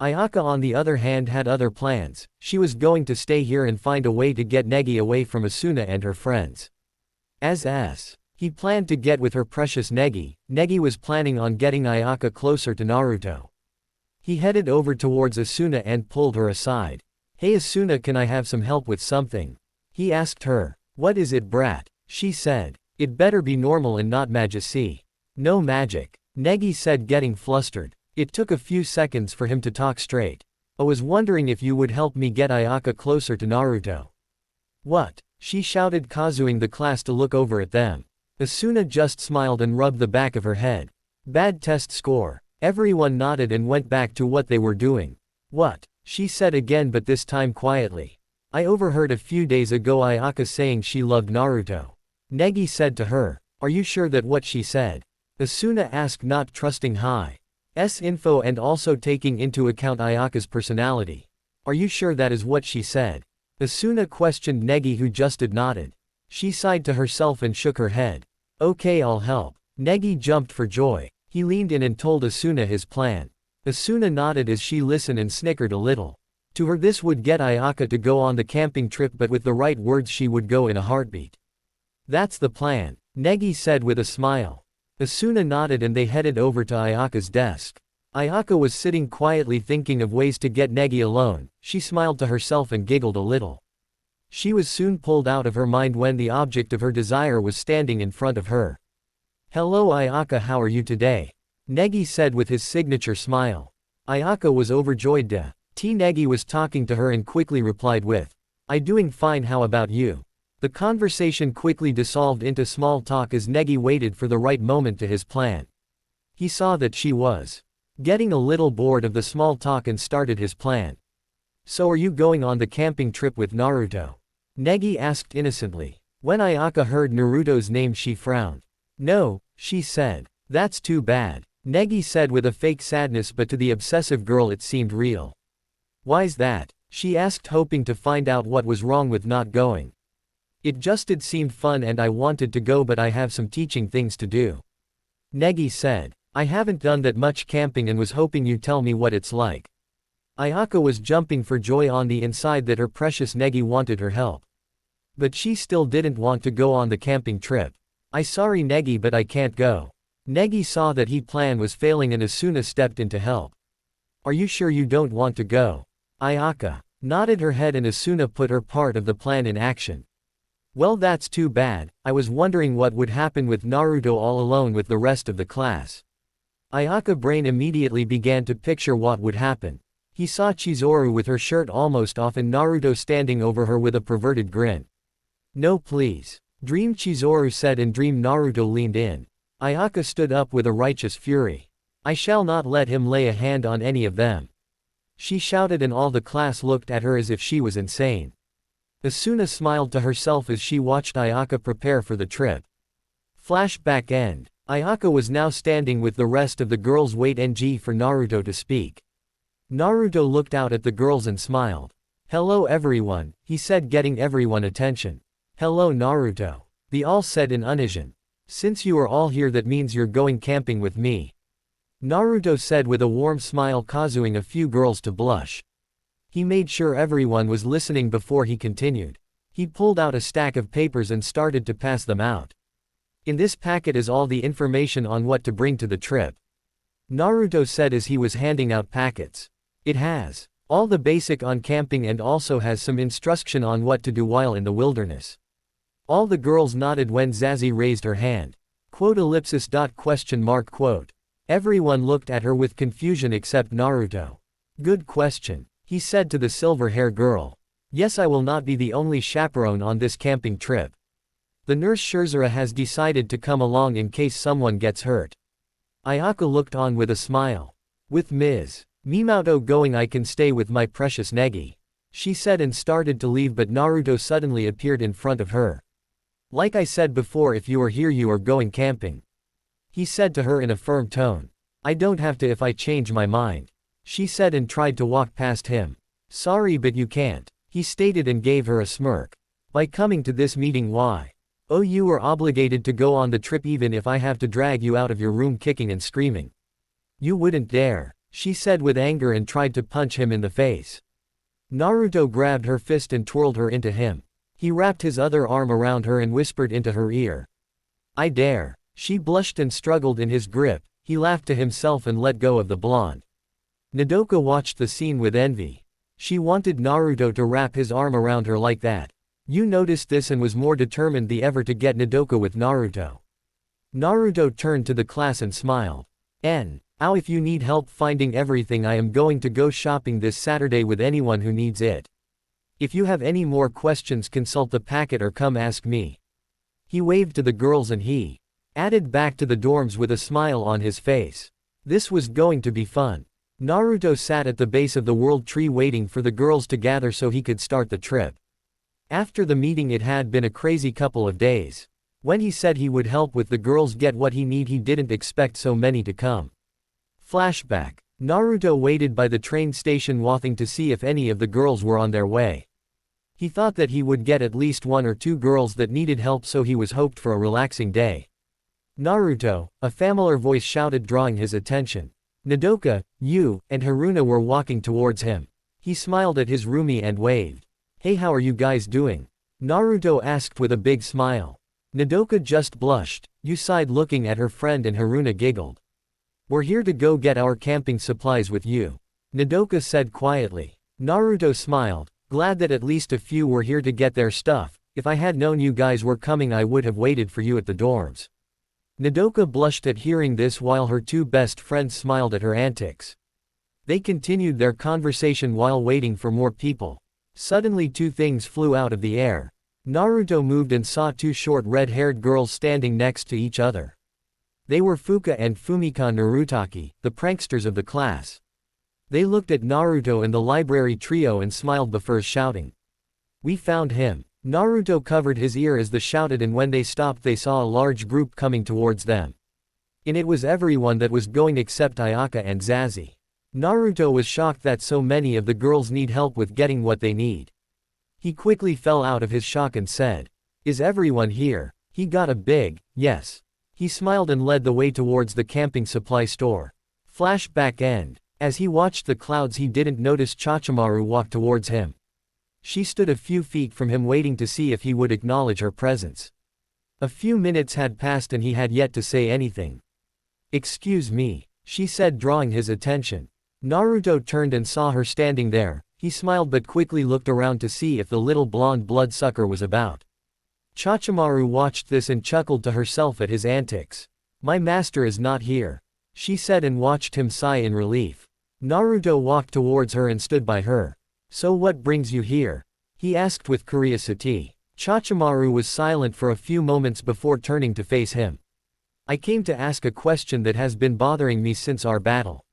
Ayaka on the other hand had other plans. She was going to stay here and find a way to get Negi away from Asuna and her friends. As he planned to get with her precious Negi, Negi was planning on getting Ayaka closer to Naruto. He headed over towards Asuna and pulled her aside. "Hey Asuna, can I have some help with something?" he asked her. "What is it, brat?" she said. "It better be normal and not magic." "No magic," Negi said, getting flustered. It took a few seconds for him to talk straight. "I was wondering if you would help me get Ayaka closer to Naruto." "What?" she shouted, causing the class to look over at them. Asuna just smiled and rubbed the back of her head. "Bad test score." Everyone nodded and went back to what they were doing. "What?" she said again, but this time quietly. "I overheard a few days ago Ayaka saying she loved Naruto." Negi said to her. "Are you sure that what she said?" Asuna asked, not trusting Hi's info and also taking into account Ayaka's personality. "Are you sure that is what she said?" Asuna questioned Negi, who just nodded. She sighed to herself and shook her head. "Okay, I'll help." Negi jumped for joy. He leaned in and told Asuna his plan. Asuna nodded as she listened and snickered a little. To her, this would get Ayaka to go on the camping trip, but with the right words she would go in a heartbeat. "That's the plan," Negi said with a smile. Asuna nodded and they headed over to Ayaka's desk. Ayaka was sitting quietly thinking of ways to get Negi alone. She smiled to herself and giggled a little. She was soon pulled out of her mind when the object of her desire was standing in front of her. "Hello Ayaka, how are you today?" Negi said with his signature smile. Ayaka was overjoyed. Negi was talking to her and quickly replied with, "I doing fine, how about you?" The conversation quickly dissolved into small talk as Negi waited for the right moment to his plan. He saw that she was getting a little bored of the small talk and started his plan. "So are you going on the camping trip with Naruto?" Negi asked innocently. When Ayaka heard Naruto's name, she frowned. "No," she said. "That's too bad," Negi said with a fake sadness, but to the obsessive girl it seemed real. "Why's that?" She asked, hoping to find out what was wrong with not going. It seemed fun and I wanted to go, but I have some teaching things to do. Negi said. I haven't done that much camping and was hoping you'd tell me what it's like. Ayaka was jumping for joy on the inside that her precious Negi wanted her help. But she still didn't want to go on the camping trip. Sorry Negi, but I can't go. Negi saw that his plan was failing and Asuna stepped in to help. Are you sure you don't want to go? Ayaka nodded her head and Asuna put her part of the plan in action. Well, that's too bad. I was wondering what would happen with Naruto all alone with the rest of the class. Ayaka's brain immediately began to picture what would happen. He saw Chizuru with her shirt almost off and Naruto standing over her with a perverted grin. No please. Dream, Chizuru said, and Dream Naruto leaned in. Ayaka stood up with a righteous fury. I shall not let him lay a hand on any of them. She shouted and all the class looked at her as if she was insane. Asuna smiled to herself as she watched Ayaka prepare for the trip. Flashback end. Ayaka was now standing with the rest of the girls waiting for Naruto to speak. Naruto looked out at the girls and smiled. Hello everyone, he said, getting everyone attention. Hello Naruto. They all said in unison. Since you are all here, that means you're going camping with me. Naruto said with a warm smile, causing a few girls to blush. He made sure everyone was listening before he continued. He pulled out a stack of papers and started to pass them out. In this packet is all the information on what to bring to the trip. Naruto said as he was handing out packets. It has all the basic on camping and also has some instruction on what to do while in the wilderness. All the girls nodded when Zazie raised her hand. Quote. Everyone looked at her with confusion except Naruto. Good question, he said to the silver hair girl. Yes, I will not be the only chaperone on this camping trip. The nurse Shirzura has decided to come along in case someone gets hurt. Ayaka looked on with a smile. With Ms. Minato going, I can stay with my precious Negi, she said and started to leave, but Naruto suddenly appeared in front of her. Like I said before, if you are here you are going camping, he said to her in a firm tone. I don't have to if I change my mind, she said and tried to walk past him. Sorry, but you can't, he stated and gave her a smirk. By coming to this meeting, why? Oh, you are obligated to go on the trip even if I have to drag you out of your room kicking and screaming. You wouldn't dare, she said with anger and tried to punch him in the face. Naruto grabbed her fist and twirled her into him. He wrapped his other arm around her and whispered into her ear. I dare. She blushed and struggled in his grip. He laughed to himself and let go of the blonde. Nodoka watched the scene with envy. She wanted Naruto to wrap his arm around her like that. You noticed this and was more determined than ever to get Nodoka with Naruto. Naruto turned to the class and smiled. Ow, if you need help finding everything, I am going to go shopping this Saturday with anyone who needs it. If you have any more questions, consult the packet or come ask me. He waved to the girls and he added back to the dorms with a smile on his face. This was going to be fun. Naruto sat at the base of the world tree waiting for the girls to gather so he could start the trip. After the meeting, it had been a crazy couple of days. When he said he would help with the girls get what he didn't expect so many to come. Flashback. Naruto waited by the train station waiting to see if any of the girls were on their way. He thought that he would get at least one or two girls that needed help, so he was hoped for a relaxing day. Naruto, a familiar voice shouted, drawing his attention. Nodoka, you, and Haruna were walking towards him. He smiled at his roomie and waved. Hey, how are you guys doing? Naruto asked with a big smile. Nodoka just blushed. You sighed looking at her friend and Haruna giggled. We're here to go get our camping supplies with you, Nodoka said quietly. Naruto smiled, glad that at least a few were here to get their stuff. If I had known you guys were coming, I would have waited for you at the dorms. Nodoka blushed at hearing this while her two best friends smiled at her antics. They continued their conversation while waiting for more people. Suddenly two things flew out of the air. Naruto moved and saw two short red-haired girls standing next to each other. They were Fuka and Fumika Narutaki, the pranksters of the class. They looked at Naruto and the library trio and smiled before shouting. We found him. Naruto covered his ear as they shouted, and when they stopped they saw a large group coming towards them. In it was everyone that was going except Ayaka and Zazie. Naruto was shocked that so many of the girls need help with getting what they need. He quickly fell out of his shock and said, "Is everyone here?" He got a big yes. He smiled and led the way towards the camping supply store. Flashback end. As he watched the clouds, he didn't notice Chachimaru walk towards him. She stood a few feet from him waiting to see if he would acknowledge her presence. A few minutes had passed and he had yet to say anything. "Excuse me," she said, drawing his attention. Naruto turned and saw her standing there. He smiled but quickly looked around to see if the little blonde bloodsucker was about. Chachimaru watched this and chuckled to herself at his antics. "My master is not here," she said and watched him sigh in relief. Naruto walked towards her and stood by her. "So what brings you here?" he asked with curiosity. Chachimaru was silent for a few moments before turning to face him. "I came to ask a question that has been bothering me since our battle,"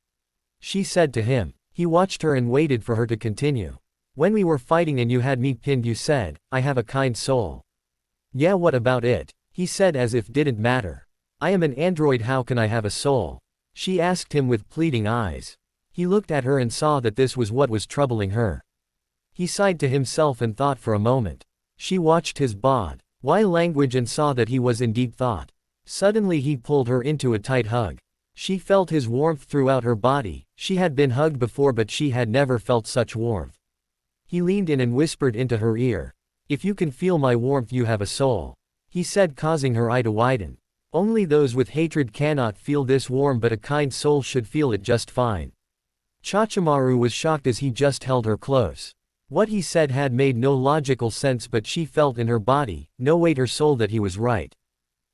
she said to him. He watched her and waited for her to continue. "When we were fighting and you had me pinned, you said, 'I have a kind soul.' Yeah, what about it?" he said as if didn't matter. "I am an android, how can I have a soul?" she asked him with pleading eyes. He looked at her and saw that this was what was troubling her. He sighed to himself and thought for a moment. She watched his body language and saw that he was in deep thought. Suddenly he pulled her into a tight hug. She felt his warmth throughout her body. She had been hugged before but she had never felt such warmth. He leaned in and whispered into her ear. "If you can feel my warmth, you have a soul," he said, causing her eye to widen. "Only those with hatred cannot feel this warmth, but a kind soul should feel it just fine." Chachimaru was shocked as he just held her close. What he said had made no logical sense, but she felt in her body, no wait, her soul, that he was right.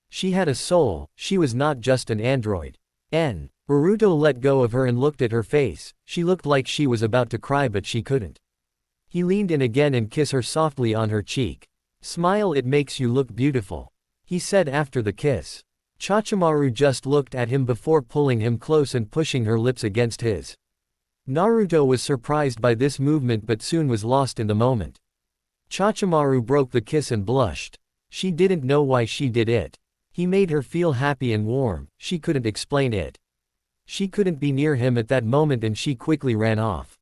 She had a soul, she was not just an android. Naruto let go of her and looked at her face. She looked like she was about to cry but she couldn't. He leaned in again and kissed her softly on her cheek. "Smile, it makes you look beautiful," he said after the kiss. Chachimaru just looked at him before pulling him close and pushing her lips against his. Naruto was surprised by this movement but soon was lost in the moment. Chachimaru broke the kiss and blushed. She didn't know why she did it. He made her feel happy and warm, she couldn't explain it. She couldn't be near him at that moment and she quickly ran off.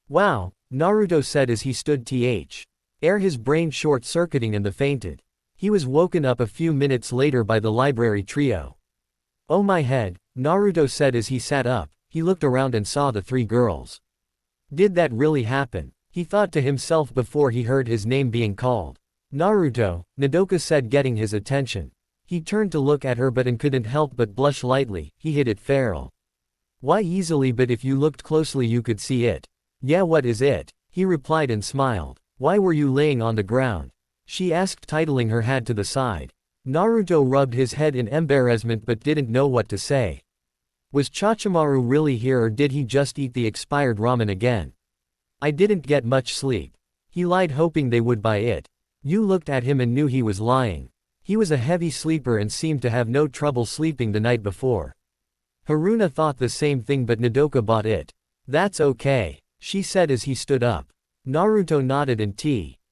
"Wow," Naruto said as he stood his brain short-circuiting and fainted. He was woken up a few minutes later by the library trio. "Oh my head," Naruto said as he sat up. He looked around and saw the three girls. Did that really happen? He thought to himself before he heard his name being called. "Naruto," Nodoka said, getting his attention. He turned to look at her but couldn't help but blush lightly. He hid it feral. "Why easily, but if you looked closely you could see it." "Yeah, what is it?" he replied and smiled. "Why were you laying on the ground?" she asked, titling her head to the side. Naruto rubbed his head in embarrassment but didn't know what to say. Was Chachimaru really here or did he just eat the expired ramen again? "I didn't get much sleep," he lied, hoping they would buy it. Yu looked at him and knew he was lying. He was a heavy sleeper and seemed to have no trouble sleeping the night before. Haruna thought the same thing but Nodoka bought it. "That's okay," she said as he stood up. Naruto nodded and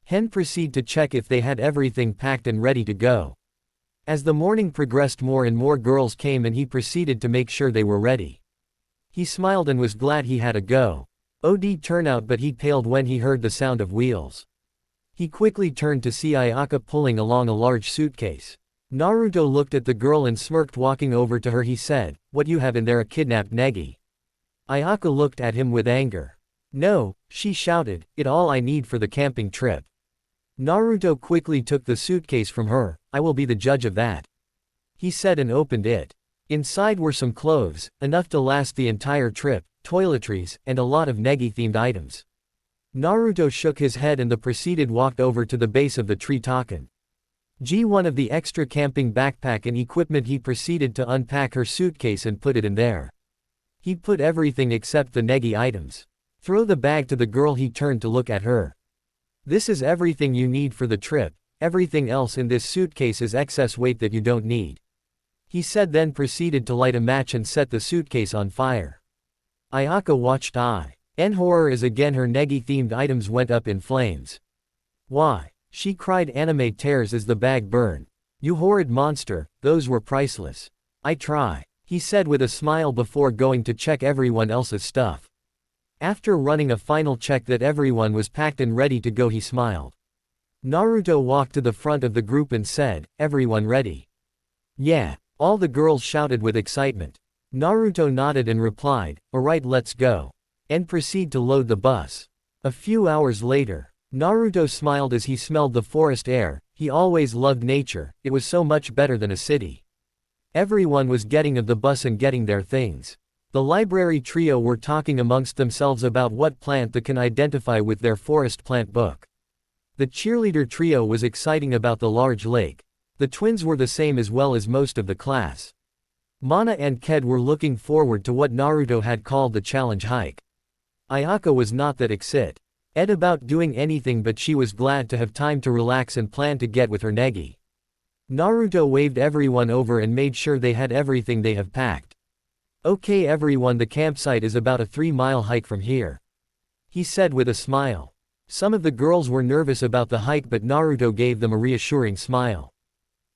Hen proceeded to check if they had everything packed and ready to go. As the morning progressed, more and more girls came and he proceeded to make sure they were ready. He smiled and was glad he had a good turnout, but he paled when he heard the sound of wheels. He quickly turned to see Ayaka pulling along a large suitcase. Naruto looked at the girl and smirked. Walking over to her he said, "What you have in there, a kidnapped Negi?" Ayaka looked at him with anger. "No," she shouted, "it all I need for the camping trip." Naruto quickly took the suitcase from her. "I will be the judge of that," he said and opened it. Inside were some clothes, enough to last the entire trip, toiletries, and a lot of Negi-themed items. Naruto shook his head and walked over to the base of the tree Taken. One of the extra camping backpack and equipment. He proceeded to unpack her suitcase and put it in there. He put everything except the Negi items. Throw the bag to the girl. He turned to look at her. "This is everything you need for the trip. Everything else in this suitcase is excess weight that you don't need," he said, then proceeded to light a match and set the suitcase on fire. Ayaka watched horror as again her Negi-themed items went up in flames. "Why?" she cried, anime tears as the bag burned. "You horrid monster, those were priceless." "I try," he said with a smile before going to check everyone else's stuff. After running a final check that everyone was packed and ready to go, he smiled. Naruto walked to the front of the group and said, "Everyone ready?" "Yeah," all the girls shouted with excitement. Naruto nodded and replied, "Alright, let's go." And proceed to load the bus. A few hours later, Naruto smiled as he smelled the forest air. He always loved nature, it was so much better than a city. Everyone was getting of the bus and getting their things. The library trio were talking amongst themselves about what plant they can identify with their forest plant book. The cheerleader trio was exciting about the large lake. The twins were the same as well as most of the class. Mana and Ked were looking forward to what Naruto had called the challenge hike. Ayaka was not that excited about doing anything, but she was glad to have time to relax and plan to get with her Negi. Naruto waved everyone over and made sure they had everything they have packed. "Okay everyone, the campsite is about a 3-mile hike from here," he said with a smile. Some of the girls were nervous about the hike, but Naruto gave them a reassuring smile.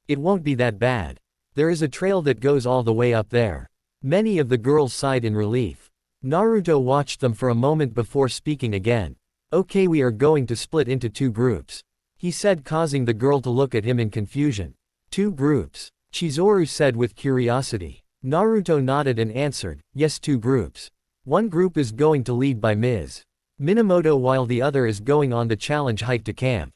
"It won't be that bad. There is a trail that goes all the way up there." Many of the girls sighed in relief. Naruto watched them for a moment before speaking again. "Okay, we are going to split into 2 groups," he said, causing the girl to look at him in confusion. "2 groups?" Chizuru said with curiosity. Naruto nodded and answered, "Yes, 2 groups. One group is going to lead by Ms. Minamoto while the other is going on the challenge hike to camp."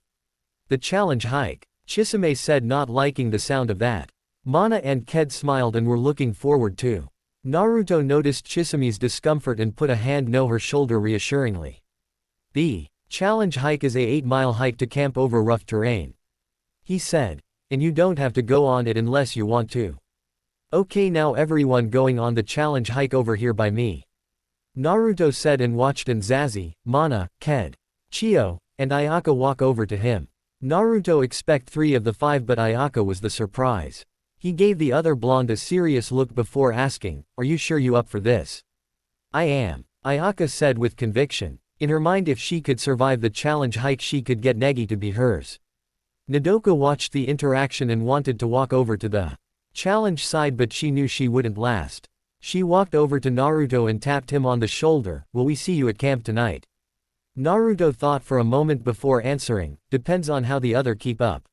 "The challenge hike?" Chisame said, not liking the sound of that. Mana and Ked smiled and were looking forward too. Naruto noticed Chisame's discomfort and put a hand on her shoulder reassuringly. "The challenge hike is a 8-mile hike to camp over rough terrain," he said. "And you don't have to go on it unless you want to." "Okay, now everyone going on the challenge hike over here by me," Naruto said and watched Zazi, Mana, Ked, Chio, and Ayaka walk over to him. Naruto expected 3 of the 5, but Ayaka was the surprise. He gave the other blonde a serious look before asking, "Are you sure you up for this?" "I am," Ayaka said with conviction. In her mind, if she could survive the challenge hike, she could get Negi to be hers. Nodoka watched the interaction and wanted to walk over to the challenge side, but she knew she wouldn't last. She walked over to Naruto and tapped him on the shoulder. "Will we see you at camp tonight?" Naruto thought for a moment before answering, "Depends on how the other keep up."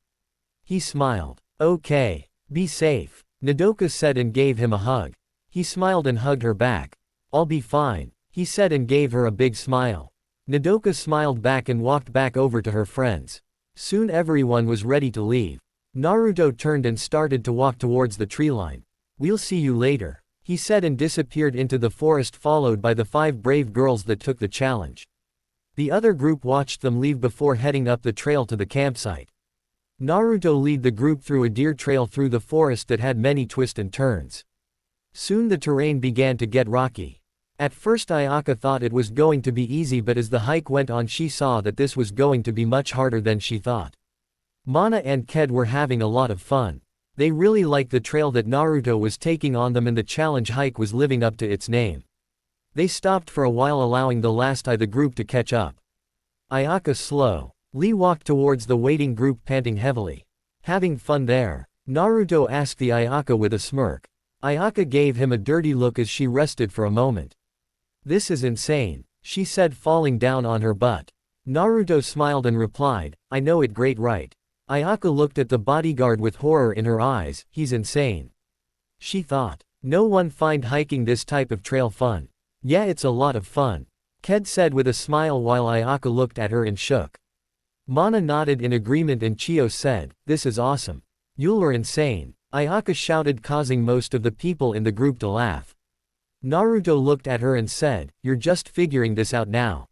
He smiled. "Okay. Be safe," Nodoka said and gave him a hug. He smiled and hugged her back. "I'll be fine," he said and gave her a big smile. Nodoka smiled back and walked back over to her friends. Soon everyone was ready to leave. Naruto turned and started to walk towards the tree line. "We'll see you later," he said and disappeared into the forest, followed by the 5 brave girls that took the challenge. The other group watched them leave before heading up the trail to the campsite. Naruto led the group through a deer trail through the forest that had many twists and turns. Soon the terrain began to get rocky. At first Ayaka thought it was going to be easy, but as the hike went on she saw that this was going to be much harder than she thought. Mana and Ked were having a lot of fun. They really liked the trail that Naruto was taking on them, and the challenge hike was living up to its name. They stopped for a while, allowing the last of the group to catch up. Ayaka slowly walked towards the waiting group, panting heavily. "Having fun there?" Naruto asked the Ayaka with a smirk. Ayaka gave him a dirty look as she rested for a moment. "This is insane," she said, falling down on her butt. Naruto smiled and replied, "I know it, great, right?" Ayaka looked at the bodyguard with horror in her eyes. "He's insane," she thought. "No one find hiking this type of trail fun." "Yeah, it's a lot of fun," Ked said with a smile while Ayaka looked at her and shook. Mana nodded in agreement and Chio said, "This is awesome." "You're insane," Ayaka shouted, causing most of the people in the group to laugh. Naruto looked at her and said, "You're just figuring this out now."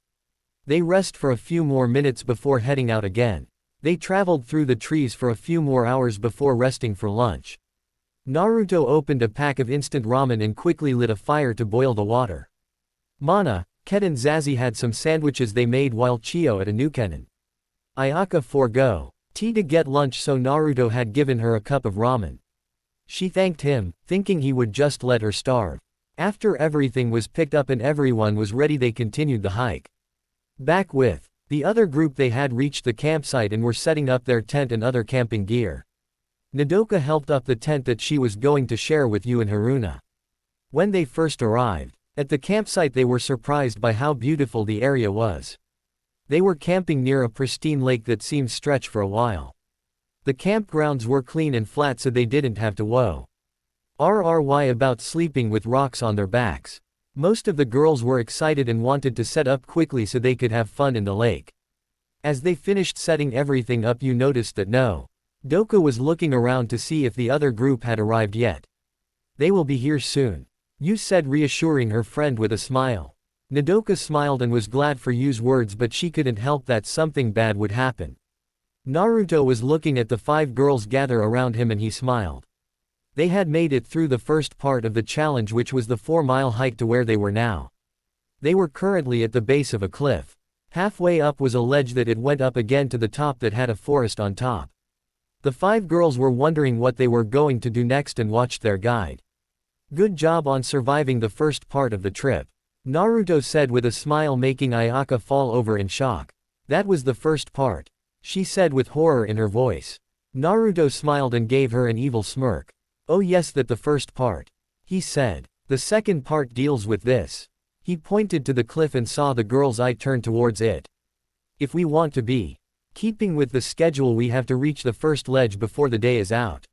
They rest for a few more minutes before heading out again. They traveled through the trees for a few more hours before resting for lunch. Naruto opened a pack of instant ramen and quickly lit a fire to boil the water. Mana, Ked and Zazi had some sandwiches they made, while Chio ate a nukenin. Ayaka forgo tea to get lunch, so Naruto had given her a cup of ramen. She thanked him, thinking he would just let her starve. After everything was picked up and everyone was ready, they continued the hike. Back with the other group, they had reached the campsite and were setting up their tent and other camping gear. Nodoka helped up the tent that she was going to share with Yu and Haruna. When they first arrived at the campsite, they were surprised by how beautiful the area was. They were camping near a pristine lake that seemed stretched for a while. The campgrounds were clean and flat, so they didn't have to worry about sleeping with rocks on their backs. Most of the girls were excited and wanted to set up quickly so they could have fun in the lake. As they finished setting everything up, you noticed that Nodoka was looking around to see if the other group had arrived yet. "They will be here soon," Yu said, reassuring her friend with a smile. Nodoka smiled and was glad for Yu's words, but she couldn't help that something bad would happen. Naruto was looking at the 5 girls gather around him and he smiled. They had made it through the first part of the challenge, which was the 4-mile hike to where they were now. They were currently at the base of a cliff. Halfway up was a ledge that it went up again to the top that had a forest on top. The 5 girls were wondering what they were going to do next and watched their guide. "Good job on surviving the first part of the trip," Naruto said with a smile, making Ayaka fall over in shock. "That was the first part," she said with horror in her voice. Naruto smiled and gave her an evil smirk. "Oh yes, that the first part," he said. "The second part deals with this." He pointed to the cliff and saw the girl's eye turn towards it. "If we want to be keeping with the schedule, we have to reach the first ledge before the day is out."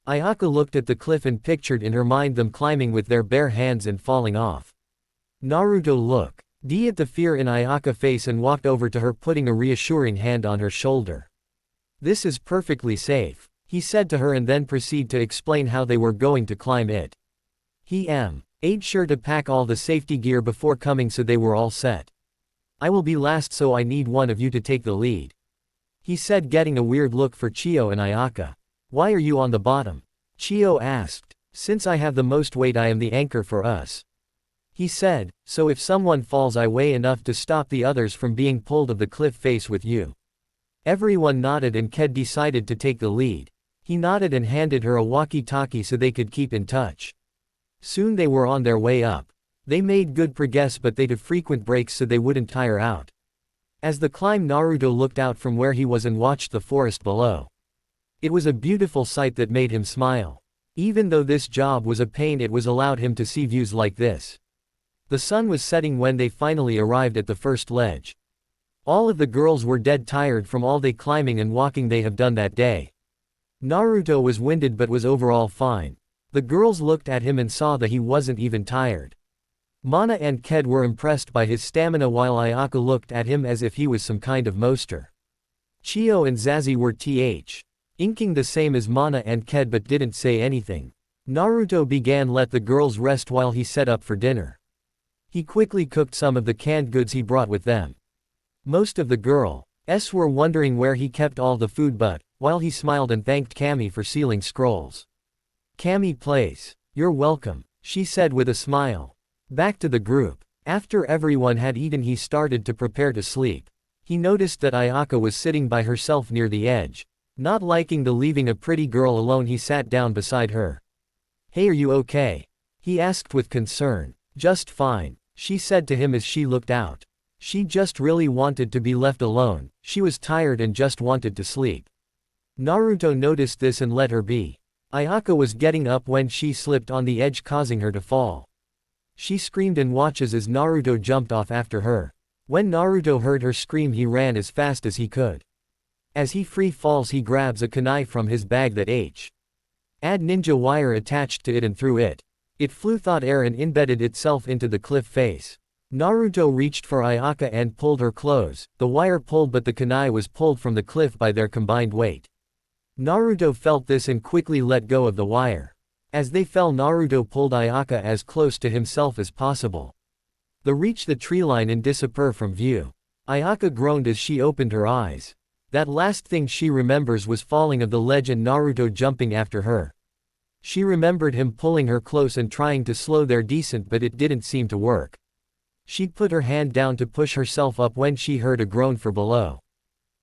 Ayaka looked at the cliff and pictured in her mind them climbing with their bare hands and falling off. Naruto looked at the fear in Ayaka's face and walked over to her, putting a reassuring hand on her shoulder. "This is perfectly safe," he said to her, and then proceeded to explain how they were going to climb it. He made sure to pack all the safety gear before coming, so they were all set. "I will be last, so I need one of you to take the lead," he said, getting a weird look for Chio and Ayaka. "Why are you on the bottom?" Chio asked. "Since I have the most weight, I am the anchor for us," he said, "so if someone falls, I weigh enough to stop the others from being pulled off the cliff face with you." Everyone nodded and Ked decided to take the lead. He nodded and handed her a walkie-talkie so they could keep in touch. Soon they were on their way up. They made good progress, but they took frequent breaks so they wouldn't tire out. As the climb, Naruto looked out from where he was and watched the forest below. It was a beautiful sight that made him smile. Even though this job was a pain, it was allowed him to see views like this. The sun was setting when they finally arrived at the first ledge. All of the girls were dead tired from all the climbing and walking they have done that day. Naruto was winded but was overall fine. The girls looked at him and saw that he wasn't even tired. Mana and Ked were impressed by his stamina, while Ayaka looked at him as if he was some kind of monster. Chio and Zazie were inking the same as Mana and Ked but didn't say anything. Naruto began let the girls rest while he set up for dinner. He quickly cooked some of the canned goods he brought with them. Most of the girls were wondering where he kept all the food, but while he smiled and thanked Kami for sealing scrolls. "Kami, please. You're welcome," she said with a smile. Back to the group. After everyone had eaten, he started to prepare to sleep. He noticed that Ayaka was sitting by herself near the edge. Not liking the leaving a pretty girl alone, he sat down beside her. "Hey, are you okay?" he asked with concern. "Just fine," she said to him as she looked out. She just really wanted to be left alone. She was tired and just wanted to sleep. Naruto noticed this and let her be. Ayaka was getting up when she slipped on the edge, causing her to fall. She screamed and watches as Naruto jumped off after her. When Naruto heard her scream, he ran as fast as he could. As he free falls, he grabs a kunai from his bag that had ninja wire attached to it and threw it. It flew through air and embedded itself into the cliff face. Naruto reached for Ayaka and pulled her close. The wire pulled, but the kunai was pulled from the cliff by their combined weight. Naruto felt this and quickly let go of the wire. As they fell, Naruto pulled Ayaka as close to himself as possible. They reached the tree line and disappeared from view. Ayaka groaned as she opened her eyes. That last thing she remembers was falling off the ledge and Naruto jumping after her. She remembered him pulling her close and trying to slow their descent, but it didn't seem to work. She put her hand down to push herself up when she heard a groan from below.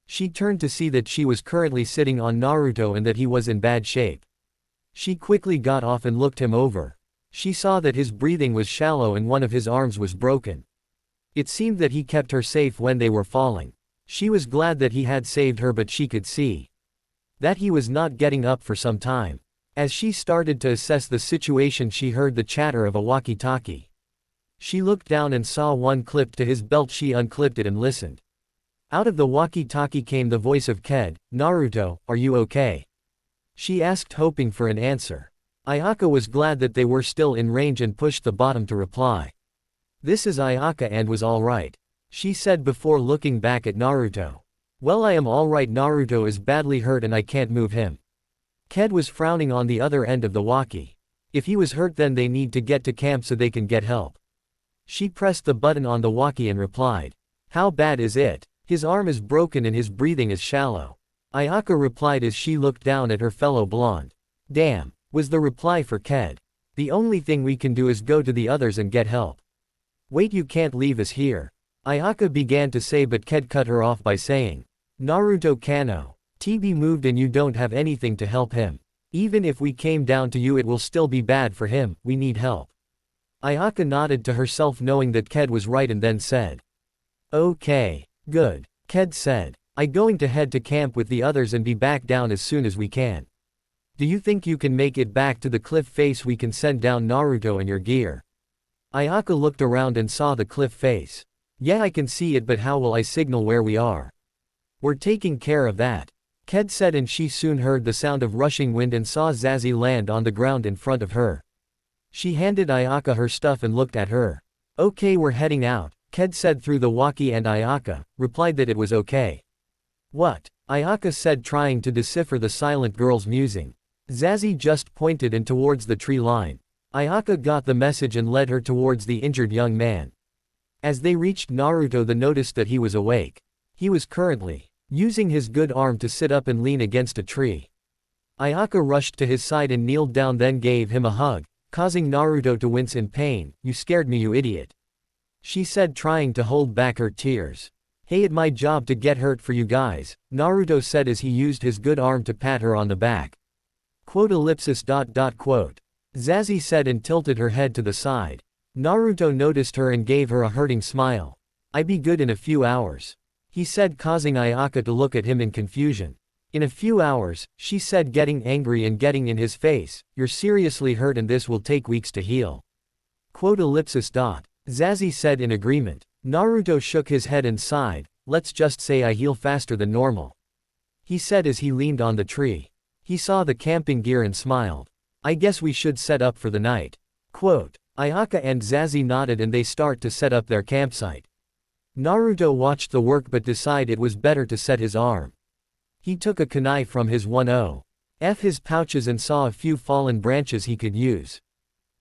She turned to see that she was currently sitting on Naruto and that he was in bad shape. She quickly got off and looked him over. She saw that his breathing was shallow and one of his arms was broken. It seemed that he kept her safe when they were falling. She was glad that he had saved her, but she could see that he was not getting up for some time. As she started to assess the situation, she heard the chatter of a walkie-talkie. She looked down and saw one clipped to his belt. She unclipped it and listened. Out of the walkie-talkie came the voice of Ked. "Naruto, are you okay?" she asked, hoping for an answer. Ayaka was glad that they were still in range and pushed the bottom to reply. "This is Ayaka and was alright," she said before looking back at Naruto. "Well, I am alright. Naruto is badly hurt and I can't move him." Ked was frowning on the other end of the walkie. "If he was hurt, then they need to get to camp so they can get help." She pressed the button on the walkie and replied. "How bad is it?" "His arm is broken and his breathing is shallow," Ayaka replied as she looked down at her fellow blonde. "Damn," was the reply for Ked. "The only thing we can do is go to the others and get help." "Wait, you can't leave us here," Ayaka began to say, but Ked cut her off by saying, "Naruto Kano. TB moved and you don't have anything to help him. Even if we came down to you, it will still be bad for him. We need help." Ayaka nodded to herself, knowing that Ked was right, and then said, "Okay. Good," Ked said. "I'm going to head to camp with the others and be back down as soon as we can. Do you think you can make it back to the cliff face? We can send down Naruto and your gear." Ayaka looked around and saw the cliff face. "Yeah, I can see it, but how will I signal where we are?" "We're taking care of that," Ked said, and she soon heard the sound of rushing wind and saw Zazie land on the ground in front of her. She handed Ayaka her stuff and looked at her. "Okay, we're heading out," Ked said through the walkie, and Ayaka replied that it was okay. "What?" Ayaka said, trying to decipher the silent girl's musing. Zazie just pointed and towards the tree line. Ayaka got the message and led her towards the injured young man. As they reached Naruto, they noticed that he was awake. He was currently using his good arm to sit up and lean against a tree. Ayaka rushed to his side and kneeled down, then gave him a hug, causing Naruto to wince in pain. "You scared me, you idiot," she said, trying to hold back her tears. "Hey, it's my job to get hurt for you guys," Naruto said as he used his good arm to pat her on the back. Zazie said and tilted her head to the side. Naruto noticed her and gave her a hurting smile. "I be good in a few hours," he said, causing Ayaka to look at him in confusion. "In a few hours," she said, getting angry and getting in his face. "You're seriously hurt and this will take weeks to heal." Zazie said in agreement. Naruto shook his head and sighed. "Let's just say I heal faster than normal," he said as he leaned on the tree. He saw the camping gear and smiled. "I guess we should set up for the night." Ayaka and Zazie nodded and they start to set up their campsite. Naruto watched the work but decided it was better to set his arm. He took a kunai from his 10F his pouches and saw a few fallen branches he could use.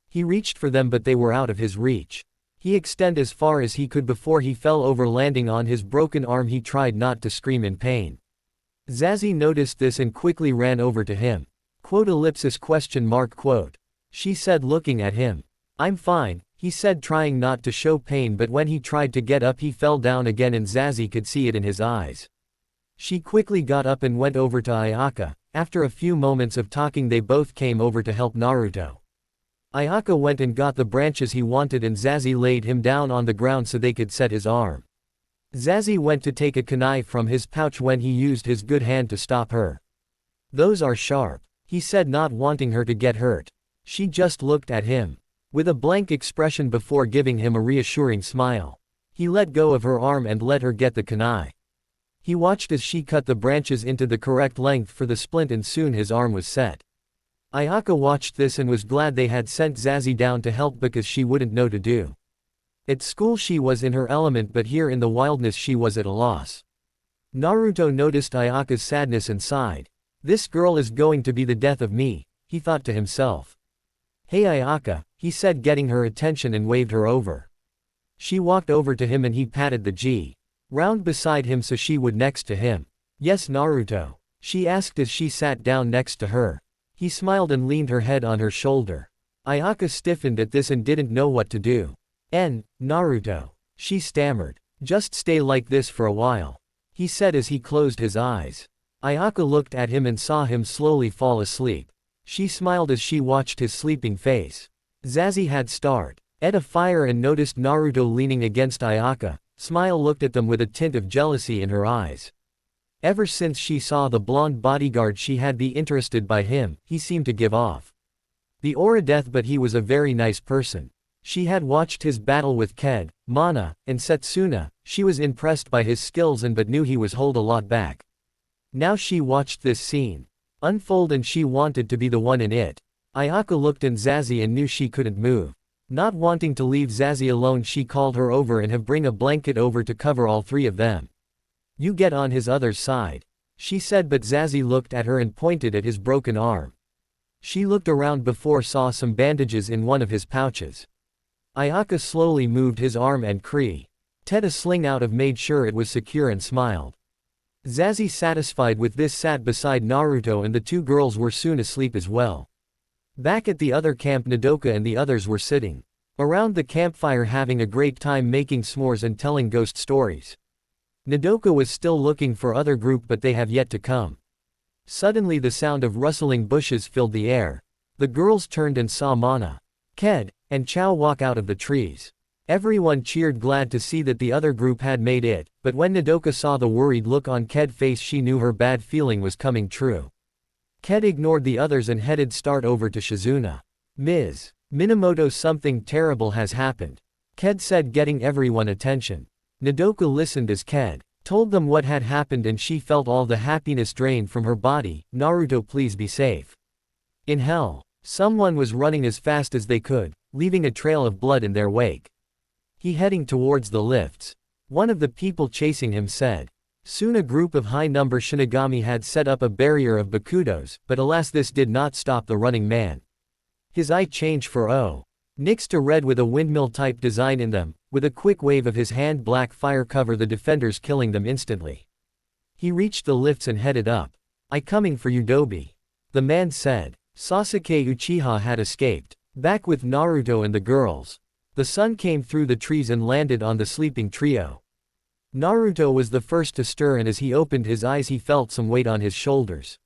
He reached for them but they were out of his reach. He extended as far as he could before he fell over, landing on his broken arm. He tried not to scream in pain. Zazie noticed this and quickly ran over to him. She said, looking at him. "I'm fine," he said, trying not to show pain, but when he tried to get up he fell down again and Zazie could see it in his eyes. She quickly got up and went over to Ayaka. After a few moments of talking they both came over to help Naruto. Ayaka went and got the branches he wanted and Zazie laid him down on the ground so they could set his arm. Zazie went to take a kunai from his pouch when he used his good hand to stop her. "Those are sharp," he said, not wanting her to get hurt. She just looked at him with a blank expression before giving him a reassuring smile. He let go of her arm and let her get the kunai. He watched as she cut the branches into the correct length for the splint and soon his arm was set. Ayaka watched this and was glad they had sent Zazie down to help because she wouldn't know to do. At school she was in her element, but here in the wilderness she was at a loss. Naruto noticed Ayaka's sadness and sighed. "This girl is going to be the death of me," he thought to himself. "Hey Ayaka," he said, getting her attention and waved her over. She walked over to him and he patted the ground beside him so she would next to him. "Yes Naruto?" she asked as she sat down next to her. He smiled and leaned her head on her shoulder. Ayaka stiffened at this and didn't know what to do. Naruto," she stammered. "Just stay like this for a while," he said as he closed his eyes. Ayaka looked at him and saw him slowly fall asleep. She smiled as she watched his sleeping face. Zazie had started at a fire and noticed Naruto leaning against Ayaka. Smile looked at them with a tint of jealousy in her eyes. Ever since she saw the blonde bodyguard she had be interested by him, he seemed to give off the aura death, but he was a very nice person. She had watched his battle with Ked, Mana, and Setsuna. She was impressed by his skills and but knew he was hold a lot back. Now she watched this scene unfold and she wanted to be the one in it. Ayaka looked at Zazie and knew she couldn't move. Not wanting to leave Zazie alone, she called her over and have bring a blanket over to cover all three of them. You get on his other side, she said, but Zazie looked at her and pointed at his broken arm. She looked around before saw some bandages in one of his pouches. Ayaka slowly moved his arm and Ted a sling out of made sure it was secure and smiled. Zazie, satisfied with this, sat beside Naruto and the two girls were soon asleep as well. Back at the other camp, Nodoka and the others were sitting around the campfire having a great time making s'mores and telling ghost stories. Nodoka was still looking for other group but they have yet to come. Suddenly the sound of rustling bushes filled the air. The girls turned and saw Mana, Ked, and Chao walk out of the trees. Everyone cheered, glad to see that the other group had made it, but when Nodoka saw the worried look on Ked's face she knew her bad feeling was coming true. Ked ignored the others and headed start over to Shizuna. Ms. Minamoto, something terrible has happened, Ked said, getting everyone attention. Nodoka listened as Ked told them what had happened and she felt all the happiness drain from her body. Naruto, please be safe. In hell, someone was running as fast as they could, leaving a trail of blood in their wake. He heading towards the lifts. One of the people chasing him said. Soon a group of high-number Shinigami had set up a barrier of bakudos, but alas this did not stop the running man. His eye changed for next to red with a windmill-type design in them. With a quick wave of his hand, black fire cover the defenders, killing them instantly. He reached the lifts and headed up. I coming for you, Dobi, the man said. Sasuke Uchiha had escaped, back with Naruto and the girls. The sun came through the trees and landed on the sleeping trio. Naruto was the first to stir and as he opened his eyes he felt some weight on his shoulders.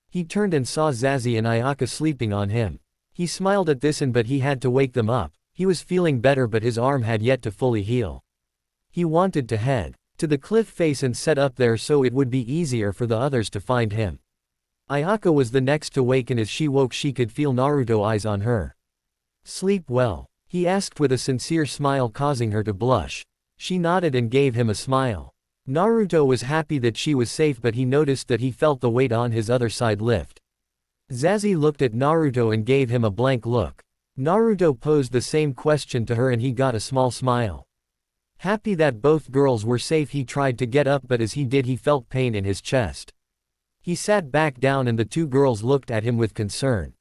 He turned and saw Zazie and Ayaka sleeping on him. He smiled at this but he had to wake them up. He was feeling better but his arm had yet to fully heal. He wanted to head to the cliff face and set up there so it would be easier for the others to find him. Ayaka was the next to wake and as she woke she could feel Naruto's eyes on her. Sleep well? He asked with a sincere smile causing her to blush. She nodded and gave him a smile. Naruto was happy that she was safe but he noticed that he felt the weight on his other side lift. Zazie looked at Naruto and gave him a blank look. Naruto posed the same question to her and he got a small smile. Happy that both girls were safe he tried to get up but as he did he felt pain in his chest. He sat back down and the two girls looked at him with concern.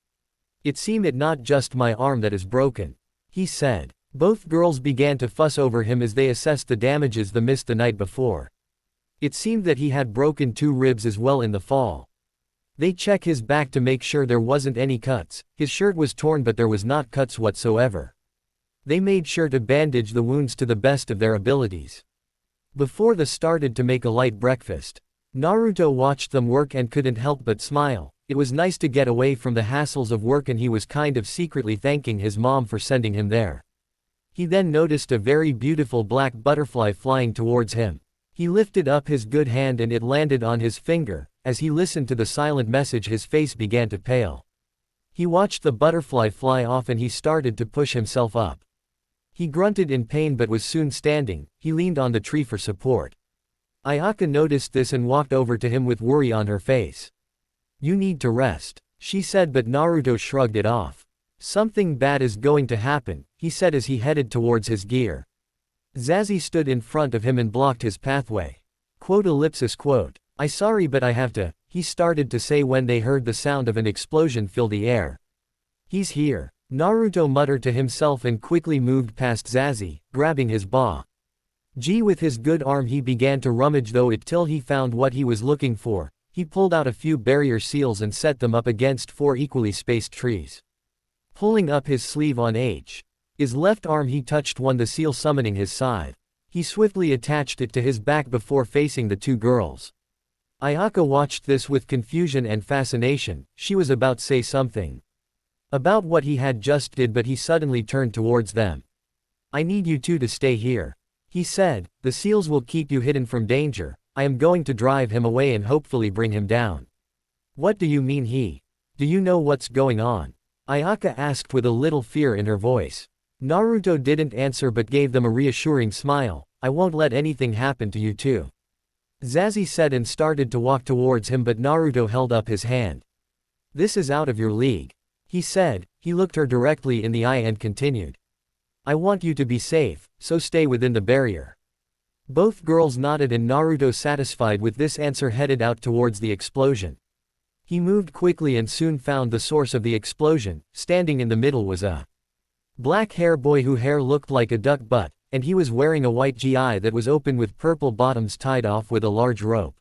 It seemed it not just my arm that is broken, he said. Both girls began to fuss over him as they assessed the damages they missed the night before. It seemed that he had broken 2 ribs as well in the fall. They checked his back to make sure there wasn't any cuts. His shirt was torn but there was not cuts whatsoever. They made sure to bandage the wounds to the best of their abilities. Before they started to make a light breakfast, Naruto watched them work and couldn't help but smile. It was nice to get away from the hassles of work and he was kind of secretly thanking his mom for sending him there. He then noticed a very beautiful black butterfly flying towards him. He lifted up his good hand and it landed on his finger. As he listened to the silent message his face began to pale. He watched the butterfly fly off and he started to push himself up. He grunted in pain but was soon standing. He leaned on the tree for support. Ayaka noticed this and walked over to him with worry on her face. You need to rest, she said but Naruto shrugged it off. Something bad is going to happen, he said as he headed towards his gear. Zazie stood in front of him and blocked his pathway. Quote. I sorry but I have to, he started to say when they heard the sound of an explosion fill the air. He's here, Naruto muttered to himself and quickly moved past Zazie, grabbing his ba. With his good arm he began to rummage though it till he found what he was looking for. He pulled out a few barrier seals and set them up against 4 equally spaced trees. Pulling up his sleeve on his left arm he touched one the seal summoning his scythe. He swiftly attached it to his back before facing the 2 girls. Ayaka watched this with confusion and fascination. She was about to say something about what he had just did but he suddenly turned towards them. I need you two to stay here, he said. The seals will keep you hidden from danger. I am going to drive him away and hopefully bring him down. What do you mean he? Do you know what's going on? Ayaka asked with a little fear in her voice. Naruto didn't answer but gave them a reassuring smile. I won't let anything happen to you too. Zazie said and started to walk towards him, but Naruto held up his hand. This is out of your league, he said. He looked her directly in the eye and continued. I want you to be safe, so stay within the barrier. Both girls nodded and Naruto, satisfied with this answer, headed out towards the explosion. He moved quickly and soon found the source of the explosion. Standing in the middle was a black hair boy whose hair looked like a duck butt, and he was wearing a white gi that was open with purple bottoms tied off with a large rope.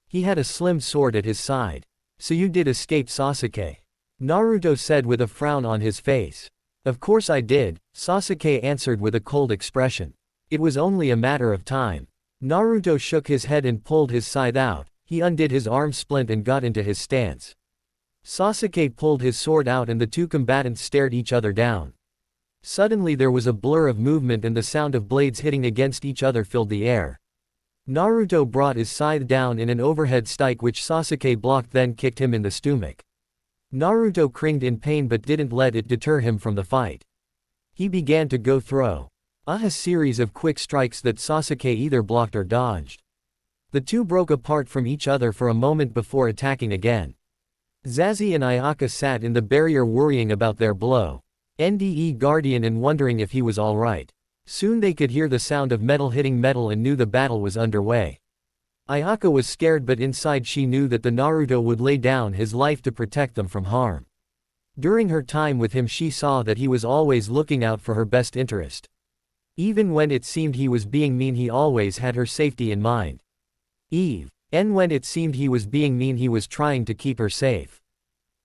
He had a slim sword at his side. So you did escape, Sasuke? Naruto said with a frown on his face. Of course I did, Sasuke answered with a cold expression. It was only a matter of time. Naruto shook his head and pulled his scythe out. He undid his arm splint and got into his stance. Sasuke pulled his sword out and the two combatants stared each other down. Suddenly there was a blur of movement and the sound of blades hitting against each other filled the air. Naruto brought his scythe down in an overhead strike which Sasuke blocked, then kicked him in the stomach. Naruto cringed in pain but didn't let it deter him from the fight. He began to go through a series of quick strikes that Sasuke either blocked or dodged. The two broke apart from each other for a moment before attacking again. Zazie and Ayaka sat in the barrier worrying about their blow. NDE Guardian and wondering if he was alright. Soon they could hear the sound of metal hitting metal and knew the battle was underway. Ayaka was scared, but inside she knew that the Naruto would lay down his life to protect them from harm. During her time with him she saw that he was always looking out for her best interest. Even when it seemed he was being mean, he always had her safety in mind. And when it seemed he was being mean, he was trying to keep her safe.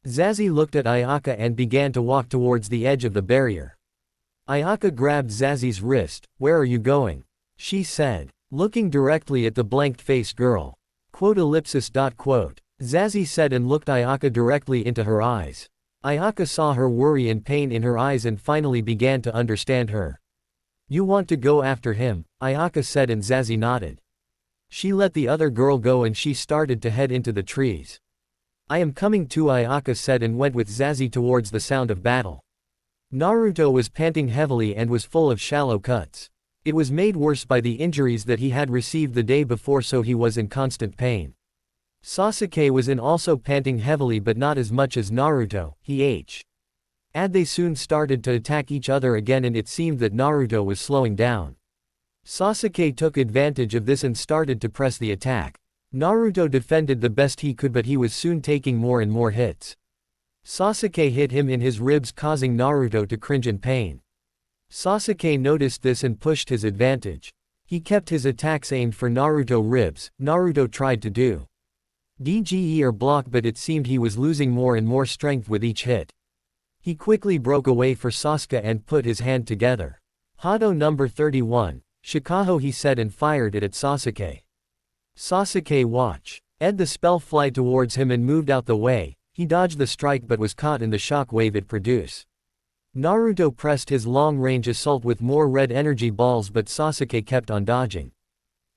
Zazie looked at Ayaka and began to walk towards the edge of the barrier. Ayaka grabbed Zazie's wrist. Where are you going? She said, looking directly at the blanked-faced girl. Zazie said and looked Ayaka directly into her eyes. Ayaka saw her worry and pain in her eyes and finally began to understand her. You want to go after him? Ayaka said and Zazie nodded. She let the other girl go and she started to head into the trees. I am coming too, Ayaka said and went with Zazie towards the sound of battle. Naruto was panting heavily and was full of shallow cuts. It was made worse by the injuries that he had received the day before, so he was in constant pain. Sasuke was also panting heavily but not as much as Naruto. They soon started to attack each other again and it seemed that Naruto was slowing down. Sasuke took advantage of this and started to press the attack. Naruto defended the best he could but he was soon taking more and more hits. Sasuke hit him in his ribs, causing Naruto to cringe in pain. Sasuke noticed this and pushed his advantage. He kept his attacks aimed for Naruto ribs. Naruto tried to do DGE or block but it seemed he was losing more and more strength with each hit. He quickly broke away for Sasuke and put his hand together. Hado number 31, Shikaho, he said and fired it at Sasuke. Sasuke, watch. The spell fly towards him and moved out the way. He dodged the strike but was caught in the shock wave it produced. Naruto pressed his long-range assault with more red energy balls but Sasuke kept on dodging.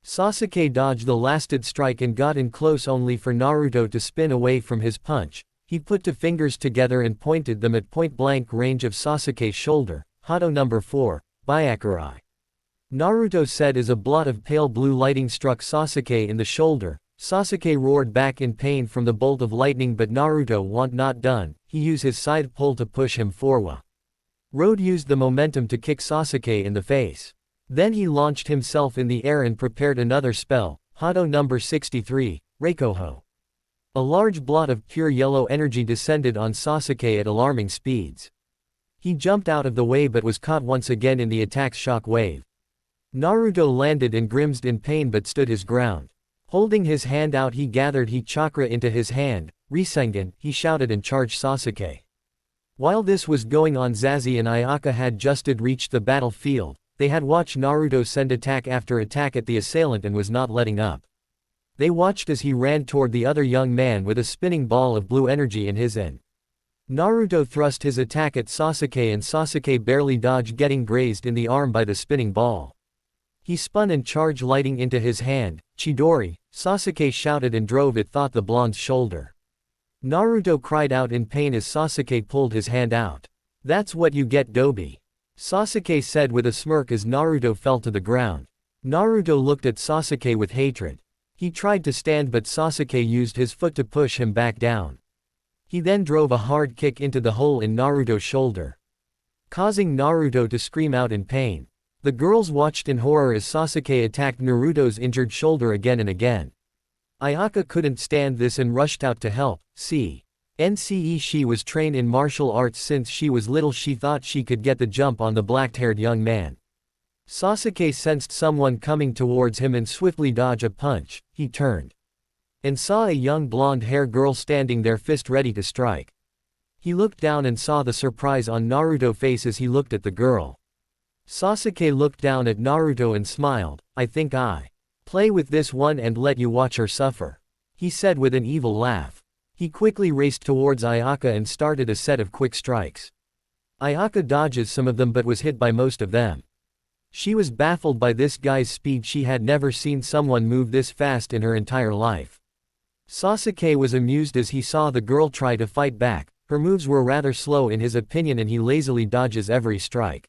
Sasuke dodged the lasted strike and got in close only for Naruto to spin away from his punch. He put two fingers together and pointed them at point-blank range of Sasuke's shoulder. Hado number 4, Byakurai. Naruto said as a blot of pale blue lighting struck Sasuke in the shoulder. Sasuke roared back in pain from the bolt of lightning but Naruto was not done. He used his side pull to push him forward. Road used the momentum to kick Sasuke in the face. Then he launched himself in the air and prepared another spell. Hado number 63, Reikoho. A large blot of pure yellow energy descended on Sasuke at alarming speeds. He jumped out of the way but was caught once again in the attack's shock wave. Naruto landed and grimaced in pain but stood his ground. Holding his hand out he gathered heat chakra into his hand. Rasengan, he shouted and charged Sasuke. While this was going on, Zazie and Ayaka had just reached the battlefield. They had watched Naruto send attack after attack at the assailant and was not letting up. They watched as he ran toward the other young man with a spinning ball of blue energy in his end. Naruto thrust his attack at Sasuke and Sasuke barely dodged, getting grazed in the arm by the spinning ball. He spun and charged lighting into his hand. Chidori, Sasuke shouted and drove it thought the blonde's shoulder. Naruto cried out in pain as Sasuke pulled his hand out. That's what you get, Dobi. Sasuke said with a smirk as Naruto fell to the ground. Naruto looked at Sasuke with hatred. He tried to stand but Sasuke used his foot to push him back down. He then drove a hard kick into the hole in Naruto's shoulder, causing Naruto to scream out in pain. The girls watched in horror as Sasuke attacked Naruto's injured shoulder again and again. Ayaka couldn't stand this and rushed out to help. NCE she was trained in martial arts since she was little. She thought she could get the jump on the black-haired young man. Sasuke sensed someone coming towards him and swiftly dodged a punch. He turned and saw a young blonde-haired girl standing there, fist ready to strike. He looked down and saw the surprise on Naruto's face as he looked at the girl. Sasuke looked down at Naruto and smiled. I think I play with this one and let you watch her suffer, he said with an evil laugh. He quickly raced towards Ayaka and started a set of quick strikes. Ayaka dodges some of them but was hit by most of them. She was baffled by this guy's speed. She had never seen someone move this fast in her entire life. Sasuke was amused as he saw the girl try to fight back. Her moves were rather slow in his opinion and he lazily dodges every strike.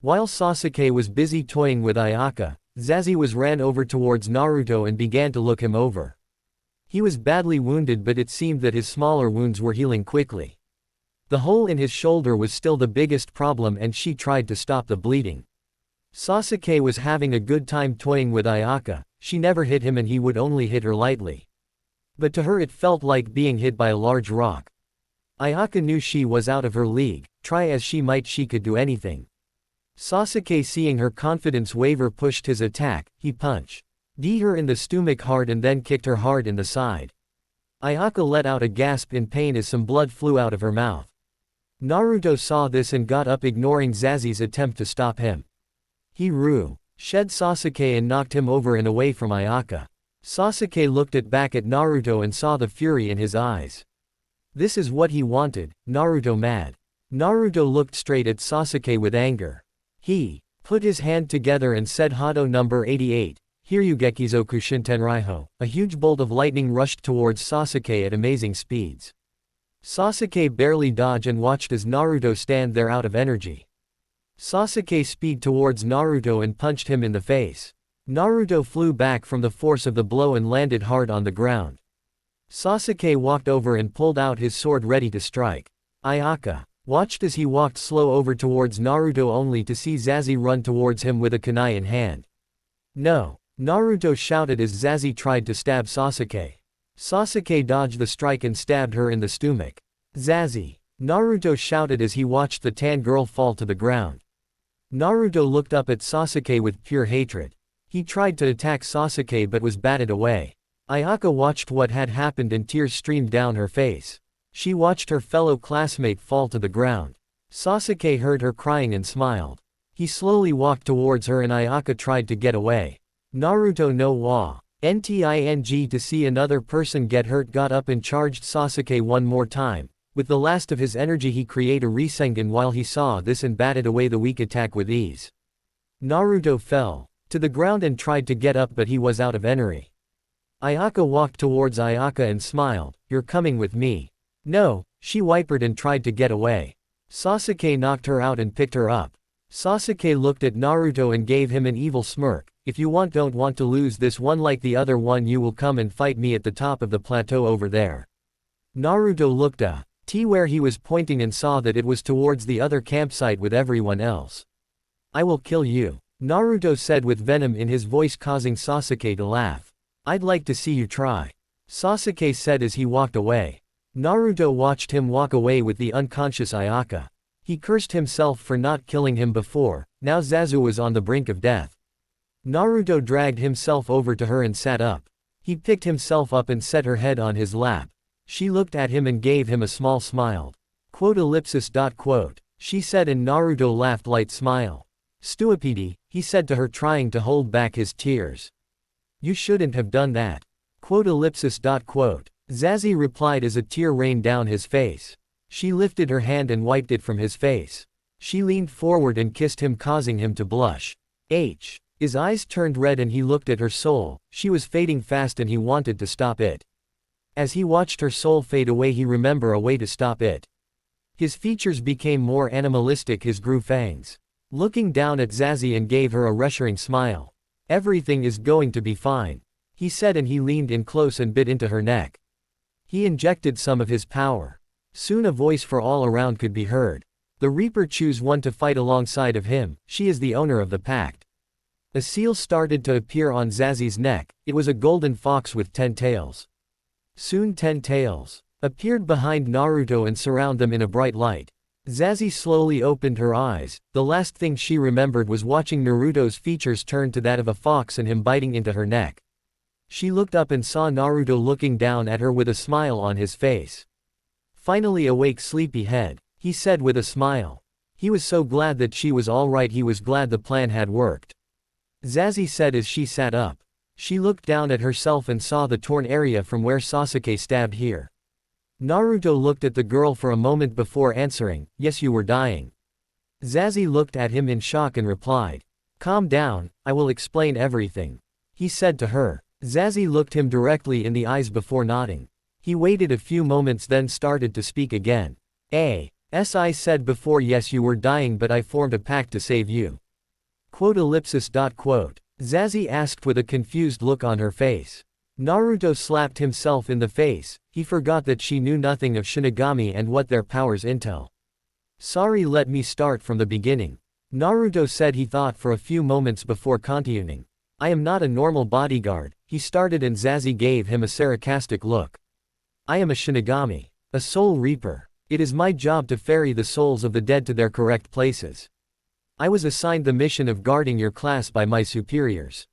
While Sasuke was busy toying with Ayaka, Zazi ran over towards Naruto and began to look him over. He was badly wounded but it seemed that his smaller wounds were healing quickly. The hole in his shoulder was still the biggest problem and she tried to stop the bleeding. Sasuke was having a good time toying with Ayaka. She never hit him and he would only hit her lightly. But to her it felt like being hit by a large rock. Ayaka knew she was out of her league. Try as she might, she could do anything. Sasuke, seeing her confidence waver, pushed his attack. He punched her in the stomach hard and then kicked her hard in the side. Ayaka let out a gasp in pain as some blood flew out of her mouth. Naruto saw this and got up, ignoring Zazi's attempt to stop him. He shed Sasuke and knocked him over and away from Ayaka. Sasuke looked back at Naruto and saw the fury in his eyes. This is what he wanted. Naruto mad. Naruto looked straight at Sasuke with anger. He put his hand together and said, Hado number 88, Hiryugekizoku Shintenraiho. A huge bolt of lightning rushed towards Sasuke at amazing speeds. Sasuke barely dodged and watched as Naruto stand there out of energy. Sasuke speed towards Naruto and punched him in the face. Naruto flew back from the force of the blow and landed hard on the ground. Sasuke walked over and pulled out his sword ready to strike. Ayaka watched as he walked slow over towards Naruto only to see Zazi run towards him with a kunai in hand. No! Naruto shouted as Zazi tried to stab Sasuke. Sasuke dodged the strike and stabbed her in the stomach. Zazi! Naruto shouted as he watched the tan girl fall to the ground. Naruto looked up at Sasuke with pure hatred. He tried to attack Sasuke but was batted away. Ayaka watched what had happened and tears streamed down her face. She watched her fellow classmate fall to the ground. Sasuke heard her crying and smiled. He slowly walked towards her and Ayaka tried to get away. Naruto no wa. Nting to see another person get hurt, got up and charged Sasuke one more time. With the last of his energy he created a Rasengan while he saw this and batted away the weak attack with ease. Naruto fell to the ground and tried to get up but he was out of energy. Ayaka walked towards Ayaka and smiled, "You're coming with me." "No," she whimpered and tried to get away. Sasuke knocked her out and picked her up. Sasuke looked at Naruto and gave him an evil smirk. "If you don't want to lose this one like the other one, you will come and fight me at the top of the plateau over there." Naruto looked where he was pointing and saw that it was towards the other campsite with everyone else. "I will kill you," Naruto said with venom in his voice, causing Sasuke to laugh. "I'd like to see you try," Sasuke said as he walked away. Naruto watched him walk away with the unconscious Ayaka. He cursed himself for not killing him before. Now Zazu was on the brink of death. Naruto dragged himself over to her and sat up. He picked himself up and set her head on his lap. She looked at him and gave him a small smile. She said, and Naruto laughed light smile. "Stupidi," he said to her, trying to hold back his tears. "You shouldn't have done that." Zazi replied as a tear rained down his face. She lifted her hand and wiped it from his face. She leaned forward and kissed him, causing him to blush. His eyes turned red and he looked at her soul. She was fading fast and he wanted to stop it. As he watched her soul fade away, he remembered a way to stop it. His features became more animalistic, his grew fangs. Looking down at Zazie and gave her a reassuring smile. "Everything is going to be fine," he said, and he leaned in close and bit into her neck. He injected some of his power. Soon a voice for all around could be heard. "The Reaper choose one to fight alongside of him, she is the owner of the pact." A seal started to appear on Zazie's neck. It was a golden fox with 10 tails. Soon 10 tails appeared behind Naruto and surround them in a bright light. Zazie slowly opened her eyes. The last thing she remembered was watching Naruto's features turn to that of a fox and him biting into her neck. She looked up and saw Naruto looking down at her with a smile on his face. "Finally awake, sleepyhead," he said with a smile. He was so glad that she was all right. He was glad the plan had worked. Zazie said as she sat up. She looked down at herself and saw the torn area from where Sasuke stabbed here. Naruto looked at the girl for a moment before answering, "Yes, you were dying." Zazie looked at him in shock and replied, "Calm down, I will explain everything," he said to her. Zazie looked him directly in the eyes before nodding. He waited a few moments then started to speak again. "As I said before, yes, you were dying, but I formed a pact to save you." Zazie asked with a confused look on her face. Naruto slapped himself in the face. He forgot that she knew nothing of Shinigami and what their powers entail. "Sorry, let me start from the beginning," Naruto said. He thought for a few moments before continuing. "I am not a normal bodyguard," he started, and Zazie gave him a sarcastic look. "I am a Shinigami, a soul reaper. It is my job to ferry the souls of the dead to their correct places. I was assigned the mission of guarding your class by my superiors."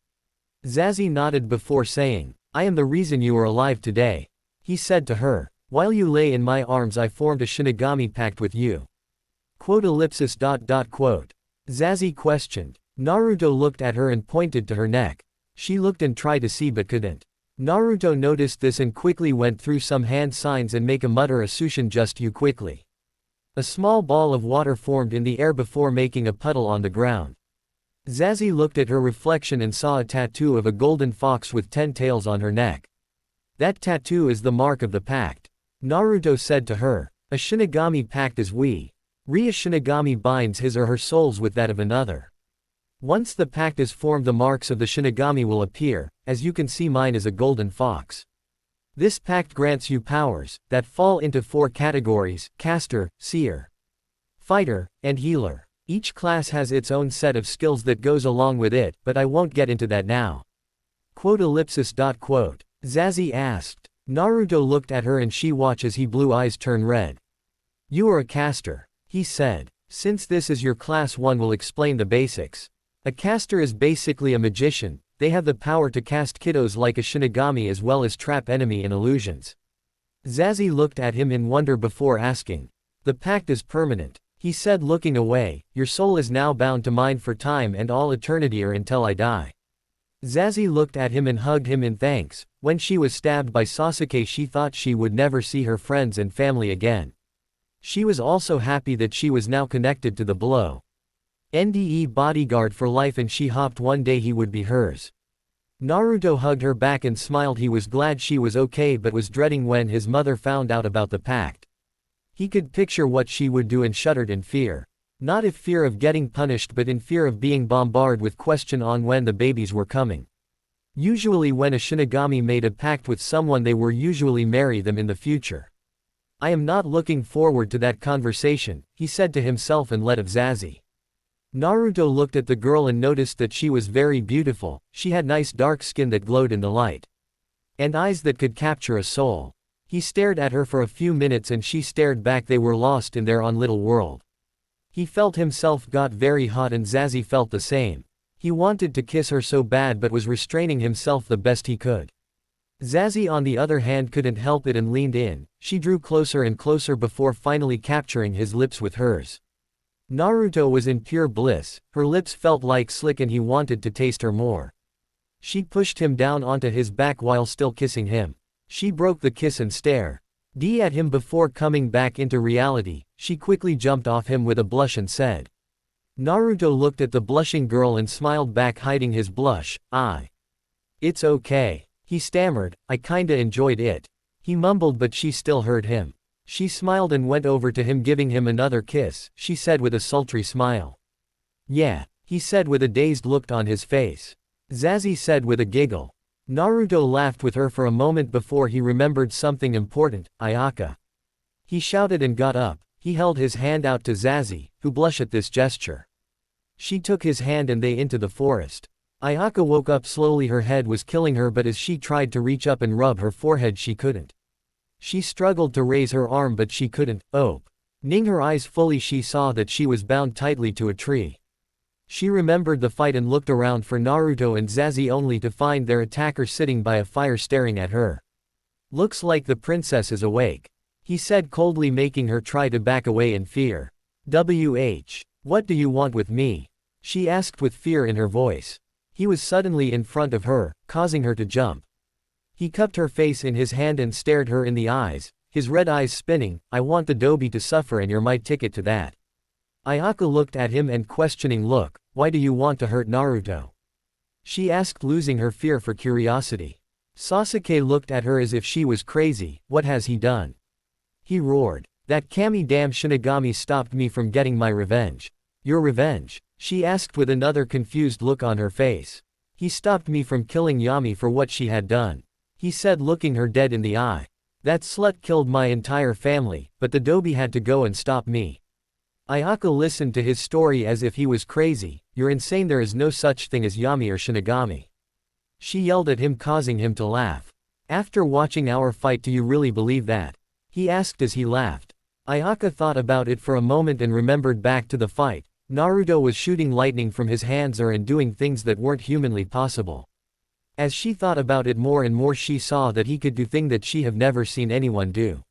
Zazie nodded before saying, "I am the reason you are alive today," he said to her. "While you lay in my arms, I formed a Shinigami pact with you." Zazie questioned. Naruto looked at her and pointed to her neck. She looked and tried to see but couldn't. Naruto noticed this and quickly went through some hand signs and make a mutter a Sushin just you quickly. A small ball of water formed in the air before making a puddle on the ground. Zazie looked at her reflection and saw a tattoo of a golden fox with 10 tails on her neck. "That tattoo is the mark of the pact," Naruto said to her. "A Shinigami pact is a Shinigami binds his or her souls with that of another. Once the pact is formed, the marks of the Shinigami will appear. As you can see, mine is a golden fox. This pact grants you powers that fall into 4 categories: caster, seer, fighter, and healer. Each class has its own set of skills that goes along with it, but I won't get into that now." Zazie asked. Naruto looked at her and she watched as his blue eyes turn red. "You are a caster," he said. "Since this is your class, one will explain the basics. A caster is basically a magician. They have the power to cast kiddos like a Shinigami as well as trap enemy in illusions." Zazie looked at him in wonder before asking. "The pact is permanent," he said, looking away. "Your soul is now bound to mine for time and all eternity or until I die." Zazie looked at him and hugged him in thanks. When she was stabbed by Sasuke, she thought she would never see her friends and family again. She was also happy that she was now connected to the below NDE bodyguard for life, and she hoped one day he would be hers. Naruto hugged her back and smiled. He was glad she was okay but was dreading when his mother found out about the pact. He could picture what she would do and shuddered in fear. Not in fear of getting punished but in fear of being bombarded with questions on when the babies were coming. Usually when a Shinigami made a pact with someone, they were usually marry them in the future. "I am not looking forward to that conversation," he said to himself and let of Zazie. Naruto looked at the girl and noticed that she was very beautiful. She had nice dark skin that glowed in the light. And eyes that could capture a soul. He stared at her for a few minutes and she stared back. They were lost in their own little world. He felt himself got very hot and Zazie felt the same. He wanted to kiss her so bad but was restraining himself the best he could. Zazie on the other hand couldn't help it and leaned in. She drew closer and closer before finally capturing his lips with hers. Naruto was in pure bliss. Her lips felt like slick and he wanted to taste her more. She pushed him down onto his back while still kissing him. She broke the kiss and stared at him before coming back into reality. She quickly jumped off him with a blush and said, Naruto looked at the blushing girl and smiled back, hiding his blush. It's okay. He stammered, I kinda enjoyed it. He mumbled, but she still heard him. She smiled and went over to him, giving him another kiss, she said with a sultry smile. Yeah, he said with a dazed look on his face. Zazie said with a giggle. Naruto laughed with her for a moment before he remembered something important, Ayaka. He shouted and got up. He held his hand out to Zazie, who blushed at this gesture. She took his hand and they into the forest. Ayaka woke up slowly, her head was killing her, but as she tried to reach up and rub her forehead she couldn't. She struggled to raise her arm but she couldn't. Ning her eyes fully, she saw that she was bound tightly to a tree. She remembered the fight and looked around for Naruto and Zazie only to find their attacker sitting by a fire staring at her. Looks like the princess is awake, he said coldly, making her try to back away in fear. What do you want with me? She asked with fear in her voice. He was suddenly in front of her, causing her to jump. He cupped her face in his hand and stared her in the eyes, his red eyes spinning. I want the Dobi to suffer and you're my ticket to that. Ayaka looked at him and questioning look, why do you want to hurt Naruto? She asked, losing her fear for curiosity. Sasuke looked at her as if she was crazy. What has he done? He roared. That Kami damn Shinigami stopped me from getting my revenge. Your revenge? She asked with another confused look on her face. He stopped me from killing Yami for what she had done, he said, looking her dead in the eye. That slut killed my entire family, but the Dobi had to go and stop me. Ayaka listened to his story as if he was crazy. You're insane, there is no such thing as Yami or Shinigami. She yelled at him, causing him to laugh. After watching our fight, do you really believe that? He asked as he laughed. Ayaka thought about it for a moment and remembered back to the fight. Naruto was shooting lightning from his hands and doing things that weren't humanly possible. As she thought about it more and more, she saw that he could do things that she have never seen anyone do.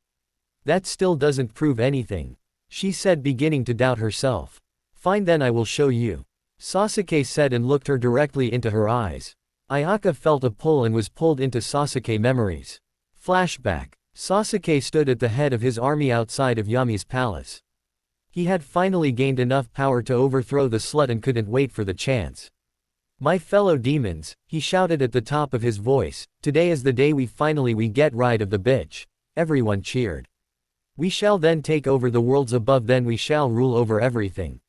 That still doesn't prove anything, she said, beginning to doubt herself. Fine, then I will show you, Sasuke said and looked her directly into her eyes. Ayaka felt a pull and was pulled into Sasuke memories. Flashback. Sasuke stood at the head of his army outside of Yami's palace. He had finally gained enough power to overthrow the slut and couldn't wait for the chance. My fellow demons, he shouted at the top of his voice, today is the day we finally get rid of the bitch. Everyone cheered. We shall then take over the worlds above, then we shall rule over everything.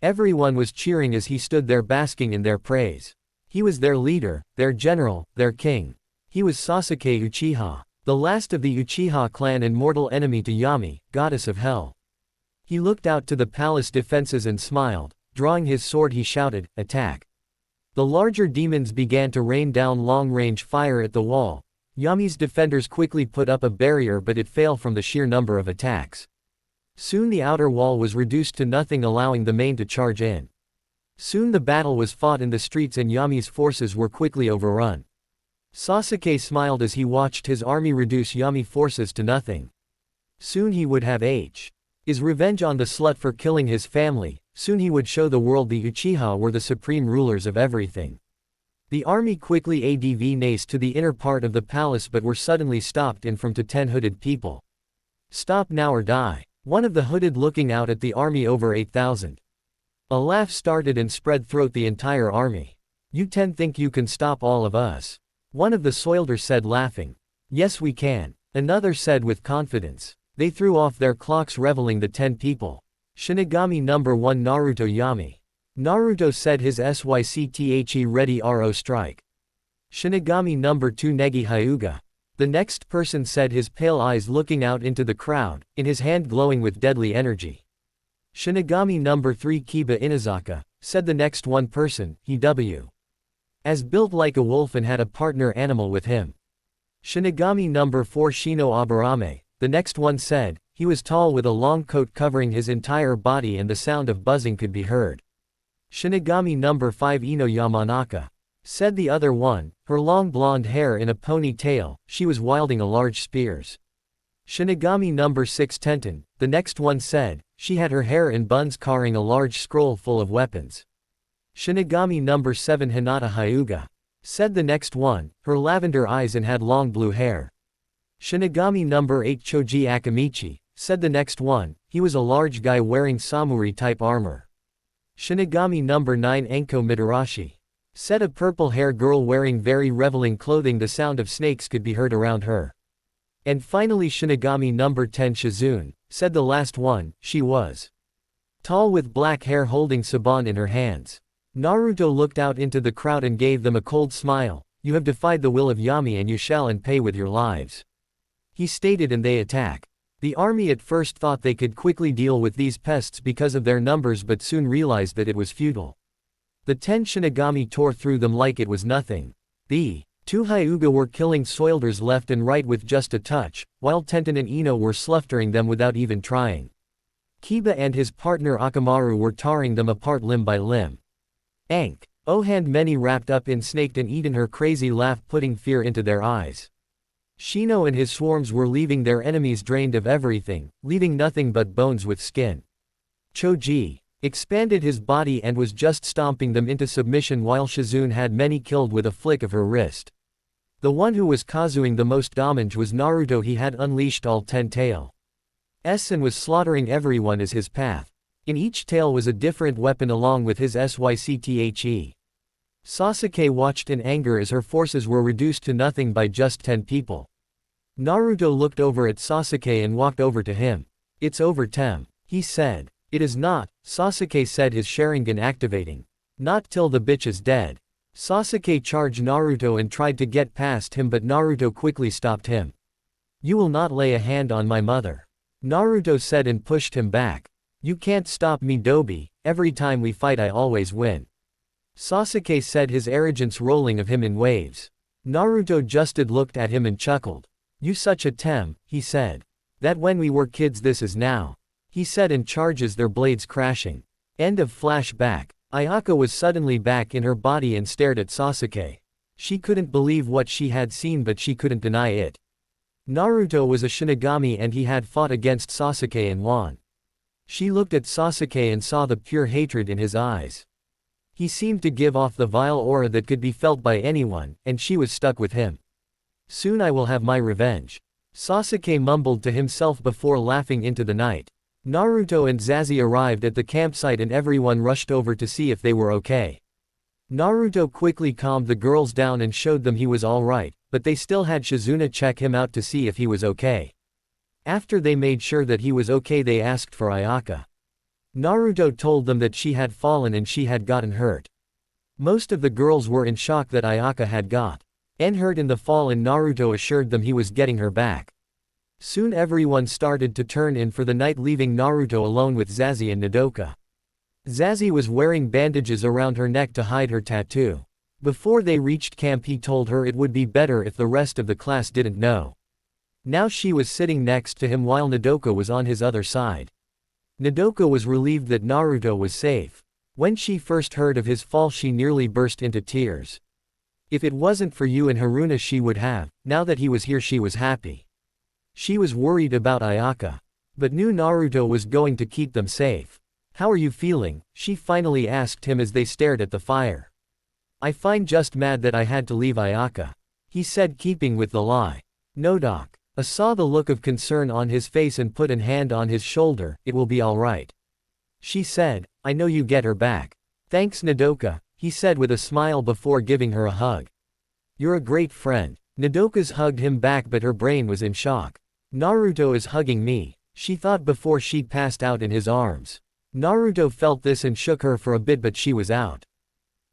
Everyone was cheering as he stood there basking in their praise. He was their leader, their general, their king. He was Sasuke Uchiha, the last of the Uchiha clan and mortal enemy to Yami, goddess of hell. He looked out to the palace defenses and smiled. Drawing his sword, he shouted, attack. The larger demons began to rain down long-range fire at the wall. Yami's defenders quickly put up a barrier, but it failed from the sheer number of attacks. Soon the outer wall was reduced to nothing, allowing the main to charge in. Soon the battle was fought in the streets and Yami's forces were quickly overrun. Sasuke smiled as he watched his army reduce Yami forces to nothing. Soon he would have his revenge on the slut for killing his family. Soon he would show the world the Uchiha were the supreme rulers of everything. The army quickly advanced to the inner part of the palace, but were suddenly stopped in from 10 hooded people. Stop now or die. One of the hooded looking out at the army over 8,000. A laugh started and spread throughout the entire army. You 10 think you can stop all of us? One of the soldiers said, laughing. Yes, we can, another said with confidence. They threw off their clocks, revealing the 10 people. Shinigami number 1 Naruto Yami. Naruto said, his SYCTHE ready RO strike. Shinigami number 2 Negi Hyuga. The next person said, his pale eyes looking out into the crowd, in his hand glowing with deadly energy. Shinigami number 3 Kiba Inazaka, said the next one person, EW. As built like a wolf and had a partner animal with him. Shinigami number 4 Shino Aburame, the next one said, he was tall with a long coat covering his entire body and the sound of buzzing could be heard. Shinigami number 5 Ino Yamanaka, said the other one, her long blonde hair in a ponytail, she was wielding a large spears. Shinigami number 6 Tenten, the next one said, she had her hair in buns carrying a large scroll full of weapons. Shinigami number 7 Hinata Hyuga, said the next one, her lavender eyes and had long blue hair. Shinigami number 8 Choji Akamichi, said the next one, he was a large guy wearing samurai type armor. Shinigami number 9 Enko Midarashi. Said a purple-hair girl wearing very revealing clothing. The sound of snakes could be heard around her. And finally Shinigami number 10 Shizune. Said the last one, she was tall with black hair holding Saban in her hands. Naruto looked out into the crowd and gave them a cold smile. You have defied the will of Yami and you shall and pay with your lives. He stated, and they attack. The army at first thought they could quickly deal with these pests because of their numbers, but soon realized that it was futile. The 10 Shinigami tore through them like it was nothing. The 2 Hyuga were killing Soilders left and right with just a touch, while Tenten and Ino were slaughtering them without even trying. Kiba and his partner Akamaru were tearing them apart limb by limb. Ankh. Ohand many wrapped up in snaked and eaten, her crazy laugh putting fear into their eyes. Shino and his swarms were leaving their enemies drained of everything, leaving nothing but bones with skin. Choji expanded his body and was just stomping them into submission, while Shizune had many killed with a flick of her wrist. The one who was causing the most damage was Naruto. He had unleashed all 10 tails and was slaughtering everyone as his path. In each tail was a different weapon along with his SYCTHE. Sasuke watched in anger as her forces were reduced to nothing by just 10 people. Naruto looked over at Sasuke and walked over to him. It's over, Tem, he said. It is not, Sasuke said, his Sharingan activating. Not till the bitch is dead. Sasuke charged Naruto and tried to get past him, but Naruto quickly stopped him. You will not lay a hand on my mother, Naruto said and pushed him back. You can't stop me, Dobi, every time we fight I always win. Sasuke said, his arrogance rolling of him in waves. Naruto just looked at him and chuckled. You such a Tem, he said. That when we were kids this is now, he said, and charges their blades crashing. End of flashback. Ayaka was suddenly back in her body and stared at Sasuke. She couldn't believe what she had seen, but she couldn't deny it. Naruto was a Shinigami and he had fought against Sasuke and won. She looked at Sasuke and saw the pure hatred in his eyes. He seemed to give off the vile aura that could be felt by anyone, and she was stuck with him. Soon I will have my revenge, Sasuke mumbled to himself before laughing into the night. Naruto and Zazie arrived at the campsite and everyone rushed over to see if they were okay. Naruto quickly calmed the girls down and showed them he was alright, but they still had Shizune check him out to see if he was okay. After they made sure that he was okay, they asked for Ayaka. Naruto told them that she had fallen and she had gotten hurt. Most of the girls were in shock that Ayaka had got hurt in the fall, and Naruto assured them he was getting her back. Soon everyone started to turn in for the night, leaving Naruto alone with Zazie and Nodoka. Zazie was wearing bandages around her neck to hide her tattoo. Before they reached camp he told her it would be better if the rest of the class didn't know. Now she was sitting next to him while Nodoka was on his other side. Nodoka was relieved that Naruto was safe. When she first heard of his fall she nearly burst into tears. If it wasn't for you and Haruna she would have. Now that he was here she was happy. She was worried about Ayaka, but knew Naruto was going to keep them safe. How are you feeling? She finally asked him as they stared at the fire. I find just mad that I had to leave Ayaka, he said, keeping with the lie. Nodoka saw the look of concern on his face and put an hand on his shoulder. It will be alright, she said. I know you get her back. Thanks Nodoka, he said with a smile before giving her a hug. You're a great friend. Nodoka's hugged him back, but her brain was in shock. Naruto is hugging me, she thought before she passed out in his arms. Naruto felt this and shook her for a bit, but she was out.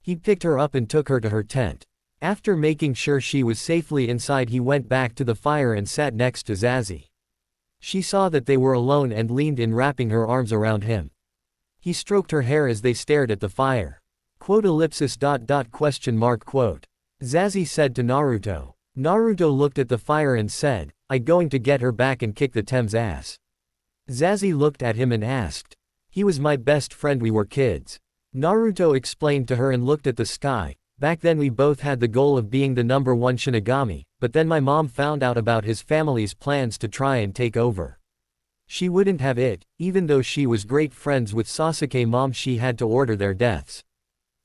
He picked her up and took her to her tent. After making sure she was safely inside he went back to the fire and sat next to Zazie. She saw that they were alone and leaned in, wrapping her arms around him. He stroked her hair as they stared at the fire. Quote. Zazie said to Naruto. Naruto looked at the fire and said, I going to get her back and kick the Tem's ass. Zazie looked at him and asked. He was my best friend, we were kids. Naruto explained to her and looked at the sky. Back then we both had the goal of being the #1 Shinigami, but then my mom found out about his family's plans to try and take over. She wouldn't have it, even though she was great friends with Sasuke mom, she had to order their deaths.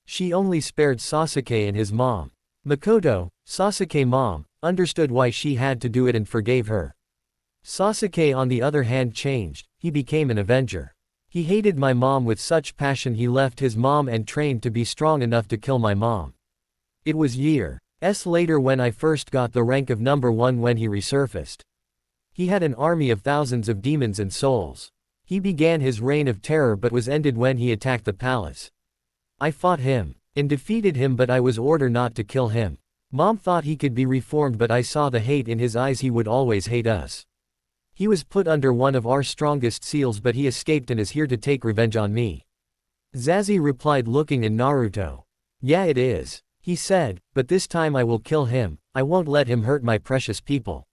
She only spared Sasuke and his mom. Makoto, Sasuke mom, understood why she had to do it and forgave her. Sasuke on the other hand changed, he became an avenger. He hated my mom with such passion he left his mom and trained to be strong enough to kill my mom. It was years later when I first got the rank of number 1 when he resurfaced. He had an army of thousands of demons and souls. He began his reign of terror but was ended when he attacked the palace. I fought him and defeated him, but I was ordered not to kill him. Mom thought he could be reformed, but I saw the hate in his eyes. He would always hate us. He was put under one of our strongest seals, but he escaped and is here to take revenge on me. Zazie replied, looking in Naruto. Yeah, it is, he said, but this time I will kill him. I won't let him hurt my precious people.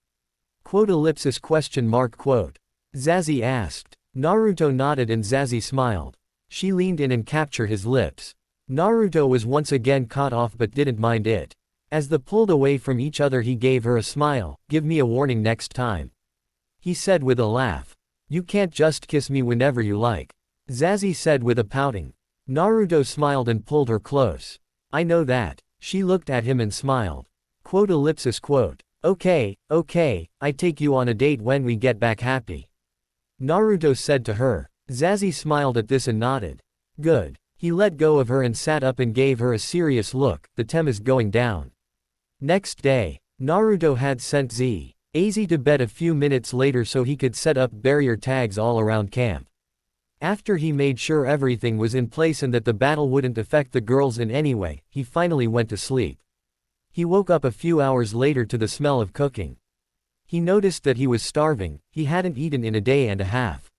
Quote ellipsis question mark quote. Zazie asked. Naruto nodded and Zazie smiled. She leaned in and captured his lips. Naruto was once again caught off but didn't mind it. As they pulled away from each other he gave her a smile. Give me a warning next time, he said with a laugh. You can't just kiss me whenever you like, Zazie said with a pouting. Naruto smiled and pulled her close. I know that. She looked at him and smiled. Quote ellipsis quote. Okay, I take you on a date when we get back, happy, Naruto said to her. Zazie smiled at this and nodded. Good. He let go of her and sat up and gave her a serious look. The tem is going down. Next day, Naruto had sent Z.A.Z to bed a few minutes later so he could set up barrier tags all around camp. After he made sure everything was in place and that the battle wouldn't affect the girls in any way, he finally went to sleep. He woke up a few hours later to the smell of cooking. He noticed that he was starving. He hadn't eaten in a day and a half.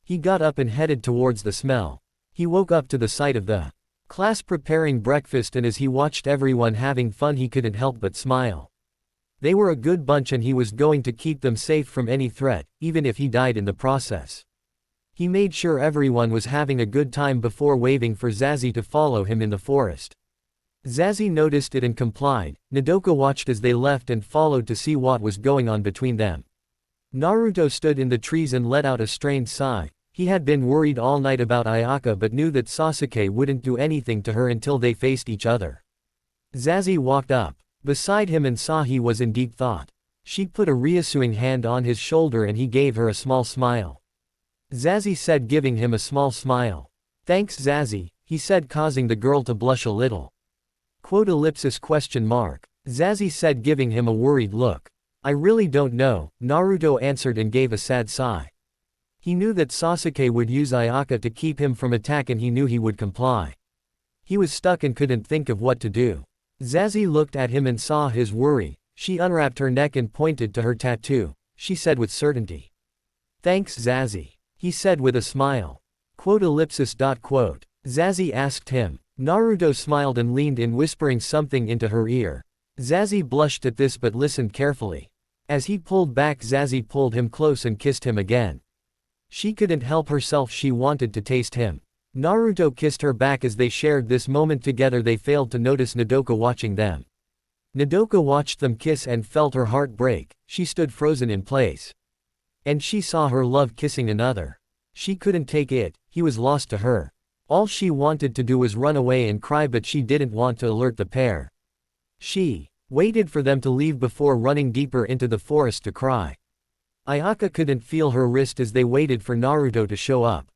He got up and headed towards the smell. He woke up to the sight of the class preparing breakfast, and as he watched everyone having fun he couldn't help but smile. They were a good bunch and he was going to keep them safe from any threat, even if he died in the process. He made sure everyone was having a good time before waving for Zazie to follow him in the forest. Zazie noticed it and complied. Nodoka watched as they left and followed to see what was going on between them. Naruto stood in the trees and let out a strained sigh. He had been worried all night about Ayaka but knew that Sasuke wouldn't do anything to her until they faced each other. Zazie walked up beside him and saw he was in deep thought. She put a reassuring hand on his shoulder and he gave her a small smile. Zazie said, giving him a small smile. Thanks Zazie, he said, causing the girl to blush a little. Quote ellipsis question mark. Zazie said, giving him a worried look. I really don't know, Naruto answered and gave a sad sigh. He knew that Sasuke would use Ayaka to keep him from attack and he knew he would comply. He was stuck and couldn't think of what to do. Zazie looked at him and saw his worry. She unwrapped her neck and pointed to her tattoo. She said with certainty. Thanks Zazie, he said with a smile. Quote ellipsis dot quote. Zazie asked him. Naruto smiled and leaned in, whispering something into her ear. Zazie blushed at this but listened carefully. As he pulled back, Zazie pulled him close and kissed him again. She couldn't help herself, she wanted to taste him. Naruto kissed her back as they shared this moment together. They failed to notice Nodoka watching them. Nodoka watched them kiss and felt her heart break. She stood frozen in place. And she saw her love kissing another. She couldn't take it, he was lost to her. All she wanted to do was run away and cry, but she didn't want to alert the pair. She waited for them to leave before running deeper into the forest to cry. Ayaka couldn't feel her wrist as they waited for Naruto to show up.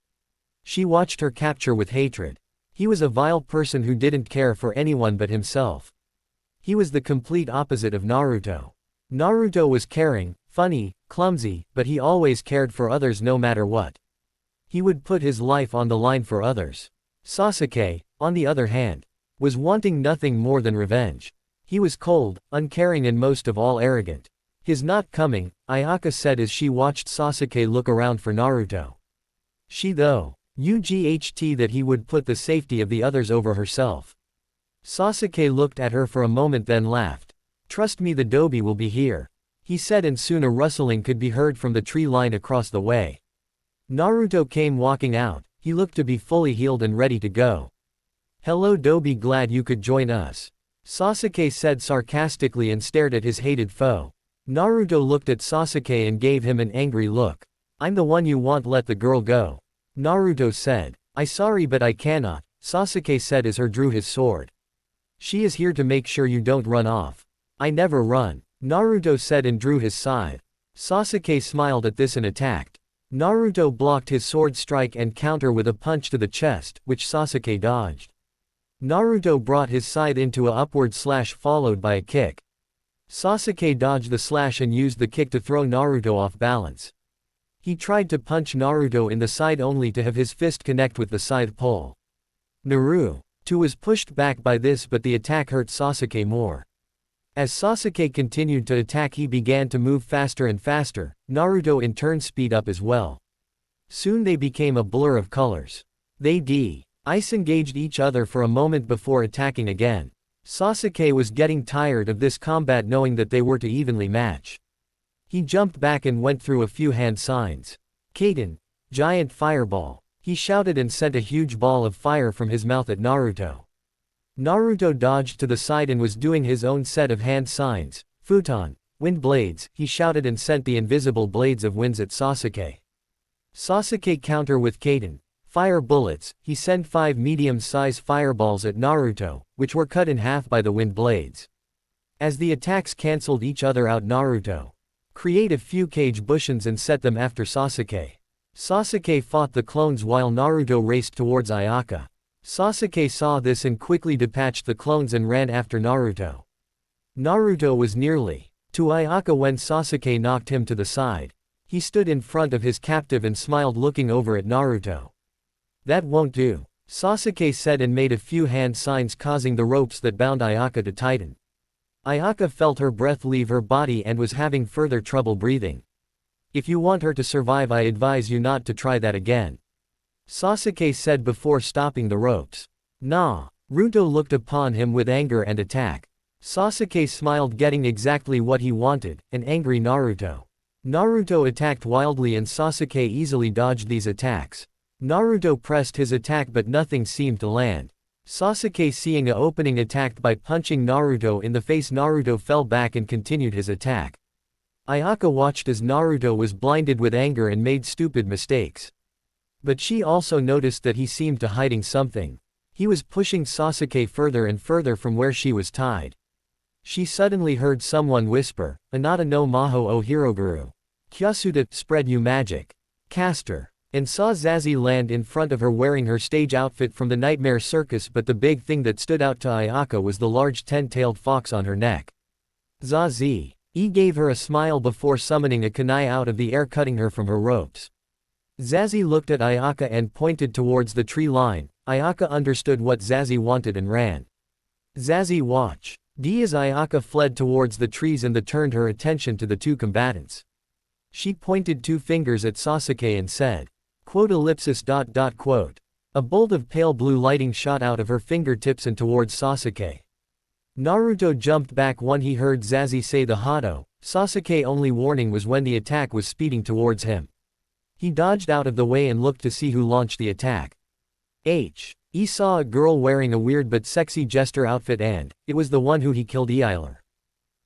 She watched her capture with hatred. He was a vile person who didn't care for anyone but himself. He was the complete opposite of Naruto. Naruto was caring, funny, clumsy, but he always cared for others no matter what. He would put his life on the line for others. Sasuke, on the other hand, was wanting nothing more than revenge. He was cold, uncaring and most of all arrogant. His not coming, Ayaka said as she watched Sasuke look around for Naruto. She though, UGHT that he would put the safety of the others over herself. Sasuke looked at her for a moment then laughed. Trust me, the Dobi will be here, he said, and soon a rustling could be heard from the tree line across the way. Naruto came walking out. He looked to be fully healed and ready to go. Hello Dobi, glad you could join us, Sasuke said sarcastically and stared at his hated foe. Naruto looked at Sasuke and gave him an angry look. I'm the one you want, let the girl go, Naruto said. I'm sorry but I cannot, Sasuke said as he drew his sword. She is here to make sure you don't run off. I never run, Naruto said and drew his scythe. Sasuke smiled at this and attacked. Naruto blocked his sword strike and counter with a punch to the chest, which Sasuke dodged. Naruto brought his side into a upward slash followed by a kick. Sasuke dodged the slash and used the kick to throw Naruto off balance. He tried to punch Naruto in the side only to have his fist connect with the side pole. Naruto was pushed back by this, but the attack hurt Sasuke more. As Sasuke continued to attack, he began to move faster and faster. Naruto in turn speed up as well. Soon they became a blur of colors. They ice engaged each other for a moment before attacking again. Sasuke was getting tired of this combat, knowing that they were to evenly match. He jumped back and went through a few hand signs. Kaden, giant fireball. He shouted and sent a huge ball of fire from his mouth at Naruto. Naruto dodged to the side and was doing his own set of hand signs. Futon, wind blades. He shouted and sent the invisible blades of winds at Sasuke. Sasuke counter with Kaden, fire bullets. He sent 5 medium-size fireballs at Naruto, which were cut in half by the wind blades. As the attacks cancelled each other out, Naruto create a few cage bushions and set them after Sasuke. Sasuke fought the clones while Naruto raced towards Ayaka. Sasuke saw this and quickly dispatched the clones and ran after Naruto. Naruto was nearly to Ayaka when Sasuke knocked him to the side. He stood in front of his captive and smiled, looking over at Naruto. "That won't do," Sasuke said and made a few hand signs, causing the ropes that bound Ayaka to tighten. Ayaka felt her breath leave her body and was having further trouble breathing. "If you want her to survive, I advise you not to try that again," Sasuke said before stopping the ropes. Naruto looked upon him with anger and attack. Sasuke smiled, getting exactly what he wanted, an angry Naruto. Naruto attacked wildly and Sasuke easily dodged these attacks. Naruto pressed his attack but nothing seemed to land. Sasuke, seeing an opening, attacked by punching Naruto in the face. Naruto fell back and continued his attack. Ayaka watched as Naruto was blinded with anger and made stupid mistakes. But she also noticed that he seemed to hiding something. He was pushing Sasuke further and further from where she was tied. She suddenly heard someone whisper, "Anata no Maho o Hiroguru. Kyasuta, spread you magic. Caster," and saw Zazie land in front of her wearing her stage outfit from the Nightmare Circus, but the big thing that stood out to Ayaka was the large 10-tailed fox on her neck. Zazie gave her a smile before summoning a kunai out of the air, cutting her from her ropes. Zazie looked at Ayaka and pointed towards the tree line. Ayaka understood what Zazie wanted and ran. Zazie watch. As Ayaka fled towards the trees and turned her attention to the two combatants. She pointed 2 fingers at Sasuke and said, "quote." A bolt of pale blue lighting shot out of her fingertips and towards Sasuke. Naruto jumped back when he heard Zazie say the Hado. Sasuke's only warning was when the attack was speeding towards him. He dodged out of the way and looked to see who launched the attack. He saw a girl wearing a weird but sexy jester outfit, and it was the one who he killed Eiler.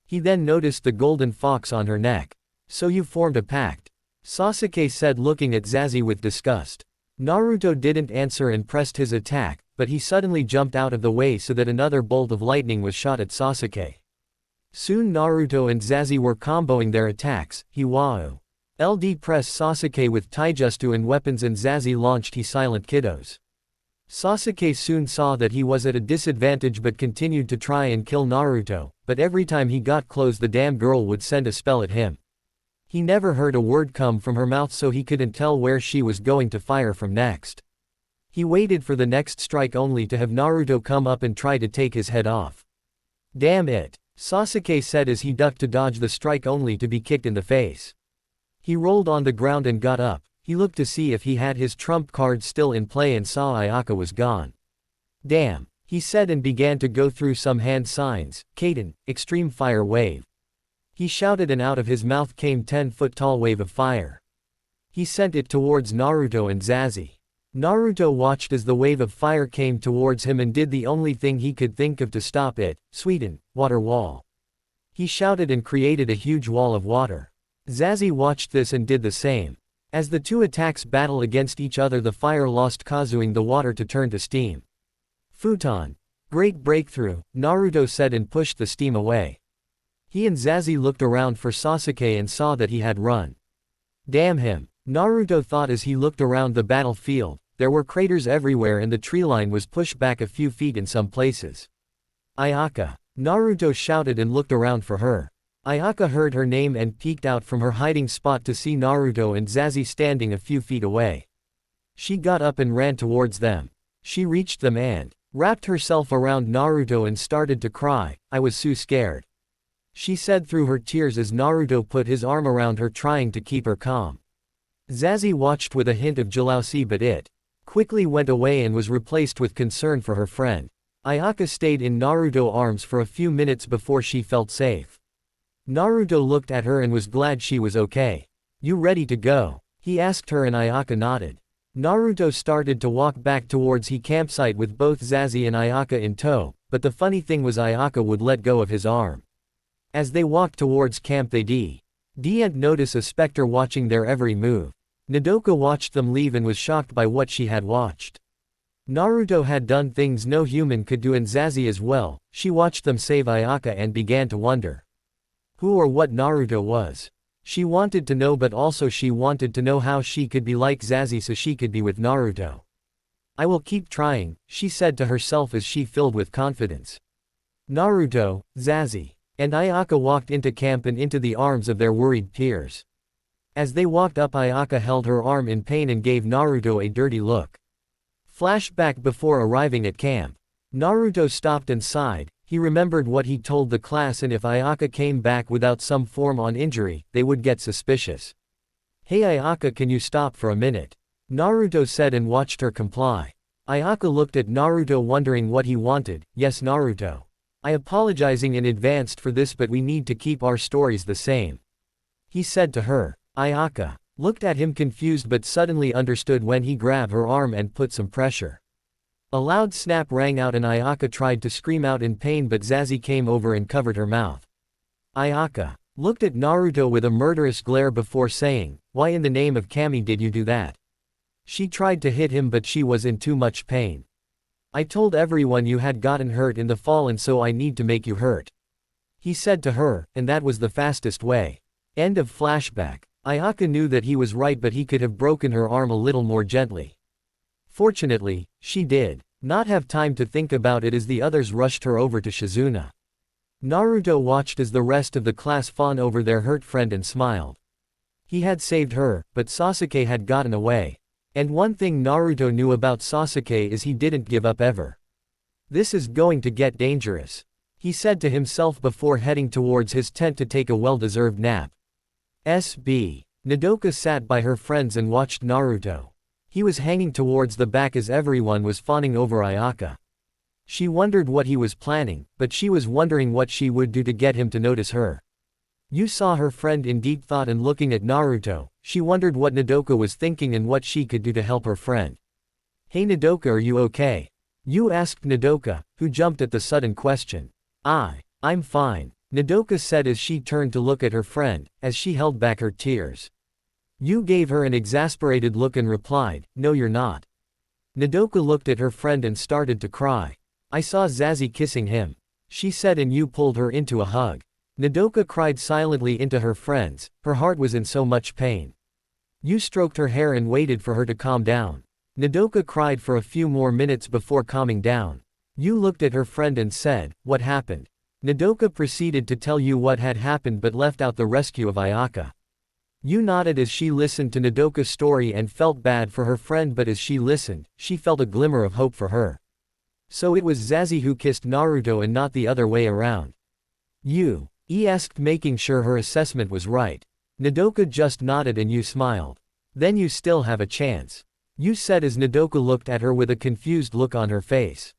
He then noticed the golden fox on her neck. "So you formed a pact," Sasuke said, looking at Zazie with disgust. Naruto didn't answer and pressed his attack, but he suddenly jumped out of the way so that another bolt of lightning was shot at Sasuke. Soon Naruto and Zazie were comboing their attacks. Hiwao LD pressed Sasuke with taijutsu and weapons, and Zazie launched silent kiddos. Sasuke soon saw that he was at a disadvantage but continued to try and kill Naruto, but every time he got close the damn girl would send a spell at him. He never heard a word come from her mouth, so he couldn't tell where she was going to fire from next. He waited for the next strike only to have Naruto come up and try to take his head off. "Damn it," Sasuke said as he ducked to dodge the strike only to be kicked in the face. He rolled on the ground and got up. He looked to see if he had his trump card still in play and saw Ayaka was gone. "Damn," he said and began to go through some hand signs. "Kaden, extreme fire wave." He shouted and out of his mouth came 10-foot-tall wave of fire. He sent it towards Naruto and Zazie. Naruto watched as the wave of fire came towards him and did the only thing he could think of to stop it. "Sweden, water wall." He shouted and created a huge wall of water. Zazie watched this and did the same. As the two attacks battle against each other, the fire lost, causing the water to turn to steam. "Futon. Great breakthrough," Naruto said and pushed the steam away. He and Zazie looked around for Sasuke and saw that he had run. "Damn him," Naruto thought as he looked around the battlefield. There were craters everywhere and the tree line was pushed back a few feet in some places. Ayaka. Naruto shouted and looked around for her. Ayaka heard her name and peeked out from her hiding spot to see Naruto and Zazie standing a few feet away. She got up and ran towards them. She reached them and wrapped herself around Naruto and started to cry. I was so scared, she said through her tears as Naruto put his arm around her trying to keep her calm. Zazie watched with a hint of jealousy but it quickly went away and was replaced with concern for her friend. Ayaka stayed in Naruto's arms for a few minutes before she felt safe. Naruto looked at her and was glad she was okay. You ready to go? He asked her and Ayaka nodded. Naruto started to walk back towards his campsite with both Zazie and Ayaka in tow, but the funny thing was Ayaka would let go of his arm. As they walked towards camp they didn't notice a specter watching their every move. Nodoka watched them leave and was shocked by what she had watched. Naruto had done things no human could do and Zazie as well. She watched them save Ayaka and began to wonder who or what Naruto was. She wanted to know but also she wanted to know how she could be like Zazie so she could be with Naruto. I will keep trying, she said to herself as she filled with confidence. Naruto, Zazie, and Ayaka walked into camp and into the arms of their worried peers. As they walked up Ayaka held her arm in pain and gave Naruto a dirty look. Flashback before arriving at camp. Naruto stopped and sighed. He remembered what he told the class and if Ayaka came back without some form on injury, they would get suspicious. Hey Ayaka, can you stop for a minute? Naruto said and watched her comply. Ayaka looked at Naruto wondering what he wanted. Yes Naruto. I apologizing in advance for this but we need to keep our stories the same, he said to her. Ayaka looked at him confused but suddenly understood when he grabbed her arm and put some pressure. A loud snap rang out and Ayaka tried to scream out in pain but Zazie came over and covered her mouth. Ayaka looked at Naruto with a murderous glare before saying, why in the name of Kami did you do that? She tried to hit him but she was in too much pain. I told everyone you had gotten hurt in the fall and so I need to make you hurt, he said to her, and that was the fastest way. End of flashback. Ayaka knew that he was right but he could have broken her arm a little more gently. Fortunately, she did not have time to think about it as the others rushed her over to Shizuna. Naruto watched as the rest of the class fawned over their hurt friend and smiled. He had saved her, but Sasuke had gotten away. And one thing Naruto knew about Sasuke is he didn't give up ever. This is going to get dangerous, he said to himself before heading towards his tent to take a well-deserved nap. SB. Nodoka sat by her friends and watched Naruto. He was hanging towards the back as everyone was fawning over Ayaka. She wondered what he was planning, but she was wondering what she would do to get him to notice her. You saw her friend in deep thought and looking at Naruto, she wondered what Nodoka was thinking and what she could do to help her friend. Hey Nodoka, are you okay? You asked Nodoka, who jumped at the sudden question. I'm fine, Nodoka said as she turned to look at her friend, as she held back her tears. Yu gave her an exasperated look and replied, no you're not. Nodoka looked at her friend and started to cry. I saw Zazie kissing him, she said and Yu pulled her into a hug. Nodoka cried silently into her friends, her heart was in so much pain. Yu stroked her hair and waited for her to calm down. Nodoka cried for a few more minutes before calming down. Yu looked at her friend and said, what happened? Nodoka proceeded to tell Yu what had happened but left out the rescue of Ayaka. Yu nodded as she listened to Nodoka's story and felt bad for her friend but as she listened, she felt a glimmer of hope for her. So it was Zazie who kissed Naruto and not the other way around. Yu asked making sure her assessment was right. Nodoka just nodded and Yu smiled. Then you still have a chance, Yu said as Nodoka looked at her with a confused look on her face.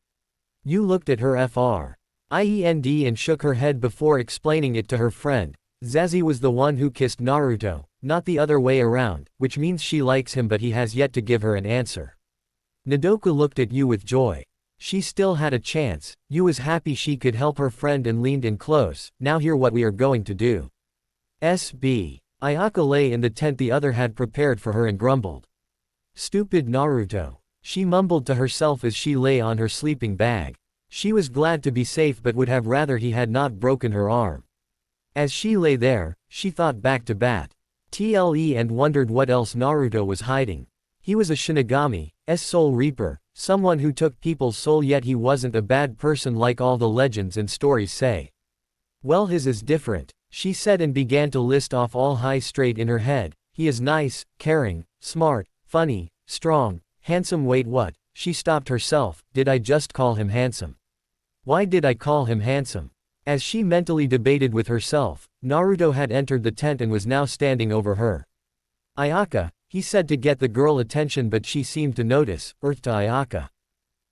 Yu looked at her friend and shook her head before explaining it to her friend. Zazie was the one who kissed Naruto, not the other way around, which means she likes him but he has yet to give her an answer. Nodoka looked at Yu with joy. She still had a chance. Yu was happy she could help her friend and leaned in close. Now hear what we are going to do. SB. Ayaka lay in the tent the other had prepared for her and grumbled. Stupid Naruto, she mumbled to herself as she lay on her sleeping bag. She was glad to be safe but would have rather he had not broken her arm. As she lay there, she thought back to and wondered what else Naruto was hiding. He was a Shinigami, soul reaper, someone who took people's soul, yet he wasn't a bad person like all the legends and stories say. Well, his is different, she said and began to list off all high straight in her head. He is nice, caring, smart, funny, strong, handsome. Wait, what? She stopped herself. Did I just call him handsome? Why did I call him handsome? As she mentally debated with herself, Naruto had entered the tent and was now standing over her. Ayaka, he said to get the girl attention, but she seemed to notice. Earth to Ayaka.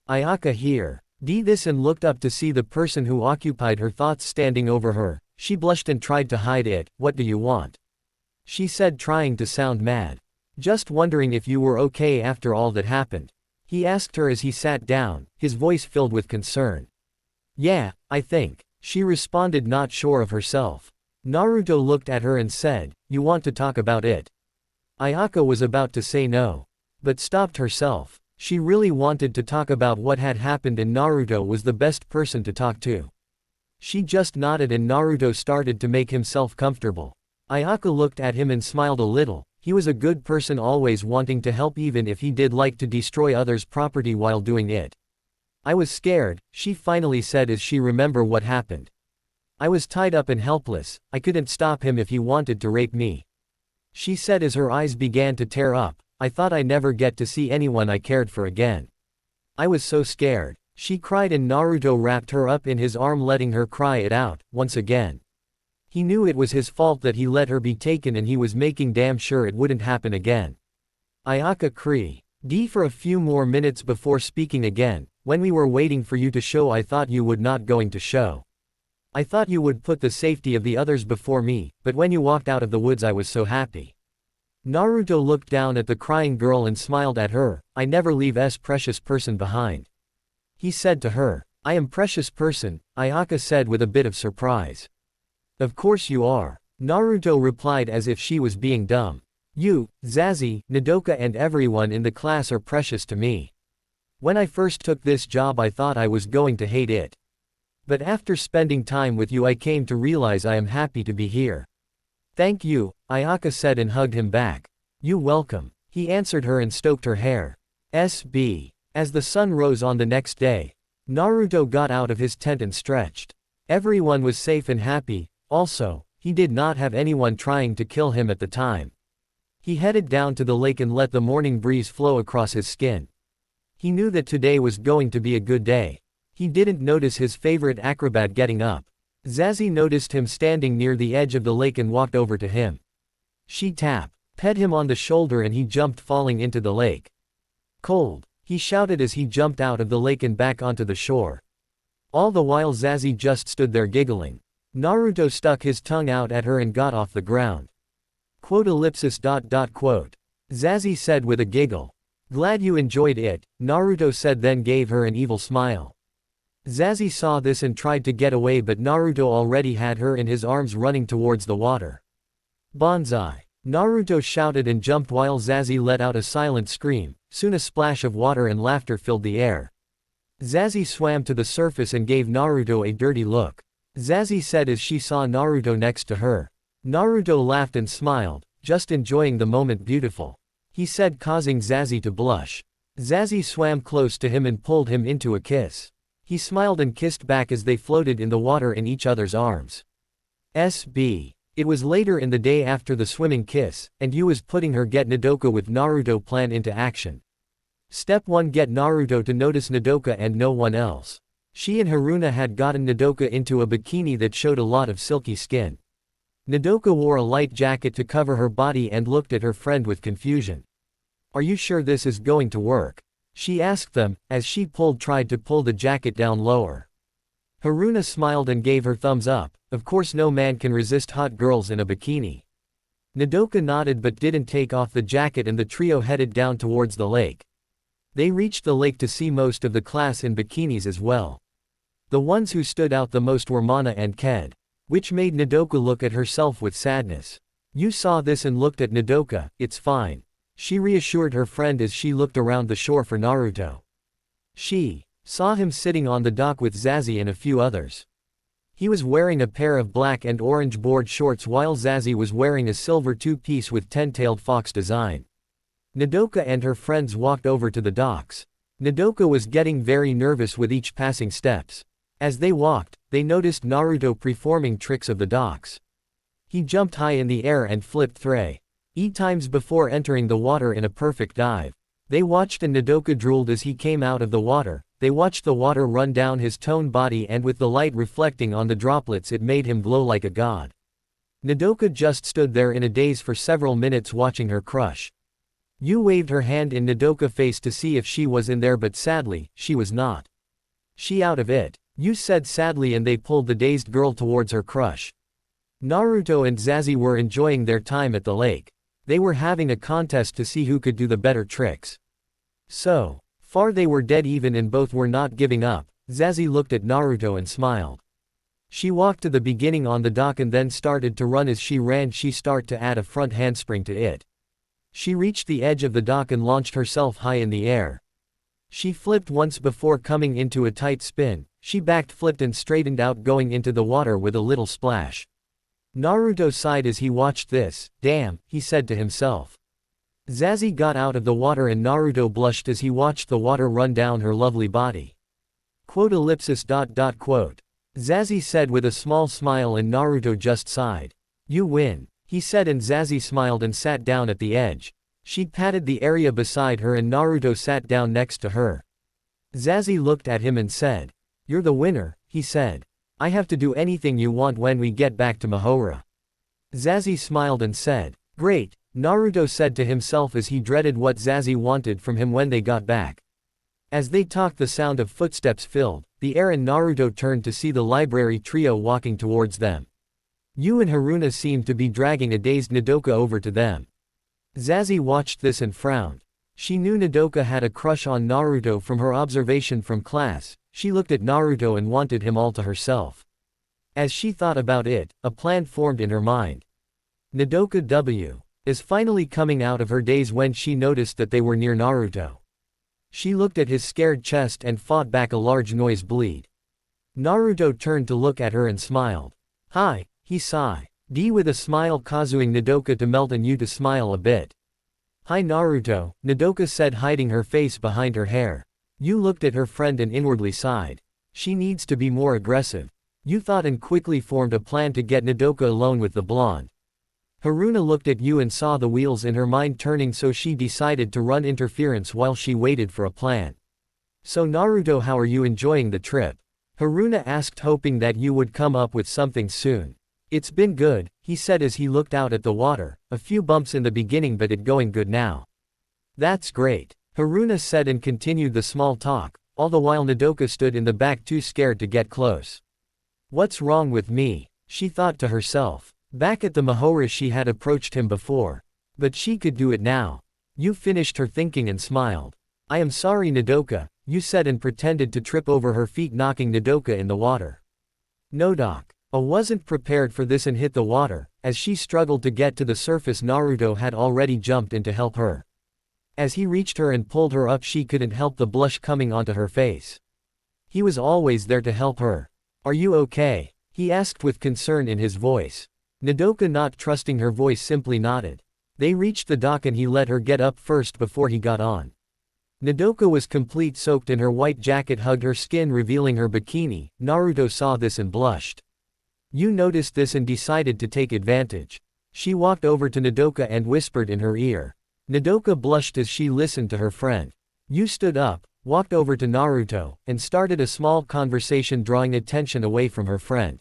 Ayaka here. This and looked up to see the person who occupied her thoughts standing over her. She blushed and tried to hide it. What do you want? She said, trying to sound mad. Just wondering if you were okay after all that happened. He asked her as he sat down, his voice filled with concern. Yeah, I think. She responded, not sure of herself. Naruto looked at her and said, you want to talk about it? Ayaka was about to say no, but stopped herself. She really wanted to talk about what had happened and Naruto was the best person to talk to. She just nodded and Naruto started to make himself comfortable. Ayaka looked at him and smiled a little. He was a good person, always wanting to help even if he did like to destroy others' property while doing it. I was scared, she finally said as she remembered what happened. I was tied up and helpless, I couldn't stop him if he wanted to rape me. She said as her eyes began to tear up. I thought I never get to see anyone I cared for again. I was so scared. She cried and Naruto wrapped her up in his arm, letting her cry it out, once again. He knew it was his fault that he let her be taken and he was making damn sure it wouldn't happen again. Ayaka cried for a few more minutes before speaking again. When we were waiting for you to show, I thought you would not going to show. I thought you would put the safety of the others before me, but when you walked out of the woods I was so happy. Naruto looked down at the crying girl and smiled at her. I never leave precious person behind. He said to her. I am precious person, Ayaka said with a bit of surprise. Of course you are. Naruto replied as if she was being dumb. You, Zazie, Nodoka and everyone in the class are precious to me. When I first took this job I thought I was going to hate it. But after spending time with you I came to realize I am happy to be here. Thank you, Ayaka said and hugged him back. You welcome. He answered her and stroked her hair. SB. As the sun rose on the next day, Naruto got out of his tent and stretched. Everyone was safe and happy. Also, he did not have anyone trying to kill him at the time. He headed down to the lake and let the morning breeze flow across his skin. He knew that today was going to be a good day. He didn't notice his favorite acrobat getting up. Zazie noticed him standing near the edge of the lake and walked over to him. She pet him on the shoulder and he jumped, falling into the lake. Cold, he shouted as he jumped out of the lake and back onto the shore. All the while Zazie just stood there giggling. Naruto stuck his tongue out at her and got off the ground. Zazie said with a giggle. Glad you enjoyed it, Naruto said, then gave her an evil smile. Zazie saw this and tried to get away, but Naruto already had her in his arms, running towards the water. Banzai! Naruto shouted and jumped while Zazie let out a silent scream. Soon a splash of water and laughter filled the air. Zazie swam to the surface and gave Naruto a dirty look. Zazie said as she saw Naruto next to her. Naruto laughed and smiled, just enjoying the moment. Beautiful, he said, causing Zazie to blush. Zazie swam close to him and pulled him into a kiss. He smiled and kissed back as they floated in the water in each other's arms. SB. It was later in the day after the swimming kiss, and Yu was putting her get Nodoka with Naruto plan into action. Step 1: get Naruto to notice Nodoka and no one else. She and Haruna had gotten Nodoka into a bikini that showed a lot of silky skin. Nodoka wore a light jacket to cover her body and looked at her friend with confusion. Are you sure this is going to work? She asked them, as she tried to pull the jacket down lower. Haruna smiled and gave her thumbs up. Of course no man can resist hot girls in a bikini. Nodoka nodded but didn't take off the jacket and the trio headed down towards the lake. They reached the lake to see most of the class in bikinis as well. The ones who stood out the most were Mana and Ked, which made Nodoka look at herself with sadness. You saw this and looked at Nodoka. It's fine. She reassured her friend as she looked around the shore for Naruto. She saw him sitting on the dock with Zazie and a few others. He was wearing a pair of black and orange board shorts while Zazie was wearing a silver two-piece with ten-tailed fox design. Nodoka and her friends walked over to the docks. Nodoka was getting very nervous with each passing steps. As they walked, they noticed Naruto performing tricks of the docks. He jumped high in the air and flipped 3 times before entering the water in a perfect dive. They watched and Nodoka drooled as he came out of the water. They watched the water run down his toned body and with the light reflecting on the droplets it made him glow like a god. Nodoka just stood there in a daze for several minutes watching her crush. Yu waved her hand in Nodoka's face to see if she was in there but sadly, she was not. She out of it, Yu said sadly and they pulled the dazed girl towards her crush. Naruto and Zazie were enjoying their time at the lake. They were having a contest to see who could do the better tricks. So far they were dead even and both were not giving up. Zazie looked at Naruto and smiled. She walked to the beginning on the dock and then started to run. As she ran she started to add a front handspring to it. She reached the edge of the dock and launched herself high in the air. She flipped once before coming into a tight spin. She backed flipped and straightened out going into the water with a little splash. Naruto sighed as he watched this. Damn, he said to himself. Zazie got out of the water and Naruto blushed as he watched the water run down her lovely body. Zazie said with a small smile and Naruto just sighed. You win, he said and Zazie smiled and sat down at the edge. She patted the area beside her and Naruto sat down next to her. Zazie looked at him and said, "You're the winner," he said. "I have to do anything you want when we get back to Mahora." Zazie smiled and said, "Great," Naruto said to himself as he dreaded what Zazie wanted from him when they got back. As they talked the sound of footsteps filled the air and Naruto turned to see the library trio walking towards them. Yu and Haruna seemed to be dragging a dazed Nodoka over to them. Zazie watched this and frowned. She knew Nodoka had a crush on Naruto from her observation from class. She looked at Naruto and wanted him all to herself. As she thought about it, a plan formed in her mind. Nodoka is finally coming out of her daze when she noticed that they were near Naruto. She looked at his scared chest and fought back a large noise bleed. Naruto turned to look at her and smiled. "Hi," he sighed. With a smile causing Nodoka to melt and Yu to smile a bit. "Hi Naruto," Nodoka said hiding her face behind her hair. Yu looked at her friend and inwardly sighed. She needs to be more aggressive. Yu thought and quickly formed a plan to get Nodoka alone with the blonde. Haruna looked at Yu and saw the wheels in her mind turning so she decided to run interference while she waited for a plan. "So Naruto, how are you enjoying the trip?" Haruna asked hoping that Yu would come up with something soon. "It's been good," he said as he looked out at the water, "a few bumps in the beginning but it going good now." "That's great," Haruna said and continued the small talk, all the while Nodoka stood in the back too scared to get close. "What's wrong with me?" she thought to herself. Back at the Mahora she had approached him before. But she could do it now. Yu finished her thinking and smiled. "I am sorry Nodoka," Yu said and pretended to trip over her feet knocking Nodoka in the water. Nodoka wasn't prepared for this and hit the water. As she struggled to get to the surface Naruto had already jumped in to help her. As he reached her and pulled her up she couldn't help the blush coming onto her face. He was always there to help her. "Are you okay?" he asked with concern in his voice. Nodoka, not trusting her voice, simply nodded. They reached the dock and he let her get up first before he got on. Nodoka was complete soaked and her white jacket hugged her skin revealing her bikini. Naruto saw this and blushed. Yu noticed this and decided to take advantage. She walked over to Nodoka and whispered in her ear. Nodoka blushed as she listened to her friend. Yu stood up, walked over to Naruto, and started a small conversation drawing attention away from her friend.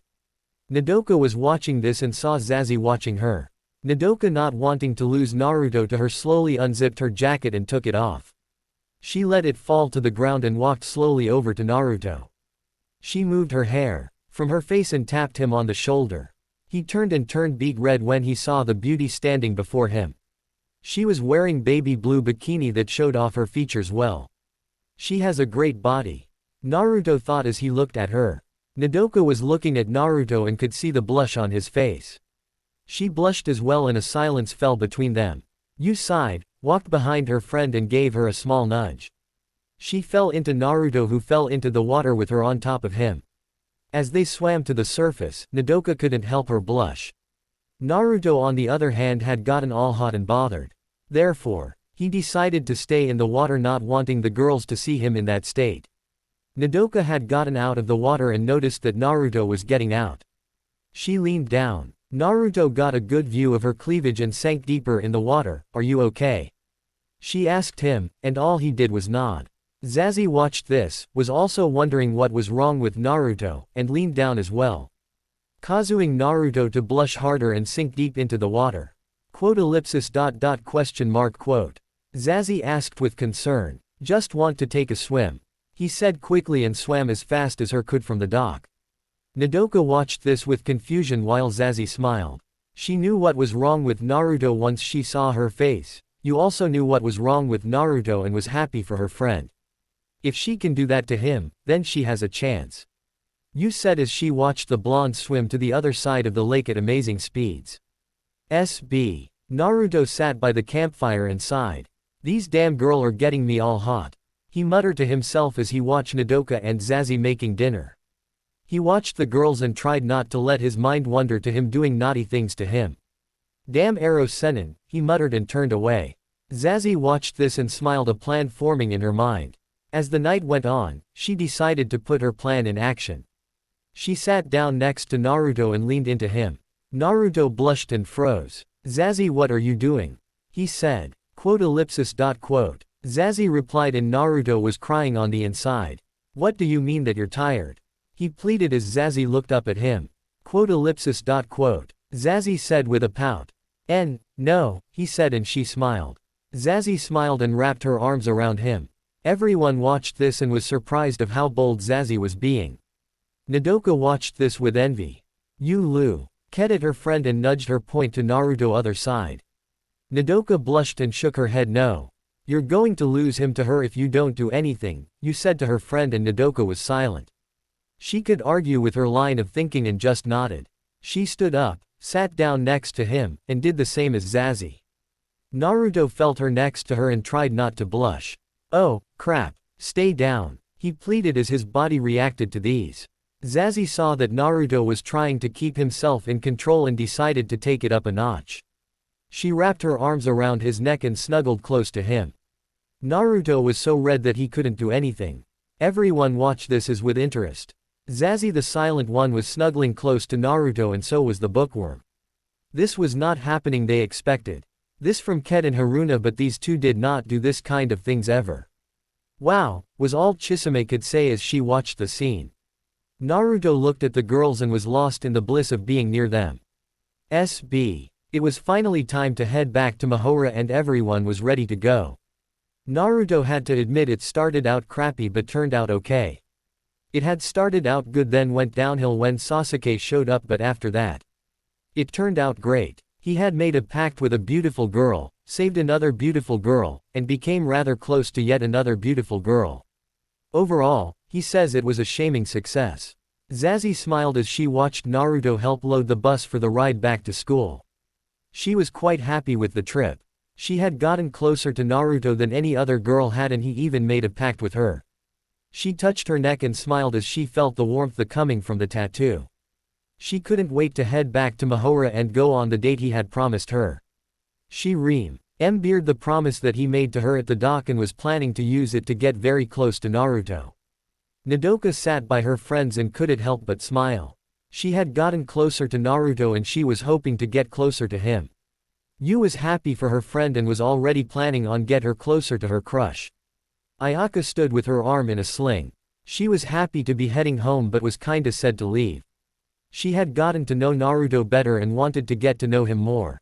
Nodoka was watching this and saw Zazie watching her. Nodoka, not wanting to lose Naruto to her, slowly unzipped her jacket and took it off. She let it fall to the ground and walked slowly over to Naruto. She moved her hair from her face and tapped him on the shoulder. He turned beet red when he saw the beauty standing before him. She was wearing baby blue bikini that showed off her features well. She has a great body, Naruto thought as he looked at her. Nodoka was looking at Naruto and could see the blush on his face. She blushed as well and a silence fell between them. Yu sighed, walked behind her friend and gave her a small nudge. She fell into Naruto, who fell into the water with her on top of him. As they swam to the surface, Nodoka couldn't help her blush. Naruto on the other hand had gotten all hot and bothered. Therefore, he decided to stay in the water, not wanting the girls to see him in that state. Nodoka had gotten out of the water and noticed that Naruto was getting out. She leaned down. Naruto got a good view of her cleavage and sank deeper in the water. "Are you okay?" she asked him, and all he did was nod. Zazie watched this, was also wondering what was wrong with Naruto, and leaned down as well, causing Naruto to blush harder and sink deep into the water. Question mark. Zazie asked with concern. "Just want to take a swim," he said quickly and swam as fast as her could from the dock. Nodoka watched this with confusion while Zazie smiled. She knew what was wrong with Naruto once she saw her face. You also knew what was wrong with Naruto and was happy for her friend. If she can do that to him, then she has a chance. You said as she watched the blonde swim to the other side of the lake at amazing speeds. SB. Naruto sat by the campfire and sighed. "These damn girl are getting me all hot," he muttered to himself as he watched Nodoka and Zazie making dinner. He watched the girls and tried not to let his mind wander to him doing naughty things to him. "Damn arrow senin," he muttered and turned away. Zazie watched this and smiled, a plan forming in her mind. As the night went on, she decided to put her plan in action. She sat down next to Naruto and leaned into him. Naruto blushed and froze. "Zazie, what are you doing?" he said. Zazie replied, and Naruto was crying on the inside. "What do you mean that you're tired?" he pleaded as Zazie looked up at him. Zazie said with a pout. No, he said, and she smiled. Zazie smiled and wrapped her arms around him. Everyone watched this and was surprised of how bold Zazie was being. Nodoka watched this with envy. "You Lu," Kedded her friend and nudged her point to Naruto other side. Nodoka blushed and shook her head. "No. You're going to lose him to her if you don't do anything," you said to her friend, and Nodoka was silent. She could argue with her line of thinking and just nodded. She stood up, sat down next to him, and did the same as Zazie. Naruto felt her next to her and tried not to blush. "Oh, crap. Stay down," he pleaded as his body reacted to these. Zazie saw that Naruto was trying to keep himself in control and decided to take it up a notch. She wrapped her arms around his neck and snuggled close to him. Naruto was so red that he couldn't do anything. Everyone watched this as with interest. Zazie, the silent one, was snuggling close to Naruto, and so was the bookworm. This was not happening they expected. This from Ket and Haruna, but these two did not do this kind of things ever. "Wow," was all Chisame could say as she watched the scene. Naruto looked at the girls and was lost in the bliss of being near them. SB. It was finally time to head back to Mahora and everyone was ready to go. Naruto had to admit it started out crappy but turned out okay. It had started out good, then went downhill when Sasuke showed up, but after that, it turned out great. He had made a pact with a beautiful girl, saved another beautiful girl, and became rather close to yet another beautiful girl. Overall, he says it was a shaming success. Zazie smiled as she watched Naruto help load the bus for the ride back to school. She was quite happy with the trip. She had gotten closer to Naruto than any other girl had, and he even made a pact with her. She touched her neck and smiled as she felt the warmth coming from the tattoo. She couldn't wait to head back to Mahora and go on the date he had promised her. She remembered the promise that he made to her at the dock and was planning to use it to get very close to Naruto. Nodoka sat by her friends and couldn't help but smile. She had gotten closer to Naruto and she was hoping to get closer to him. Yu was happy for her friend and was already planning on get her closer to her crush. Ayaka stood with her arm in a sling. She was happy to be heading home but was kinda sad to leave. She had gotten to know Naruto better and wanted to get to know him more.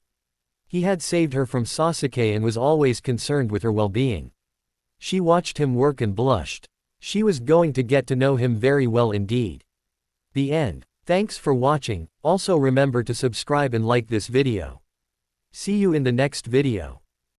He had saved her from Sasuke and was always concerned with her well-being. She watched him work and blushed. She was going to get to know him very well indeed. The end. Thanks for watching. Also remember to subscribe and like this video. See you in the next video.